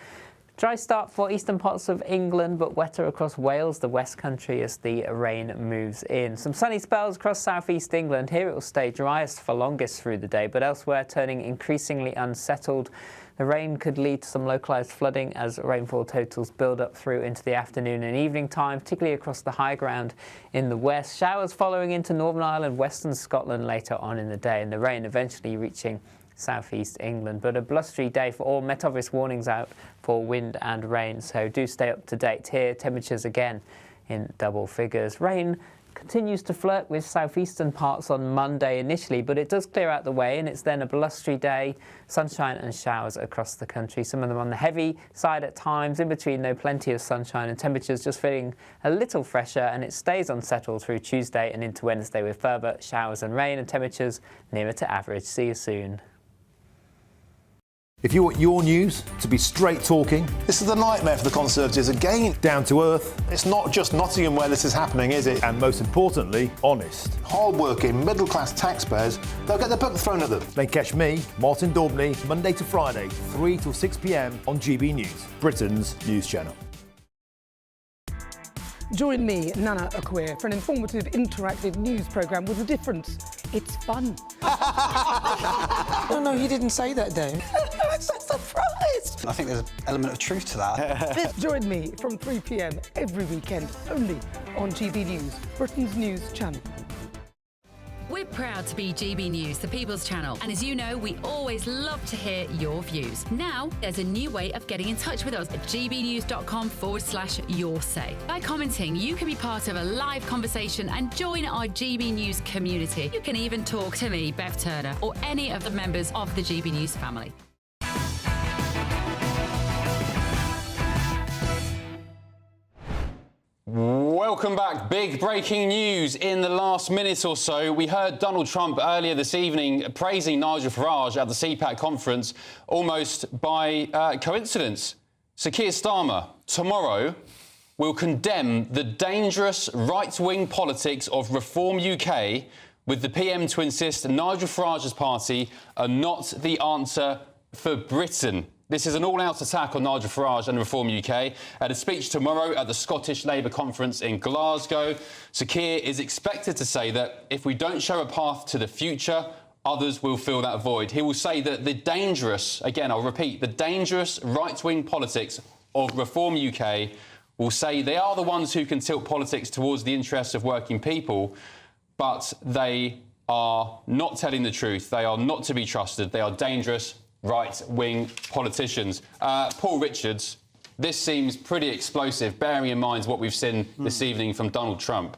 [SPEAKER 9] Dry start for eastern parts of England, but wetter across Wales, the West Country, as the rain moves in. Some sunny spells across southeast England. Here it will stay driest for longest through the day, but elsewhere turning increasingly unsettled. The rain could lead to some localised flooding as rainfall totals build up through into the afternoon and evening time, particularly across the high ground in the west. Showers following into Northern Ireland, western Scotland later on in the day, and the rain eventually reaching southeast England. But a blustery day for all. Met Office warnings out for wind and rain, so do stay up to date here. Temperatures again in double figures. Rain continues to flirt with southeastern parts on Monday initially, but it does clear out the way, and it's then a blustery day, sunshine and showers across the country. Some of them on the heavy side at times. In between, though, plenty of sunshine and temperatures just feeling a little fresher, and it stays unsettled through Tuesday and into Wednesday with further showers and rain and temperatures nearer to average. See you soon.
[SPEAKER 10] If you want your news to be straight talking...
[SPEAKER 11] This is a nightmare for the Conservatives again.
[SPEAKER 10] Down to earth.
[SPEAKER 11] It's not just Nottingham where this is happening, is it?
[SPEAKER 10] And most importantly, honest.
[SPEAKER 11] Hard-working, middle-class taxpayers, they'll get the book thrown at them.
[SPEAKER 10] Then catch me, Martin Daubney, Monday to Friday, 3 till 6 p.m. on GB News, Britain's news channel.
[SPEAKER 13] Join me, Nana Akwe, for an informative, interactive news programme with a difference. It's fun.
[SPEAKER 14] No, he didn't say that, Dave.
[SPEAKER 13] I'm so surprised.
[SPEAKER 14] I think there's an element of truth to that.
[SPEAKER 13] Join me from 3 p.m. every weekend, only on GB News, Britain's news channel.
[SPEAKER 19] We're proud to be GB News, the People's Channel. And as you know, we always love to hear your views. Now, there's a new way of getting in touch with us at gbnews.com/yoursay. By commenting, you can be part of a live conversation and join our GB News community. You can even talk to me, Bev Turner, or any of the members of the GB News family.
[SPEAKER 2] Welcome back. Big breaking news in the last minute or so. We heard Donald Trump earlier this evening praising Nigel Farage at the CPAC conference almost by coincidence. Sir Keir Starmer tomorrow will condemn the dangerous right-wing politics of Reform UK, with the PM to insist Nigel Farage's party are not the answer for Britain. This is an all-out attack on Nigel Farage and Reform UK. At a speech tomorrow at the Scottish Labour conference in Glasgow, Sir Keir is expected to say that if we don't show a path to the future, others will fill that void. He will say that the dangerous, again, I'll repeat, the dangerous right-wing politics of Reform UK will say they are the ones who can tilt politics towards the interests of working people, but they are not telling the truth. They are not to be trusted. They are dangerous right-wing politicians. Paul Richards, this seems pretty explosive, bearing in mind what we've seen this evening from Donald Trump.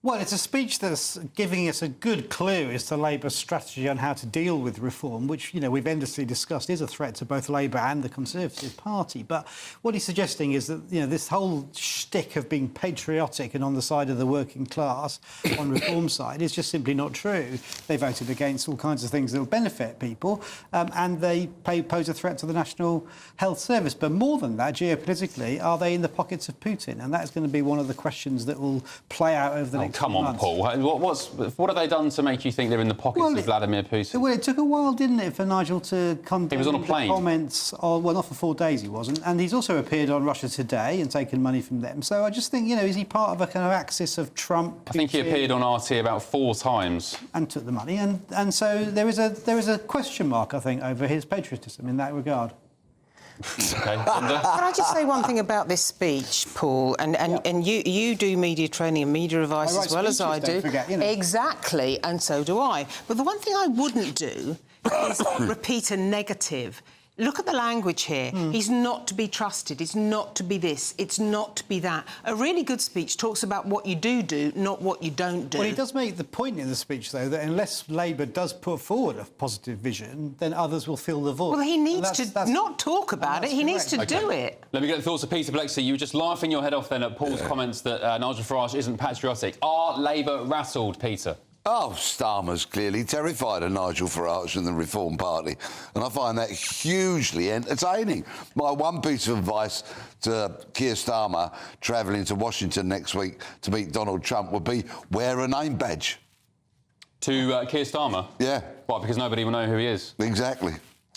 [SPEAKER 17] Well, it's a speech that's giving us a good clue as to Labour's strategy on how to deal with reform, which, you know, we've endlessly discussed is a threat to both Labour and the Conservative Party. But what he's suggesting is that, you know, this whole shtick of being patriotic and on the side of the working class on reform side is just simply not true. They voted against all kinds of things that will benefit people, and they pose a threat to the National Health Service. But more than that, geopolitically, are they in the pockets of Putin? And that's going to be one of the questions that will play out over the next
[SPEAKER 2] Come on, Paul. What have they done to make you think they're in the pockets of Vladimir Putin?
[SPEAKER 17] Well, it took a while, didn't it, for Nigel to condemn
[SPEAKER 2] he was on a plane.
[SPEAKER 17] The comments. Well, not for 4 days he wasn't. And he's also appeared on Russia Today and taken money from them. So I just think, you know, is he part of a kind of axis of Trump?
[SPEAKER 2] I think he appeared on RT about 4 times.
[SPEAKER 17] And took the money. And so there is a question mark, I think, over his patriotism in that regard.
[SPEAKER 2] Okay.
[SPEAKER 16] Can I just say one thing about this speech, Paul? And you do media training and media advice as well as I do.
[SPEAKER 17] Forget, you know.
[SPEAKER 16] Exactly, and so do I. But the one thing I wouldn't do is repeat a negative. Look at the language here. He's not to be trusted. It's not to be this. It's not to be that. A really good speech talks about what you do, not what you don't do.
[SPEAKER 17] Well, he does make the point in the speech, though, that unless Labour does put forward a positive vision, then others will fill the void.
[SPEAKER 16] Well, he needs to not talk about it. He needs to do it.
[SPEAKER 2] Let me get the thoughts of Peter Blexley. You were just laughing your head off then at Paul's comments that Nigel Farage isn't patriotic. Are Labour rattled, Peter?
[SPEAKER 15] Oh, Starmer's clearly terrified of Nigel Farage and the Reform Party, and I find that hugely entertaining. My one piece of advice to Keir Starmer travelling to Washington next week to meet Donald Trump would be wear a name badge.
[SPEAKER 2] To Keir Starmer?
[SPEAKER 15] Yeah.
[SPEAKER 2] Why, because nobody will know who he is?
[SPEAKER 15] Exactly.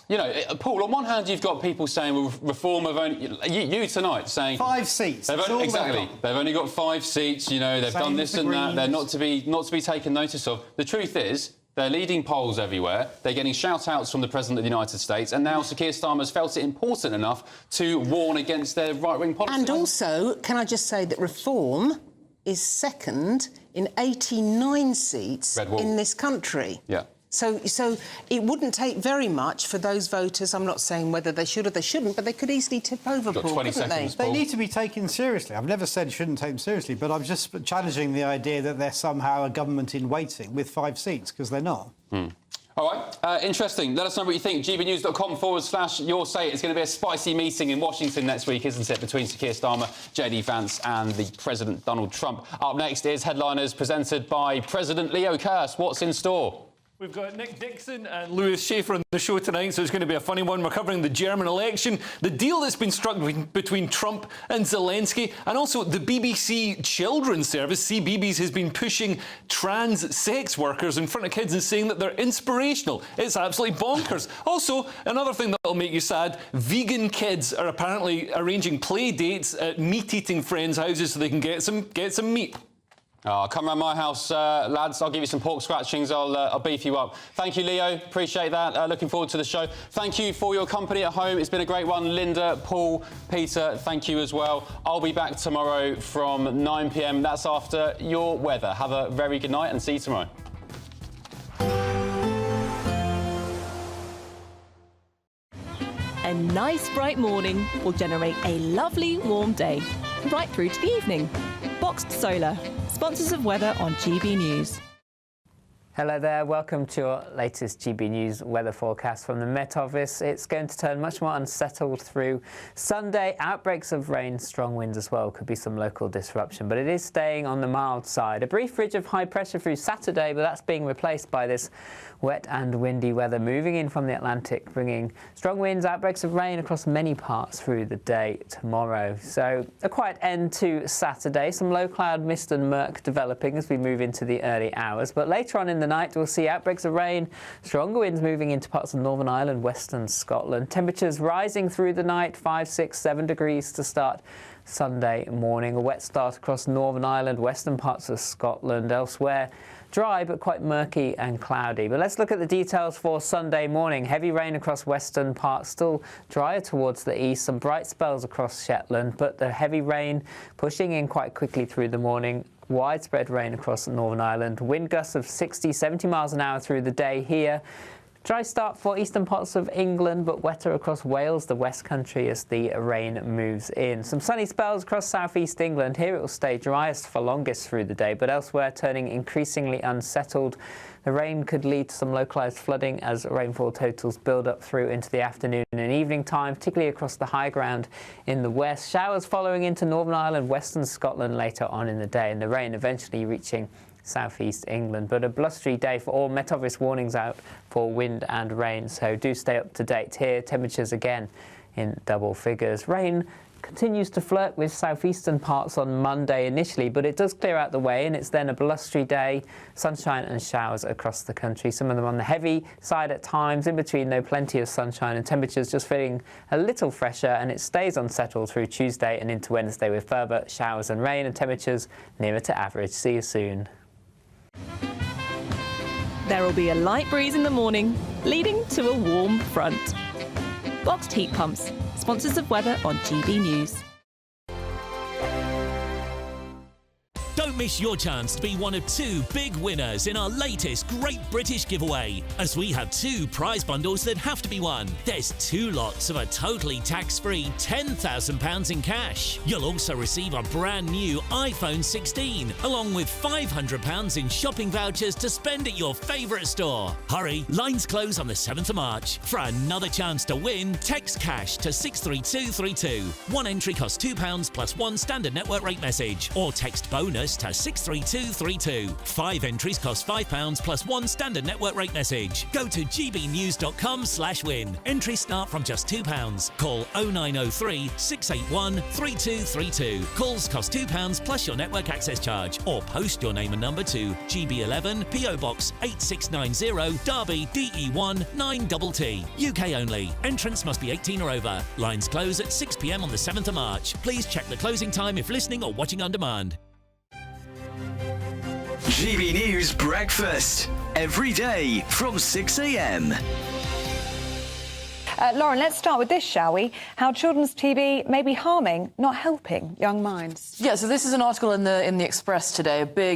[SPEAKER 2] You know, Paul, on one hand, you've got people saying, well, Reform have only... You tonight saying...
[SPEAKER 17] 5 seats.
[SPEAKER 2] Exactly. They've only got 5 seats, you know, they've done this and that. They're not to be taken notice of. The truth is, they're leading polls everywhere. They're getting shout-outs from the President of the United States. And now Sir Keir Starmer's felt it important enough to warn against their right-wing policies.
[SPEAKER 16] And also, can I just say that Reform is second in 89 seats in this country.
[SPEAKER 2] Yeah.
[SPEAKER 16] So it wouldn't take very much for those voters. I'm not saying whether they should or they shouldn't, but they could easily tip over, Paul, couldn't they?
[SPEAKER 17] They need to be taken seriously. I've never said shouldn't take them seriously, but I'm just challenging the idea that they're somehow a government in waiting with 5 seats, because they're not.
[SPEAKER 2] All right, interesting. Let us know what you think. gbnews.com/your say. It's going to be a spicy meeting in Washington next week, isn't it, between Sir Keir Starmer, JD Vance and the President Donald Trump. Up next is Headliners, presented by President Leo Kearse. What's in store?
[SPEAKER 4] We've got Nick Dixon and Lewis Schaefer on the show tonight, so it's going to be a funny one. We're covering the German election, the deal that's been struck between Trump and Zelensky, and also the BBC Children's Service, CBeebies, has been pushing trans sex workers in front of kids and saying that they're inspirational. It's absolutely bonkers. Also, another thing that'll make you sad, vegan kids are apparently arranging play dates at meat-eating friends' houses so they can get some meat.
[SPEAKER 2] Come round my house, lads. I'll give you some pork scratchings. I'll beef you up. Thank you, Leo. Appreciate that. Looking forward to the show. Thank you for your company at home. It's been a great one. Linda, Paul, Peter, thank you as well. I'll be back tomorrow from 9 p.m. That's after your weather. Have a very good night and see you tomorrow.
[SPEAKER 6] A nice bright morning will generate a lovely warm day, right through to the evening. Boxed Solar, sponsors of weather on GB News.
[SPEAKER 9] Hello there, welcome to your latest GB News weather forecast from the Met Office. It's going to turn much more unsettled through Sunday. Outbreaks of rain, strong winds as well. Could be some local disruption, but it is staying on the mild side. A brief ridge of high pressure through Saturday, but that's being replaced by this wet and windy weather moving in from the Atlantic, bringing strong winds, outbreaks of rain across many parts through the day tomorrow. So a quiet end to Saturday. Some low cloud mist and murk developing as we move into the early hours, but later on in the night we'll see outbreaks of rain, stronger winds moving into parts of Northern Ireland, western Scotland. Temperatures rising through the night, 5, 6, 7 degrees to start Sunday morning. A wet start across Northern Ireland, western parts of Scotland. Elsewhere, dry but quite murky and cloudy. But let's look at the details for Sunday morning. Heavy rain across western parts, still drier towards the east. Some bright spells across Shetland, but the heavy rain pushing in quite quickly through the morning. Widespread rain across Northern Ireland. Wind gusts of 60, 70 miles an hour through the day here. Dry start for eastern parts of England, but wetter across Wales, the West Country, as the rain moves in. Some sunny spells across southeast England. Here it will stay driest for longest through the day, but elsewhere turning increasingly unsettled. The rain could lead to some localised flooding as rainfall totals build up through into the afternoon and evening time, particularly across the high ground in the west. Showers following into Northern Ireland, western Scotland later on in the day, and the rain eventually reaching southeast England. But a blustery day for all. Met Office warnings out for wind and rain, so do stay up to date here. Temperatures again in double figures. Rain continues to flirt with southeastern parts on Monday initially, but it does clear out the way, and it's then a blustery day, sunshine and showers across the country. Some of them on the heavy side at times. In between, though, plenty of sunshine and temperatures just feeling a little fresher, and it stays unsettled through Tuesday and into Wednesday with further showers and rain and temperatures nearer to average. See you soon.
[SPEAKER 6] There will be a light breeze in the morning, leading to a warm front. Boxed heat pumps, sponsors of weather on GB News.
[SPEAKER 12] Don't miss your chance to be one of 2 big winners in our latest Great British giveaway, as we have 2 prize bundles that have to be won. There's 2 lots of a totally tax-free £10,000 in cash. You'll also receive a brand new iPhone 16, along with £500 in shopping vouchers to spend at your favourite store. Hurry, lines close on the 7th of March. For another chance to win, text cash to 63232. One entry costs £2 plus 1 standard network rate message, or text bonus to 63232. 5 entries cost £5 plus 1 standard network rate message. Go to gbnews.com/win. Entries start from just £2. Call 0903 681 3232. Calls cost £2 plus your network access charge, or post your name and number to GB11 PO Box 8690 Derby DE1 9TT. UK only. Entrants must be 18 or over. Lines close at 6 p.m. on the 7th of March. Please check the closing time if listening or watching on demand.
[SPEAKER 23] GB News Breakfast, every day from 6 a.m.
[SPEAKER 21] Lauren, let's start with this, shall we? How children's TV may be harming, not helping young minds.
[SPEAKER 18] Yeah, so this is an article in the Express today, a big